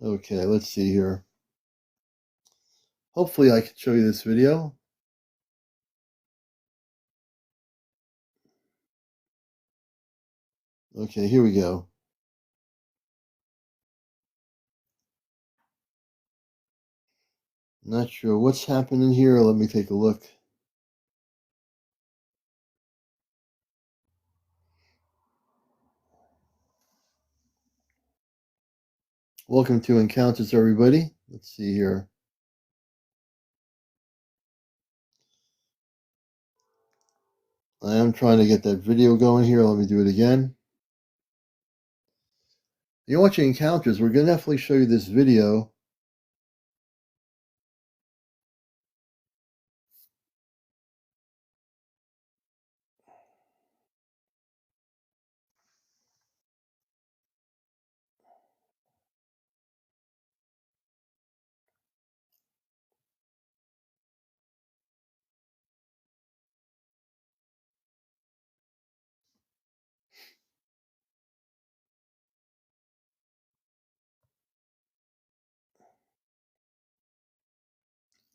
Okay, let's see here. Hopefully I can show you this video. Okay, here we go. Not sure what's happening here. Let me take a look. Welcome to Encounters, everybody. Let's see here. I am trying to get that video going here. Let me do it again. You're watching Encounters. We're going to definitely show you this video.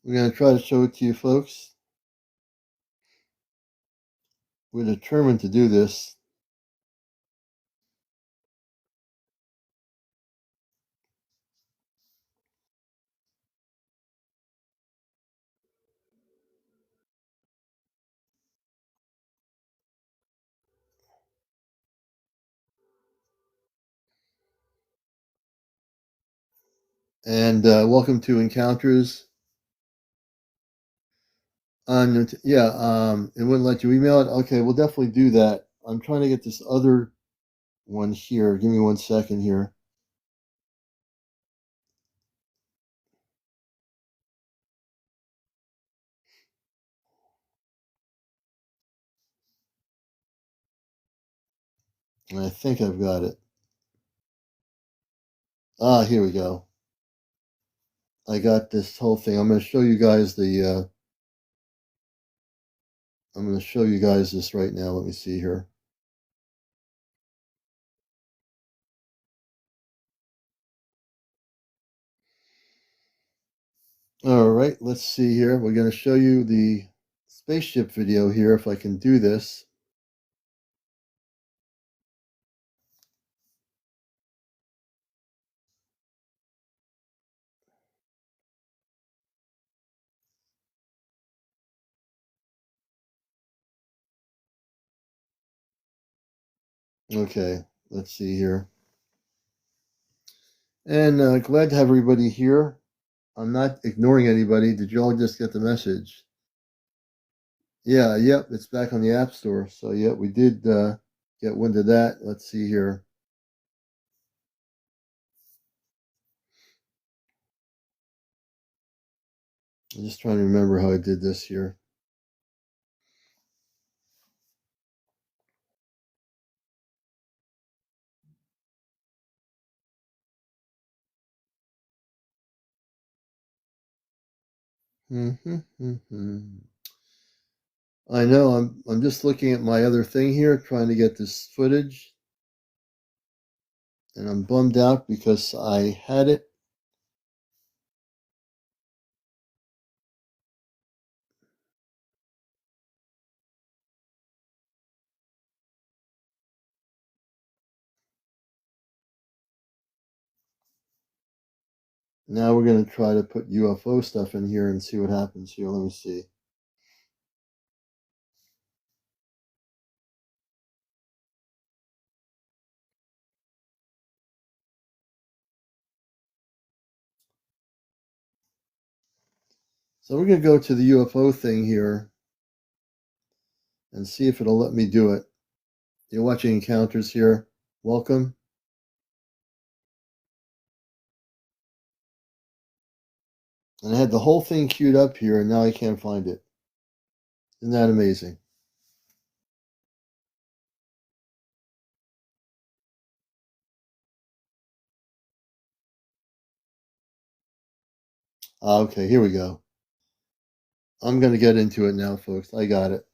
We're going to try to show it to you folks. We're determined to do this. And welcome to Encounters. It wouldn't let you email it. Okay, we'll definitely do that. I'm trying to get this other one here. Give me 1 second here. And I think I've got it. Ah, here we go. I got this whole thing. I'm going to show you guys I'm going to show you guys this right now. Let me see here. All right, let's see here. We're going to show you the spaceship video here, if I can do this. Okay, let's see here. And glad to have everybody here. I'm not ignoring anybody. Did you all just get the message? Yeah, yep, it's back on the App Store. So, yeah, we did get wind of that. Let's see here. I'm just trying to remember how I did this here. I know. I'm just looking at my other thing here, trying to get this footage, and I'm bummed out because I had it. Now we're going to try to put UFO stuff in here and see what happens here. Let me see. So we're going to go to the UFO thing here and see if it'll let me do it. You're watching Encounters here. Welcome. And I had the whole thing queued up here, and now I can't find it. Isn't that amazing? Okay, here we go. I'm going to get into it now, folks. I got it.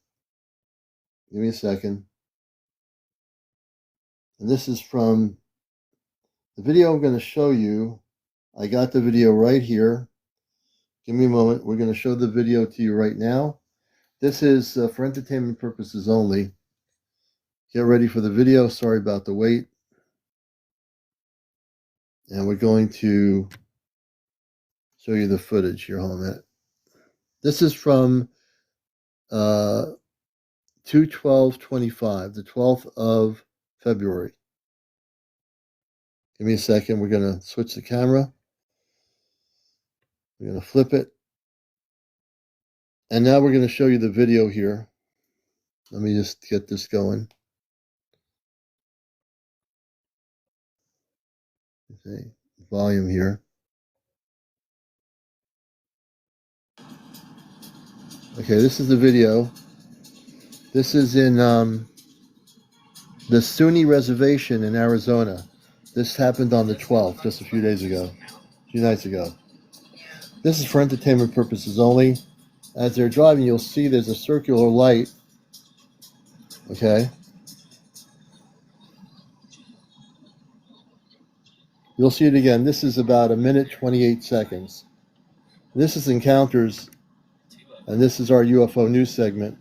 Give me a second. And this is from the video I'm going to show you. I got the video right here. Give me a moment. We're going to show the video to you right now. This is for entertainment purposes only. Get ready for the video. Sorry about the wait. And we're going to show you the footage here. Hold on a minute. This is from 2/12/25, the 12th of February. Give me a second. We're going to switch the camera. We're going to flip it. And now we're going to show you the video here. Let me just get this going. Okay, volume here. Okay, this is the video. This is in the Sunni Reservation in Arizona. This happened on the 12th, just a few nights ago. This is for entertainment purposes only. As they're driving, you'll see there's a circular light. Okay. You'll see it again. This is about 1 minute 28 seconds. This is Encounters, and this is our UFO news segment.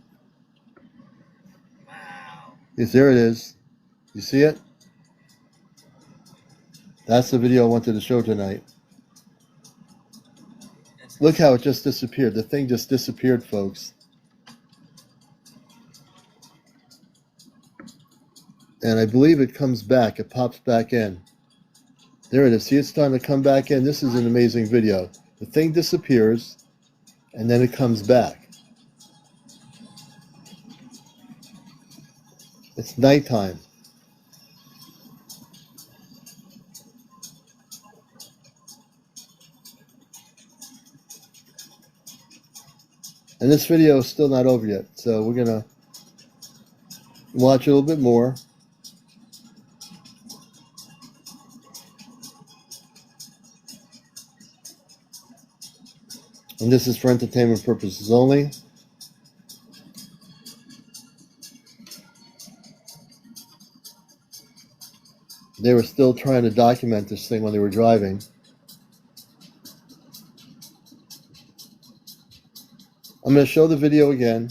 Yes, there it is. You see it? That's the video I wanted to show tonight. Look how it just disappeared. The thing just disappeared, folks. And I believe it comes back. It pops back in. There it is. See, it's starting to come back in. This is an amazing video. The thing disappears, and then it comes back. It's nighttime. And this video is still not over yet, so we're going to watch a little bit more. And this is for entertainment purposes only. They were still trying to document this thing when they were driving. I'm going to show the video again.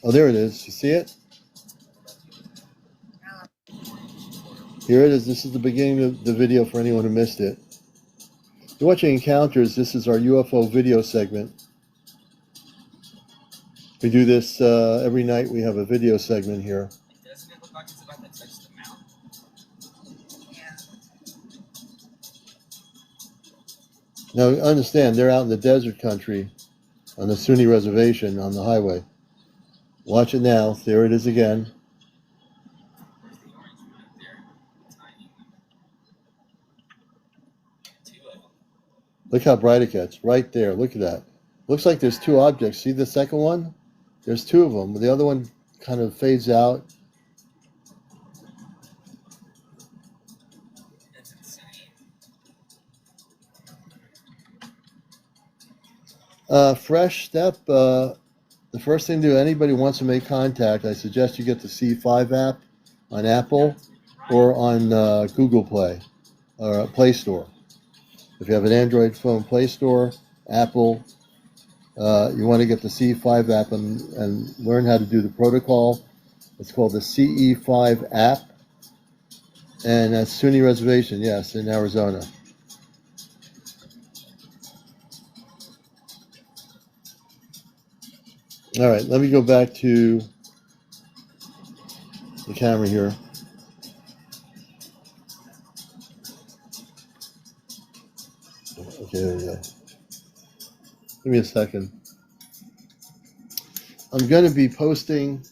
Oh, there it is. You see it? Here it is. This is the beginning of the video for anyone who missed it. You're watching Encounters. This is our UFO video segment. We do this every night. We have a video segment here. Doesn't it look like it's about to touch the mountain? Now, understand, they're out in the desert country on the Sunni reservation on the highway. Watch it now. There it is again. Where's the orange one up there? Tiny one. Two of them. Look how bright it gets. Right there. Look at that. Looks like there's two objects. See the second one? There's two of them. The other one kind of fades out. That's insane. Fresh step. The first thing to do, anybody wants to make contact, I suggest you get the C5 app on Apple or on Google Play or Play Store. If you have an Android phone, Play Store, Apple, you want to get the C5 app and learn how to do the protocol. It's called the CE5 app. And that's Sunni Reservation, yes, in Arizona. All right, let me go back to the camera here. Okay, there we go. Give me a second. I'm going to be posting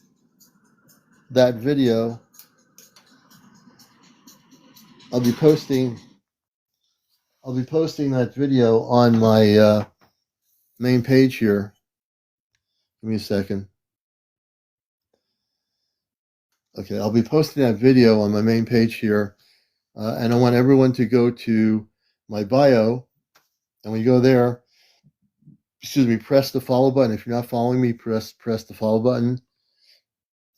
that video. I'll be posting that video on my main page here. Give me a second. Okay, I'll be posting that video on my main page here, and I want everyone to go to my bio, and when you go there, press the follow button. If you're not following me, press the follow button.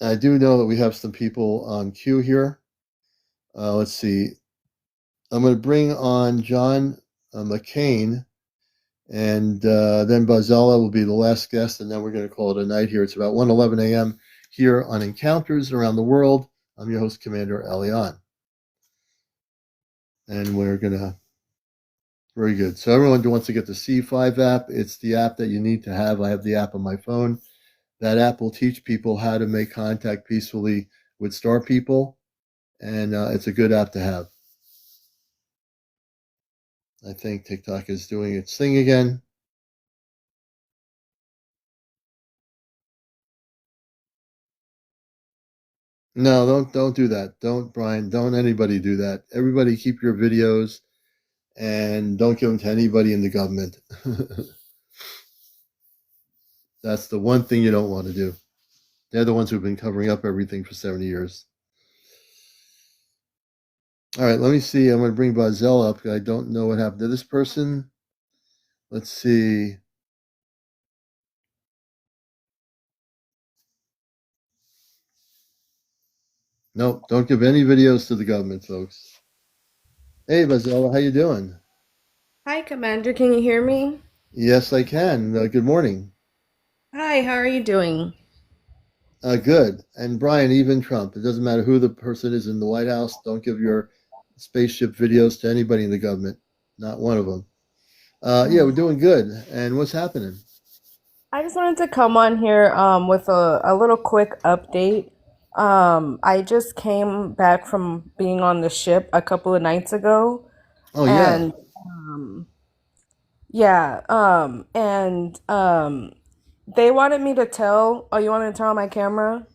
I do know that we have some people on queue here. Let's see. I'm going to bring on John McCain, and then Barzella will be the last guest, and then we're going to call it a night here. It's about 1:11 a.m. here on Encounters Around the World. I'm your host, CmdrAleon. And we're going to... Very good. So everyone who wants to get the C5 app, it's the app that you need to have. I have the app on my phone. That app will teach people how to make contact peacefully with star people, and it's a good app to have. I think TikTok is doing its thing again. No, don't do that. Don't, Brian. Don't anybody do that. Everybody keep your videos and don't give them to anybody in the government. That's the one thing you don't want to do. They're the ones who've been covering up everything for 70 years. All right, let me see. I'm going to bring Bazel up. I don't know what happened to this person. Let's see. Nope, don't give any videos to the government, folks. Hey, Bazel, how you doing? Hi, Commander. Can you hear me? Yes, I can. Good morning. Hi, how are you doing? Good. And Brian, even Trump. It doesn't matter who the person is in the White House. Don't give your spaceship videos to anybody in the government. Not one of them. Yeah, we're doing good. And what's happening? I just wanted to come on here with a little quick update. I just came back from being on the ship a couple of nights ago, Oh, yeah. and yeah, they wanted me to tell. Oh, you want me to turn on my camera?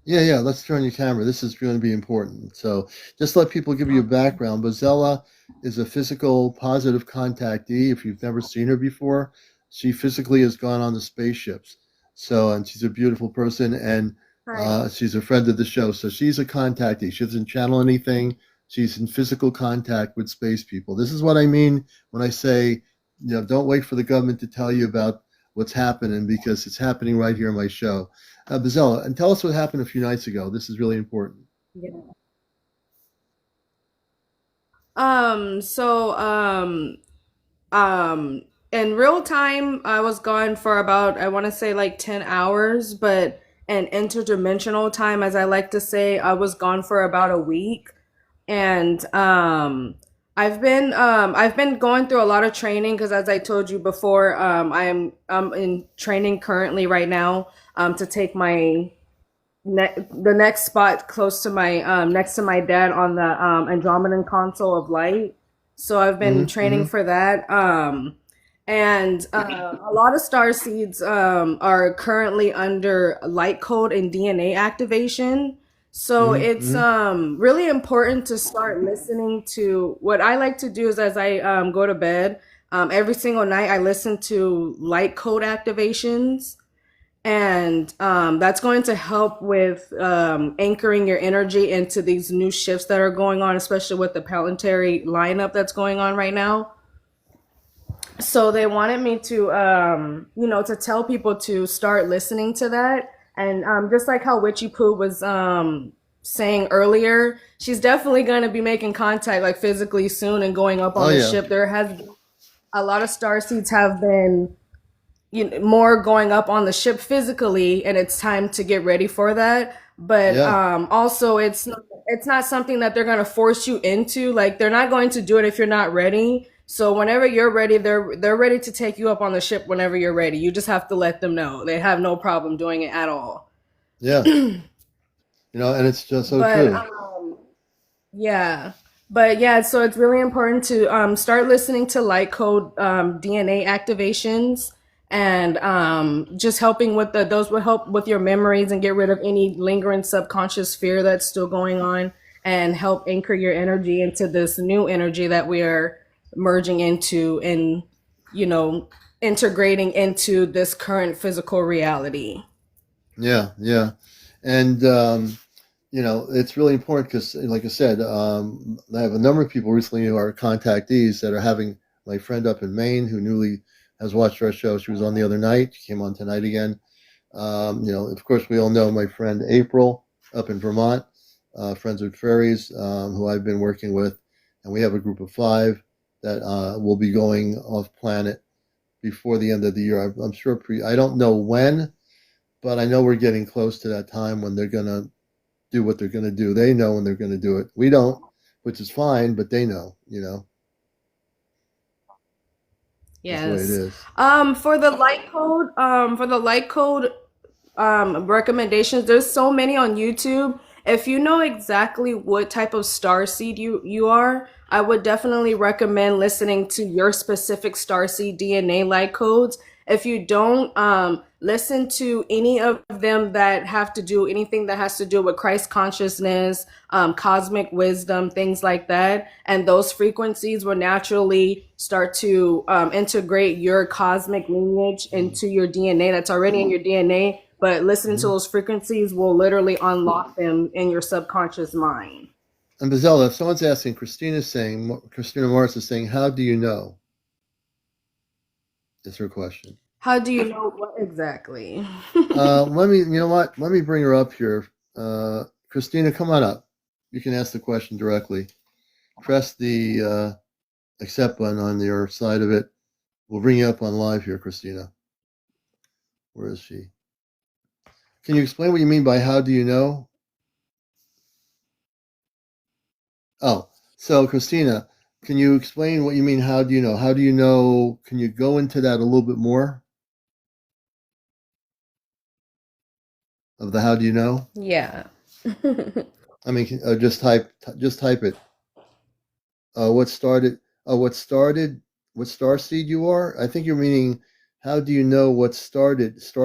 Yeah. Let's turn your camera. This is going to be important. So just let people give you a background. Bozella is a physical positive contactee. If you've never seen her before, she physically has gone on the spaceships. So, and she's a beautiful person, and Hi. she's a friend of the show. So she's a contactee. She doesn't channel anything. She's in physical contact with space people. This is what I mean when I say, don't wait for the government to tell you about what's happening, because it's happening right here on my show. Bazella, and tell us what happened a few nights ago. This is really important. Yeah. So in real time, I was gone for about, I want to say like 10 hours, but in interdimensional time, as I like to say, I was gone for about a week. And I've been going through a lot of training because, as I told you before, I'm in training currently right now to take my the next spot close to my next to my dad on the Andromedan console of light. So I've been training Mm-hmm. for that. And a lot of star seeds are currently under light code and DNA activation. So it's Mm-hmm. really important to start listening to what I like to do is as I go to bed every single night I listen to light code activations, and that's going to help with anchoring your energy into these new shifts that are going on, especially with the planetary lineup that's going on right now. So they wanted me to, to tell people to start listening to that. And just like how Witchy Poo was saying earlier, she's definitely going to be making contact like physically soon and going up Oh, on the yeah. ship. There has a lot of star seeds have been more going up on the ship physically, and it's time to get ready for that. But Yeah. also it's not something that they're going to force you into. Like they're not going to do it if you're not ready. So whenever you're ready, they're ready to take you up on the ship whenever you're ready. You just have to let them know. They have no problem doing it at all. Yeah. And it's just so But true. yeah. But yeah, so it's really important to start listening to light code DNA activations, and just helping with those will help with your memories and get rid of any lingering subconscious fear that's still going on, and help anchor your energy into this new energy that we are merging into, and you know integrating into this current physical reality. Yeah. And, it's really important because, like I said, I have a number of people recently who are contactees that are having my friend up in Maine who newly has watched our show. She was on the other night. She came on tonight again. Of course, we all know my friend April up in Vermont, Friends with Fairies, who I've been working with. And we have a group of 5 that will be going off planet before the end of the year. I'm sure I don't know when, but I know we're getting close to that time when they're going to do what they're going to do. They know when they're going to do it. We don't, which is fine, but they know, just the way it Yes. is. For the light code recommendations, there's so many on YouTube. If you know exactly what type of star seed you are, I would definitely recommend listening to your specific star seed DNA light codes, If you don't listen to any of them that have to do anything that has to do with Christ consciousness, cosmic wisdom, things like that, and those frequencies will naturally start to integrate your cosmic lineage into your DNA that's already in your DNA. But listening to those frequencies will literally unlock them in your subconscious mind. And Bazella, if someone's asking, Christina Morris is saying, how do you know? Is her question. How do you know what exactly? Let me bring her up here. Christina, come on up. You can ask the question directly. Press the accept button on your side of it. We'll bring you up on live here, Christina. Where is she? Can you explain what you mean by how do you know? Oh, so Christina, can you explain what you mean? How do you know? How do you know? Can you go into that a little bit more? Of the how do you know? Yeah. I mean, just type it. What star seed you are? I think you're meaning, how do you know what star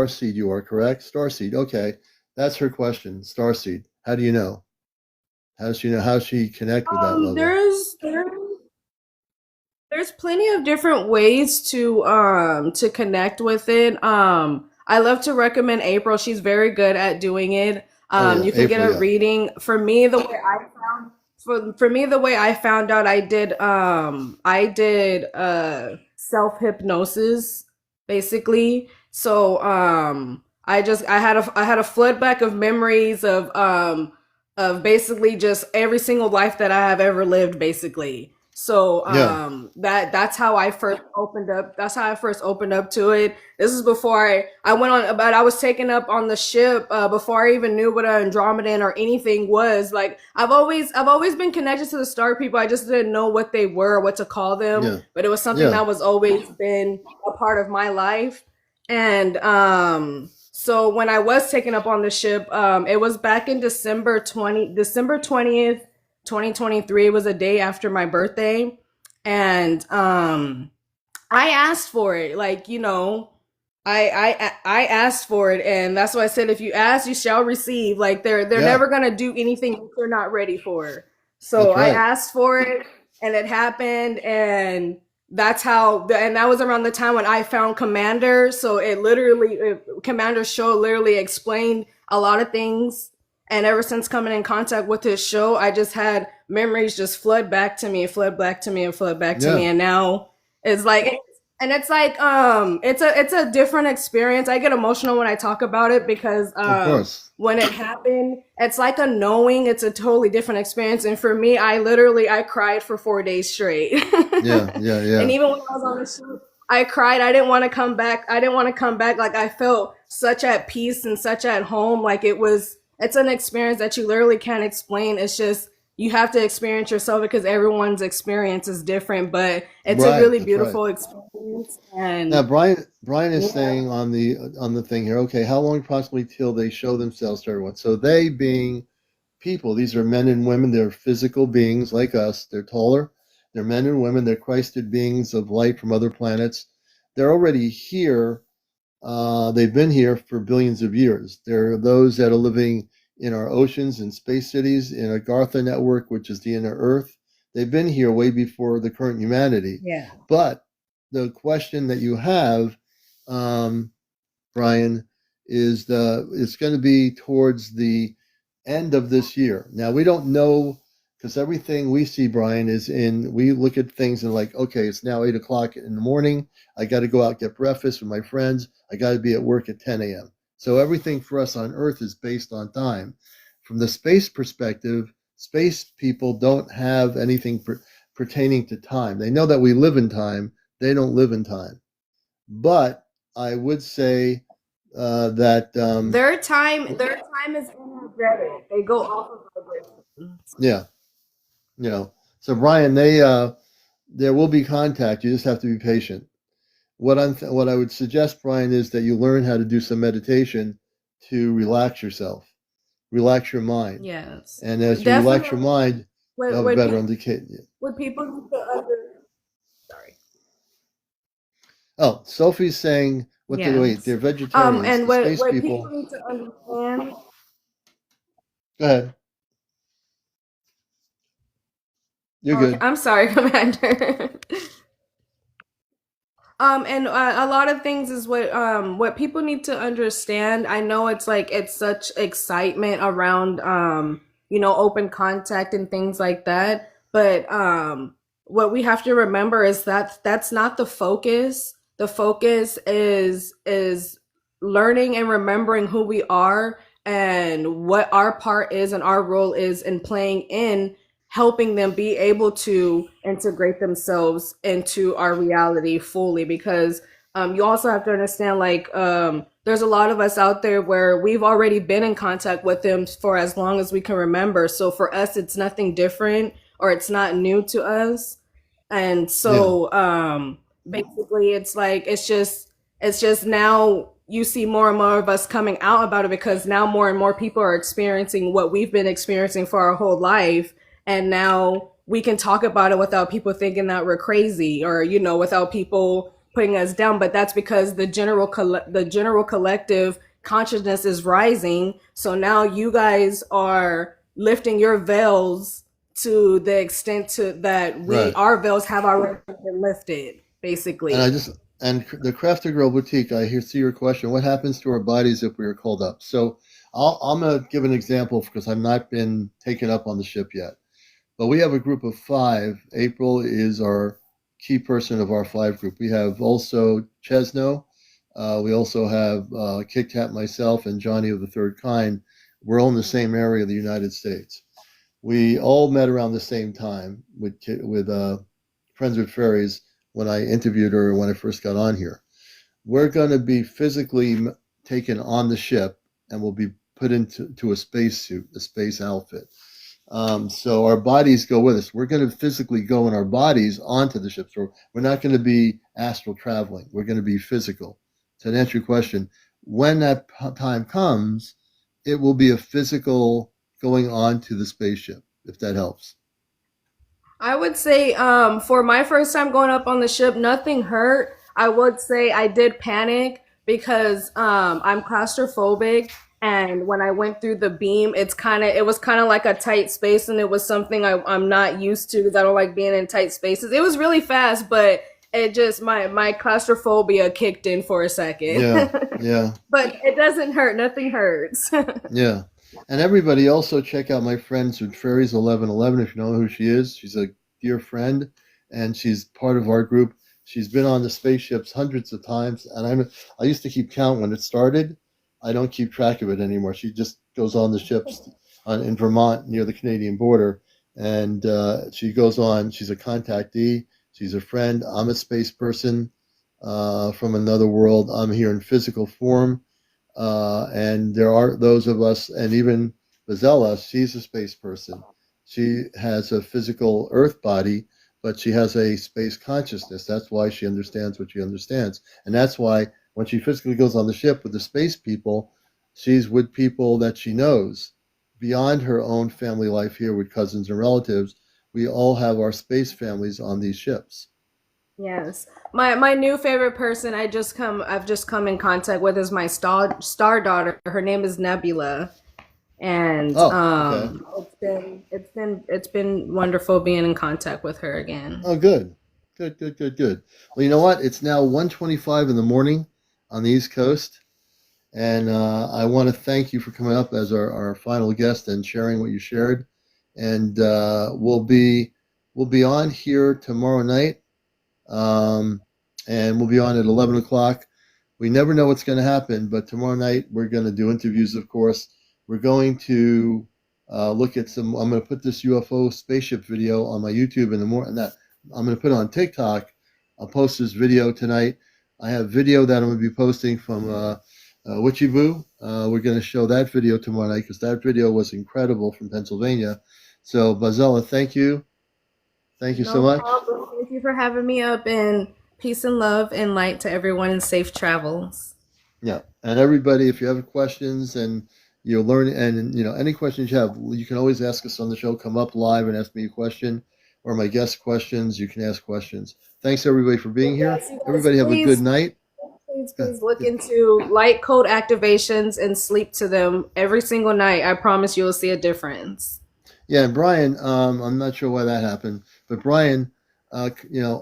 seed you are, correct? Star seed, okay. That's her question, star seed. How do you know? How does she know? How does she connect with that level? There's plenty of different ways to connect with it. I love to recommend April. She's very good at doing it. You can get a reading. For me, the way I found the way I found out, I did self hypnosis basically. So I had a floodback of memories of basically just every single life that I have ever lived, basically. So that's how I first opened up. That's how I first opened up to it. This is before I went on, but I was taken up on the ship before I even knew what an Andromedan or anything was. Like I've always been connected to the star people. I just didn't know what they were, what to call them. Yeah. But it was something that was always been a part of my life. And so when I was taken up on the ship, it was back in December 20th. 2023. It was a day after my birthday, and I asked for it. Like, you know, I asked for it, and that's why I said, if you ask, you shall receive. Like they're never gonna do anything that you're not ready for. So I asked for it, and it happened, and that's how. And that was around the time when I found Commander. So Commander's show literally explained a lot of things. And ever since coming in contact with his show, I just had memories just flood back to me, and flood back to me, and flood back to me. And now it's like, it's a different experience. I get emotional when I talk about it because when it happened, it's like a knowing. It's a totally different experience. And for me, I cried for 4 days straight. Yeah. And even when I was on the show, I cried. I didn't want to come back. Like I felt such at peace and such at home. Like it's an experience that you literally can't explain. It's just, you have to experience yourself because everyone's experience is different, but it's a really beautiful experience. And now Brian is saying on the thing here, okay, how long approximately till they show themselves to everyone? So they being people, these are men and women, they're physical beings like us, they're taller, they're men and women, they're Christed beings of light from other planets. They're already here. They've been here for billions of years. There are those that are living in our oceans and space cities, in our Gartha network, which is the inner Earth. They've been here way before the current humanity. Yeah. But the question that you have, Brian, is it's going to be towards the end of this year. Now, we don't know, because everything we see, Brian, we look at things and like, okay, it's now 8 o'clock in the morning. I got to go out, get breakfast with my friends. I got to be at work at 10 a.m. So everything for us on Earth is based on time. From the space perspective, space people don't have anything pertaining to time. They know that we live in time. They don't live in time. But I would say that their time is energetic. They go off of vibration. Yeah. So Brian, there will be contact. You just have to be patient. What I would suggest, Brian, is that you learn how to do some meditation to relax yourself, relax your mind. Yes. And as you relax your mind, you'll have a better indication. What people need to Sorry. Oh, Sophie's saying What the wait? Yes. They're vegetarians. And The space what people people. need to understand. Go ahead. You're Okay, good. I'm sorry, Commander. And a lot of things is what people need to understand. I know it's like it's such excitement around open contact and things like that, but what we have to remember is that that's not the focus. The focus is learning and remembering who we are and what our part is and our role is in playing in helping them be able to integrate themselves into our reality fully because you also have to understand like there's a lot of us out there where we've already been in contact with them for as long as we can remember, so for us it's nothing different or it's not new to us. And Yeah. so basically it's like it's just now you see more and more of us coming out about it because now more and more people are experiencing what we've been experiencing for our whole life, and now we can talk about it without people thinking that we're crazy or without people putting us down. But that's because the general collective consciousness is rising, so now you guys are lifting your veils to the extent to that we Right. our veils have already been lifted And I basically. just and the Crafted Girl Boutique. See your question. What happens to our bodies if we are called up? So I'm gonna give an example because I've not been taken up on the ship yet. But we have a group of 5. April is our key person of our 5 group. We have also Chesno. We also have Kit Kat, myself, and Johnny of the Third Kind. We're all in the same area of the United States. We all met around the same time with Friends with Fairies when I interviewed her when I first got on here. We're going to be physically taken on the ship and we'll be put into a space suit, a space outfit. So our bodies go with us. We're going to physically go in our bodies onto the ship. So we're not going to be astral traveling. We're going to be physical. So to answer your question, when that time comes, it will be a physical going on to the spaceship, if that helps. I would say for my first time going up on the ship, nothing hurt. I would say I did panic because I'm claustrophobic, and when I went through the beam, it was kind of like a tight space, and it was something I'm not used to because I don't like being in tight spaces. It was really fast, but it just my claustrophobia kicked in for a second. Yeah, yeah, But it doesn't hurt. Nothing hurts. yeah. And everybody also check out my friends with Fairies 1111 if you know who she is. She's a dear friend and she's part of our group. She's been on the spaceships hundreds of times, and I used to keep count when it started. I don't keep track of it anymore. She just goes on the ships in Vermont near the Canadian border, and she goes on. She's a contactee. She's a friend. I'm a space person from another world. I'm here in physical form. And there are those of us, and even Bazella, she's a space person. She has a physical Earth body, but she has a space consciousness. That's why she understands what she understands. And that's why when she physically goes on the ship with the space people, she's with people that she knows beyond her own family life here with cousins and relatives. We all have our space families on these ships. Yes. My new favorite person I've just come in contact with is my star daughter. Her name is Nebula. And Oh, okay. it's been wonderful being in contact with her again. Oh, good. Good, good, good, good. Well, you know what? It's now 1:25 in the morning on the East Coast. And I want to thank you for coming up as our final guest and sharing what you shared. And we'll be on here tomorrow night, um, and we'll be on at 11 o'clock. We never know what's going to happen, but tomorrow night we're going to do interviews, of course. We're going to look at some. I'm going to put this UFO spaceship video on my YouTube in the morning. That I'm going to put it on TikTok. I'll post this video tonight. I have video that I'm going to be posting from Witchy Boo. We're going to show that video tomorrow night because that video was incredible from Pennsylvania. So, Bazella, thank you. Thank you so No much. problem. Thank you for having me up, and peace and love and light to everyone and safe travels. Yeah, and everybody, if you have questions and you'll learn, and any questions you have, you can always ask us on the show. Come up live and ask me a question, or my guest questions. You can ask questions. Thanks everybody for being here. Yes, you guys, Everybody have a good please. night. Please look into light code activations and sleep to them every single night. I promise you will see a difference. Yeah, and Brian, I'm not sure why that happened, but Brian, I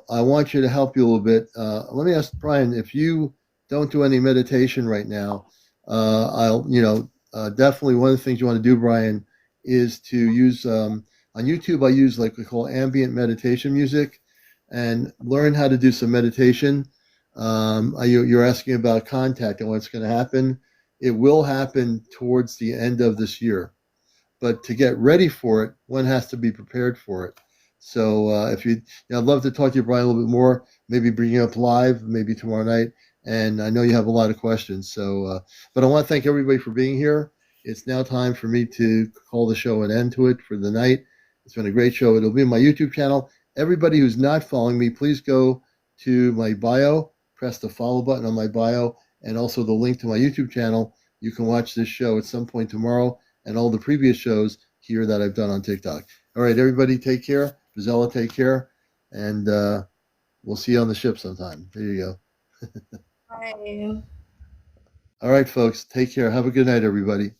want you to help you a little bit. Let me ask Brian, if you don't do any meditation right now, definitely one of the things you want to do, Brian, is to use on YouTube. I use like we call ambient meditation music, and learn how to do some meditation. You're asking about contact and what's going to happen. It will happen towards the end of this year, but to get ready for it, one has to be prepared for it. So I'd love to talk to you, Brian, a little bit more. Maybe bring you up live, maybe tomorrow night. And I know you have a lot of questions. But I want to thank everybody for being here. It's now time for me to call the show an end to it for the night. It's been a great show. It'll be on my YouTube channel. Everybody who's not following me, please go to my bio, press the follow button on my bio, and also the link to my YouTube channel. You can watch this show at some point tomorrow and all the previous shows here that I've done on TikTok. All right, everybody, take care. Brizella, take care. And we'll see you on the ship sometime. There you go. Bye. All right, folks, take care. Have a good night, everybody.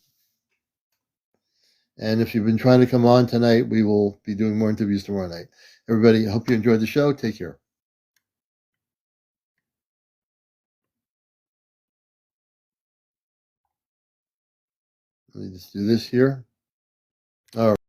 And if you've been trying to come on tonight, we will be doing more interviews tomorrow night. Everybody, I hope you enjoyed the show. Take care. Let me just do this here. All right.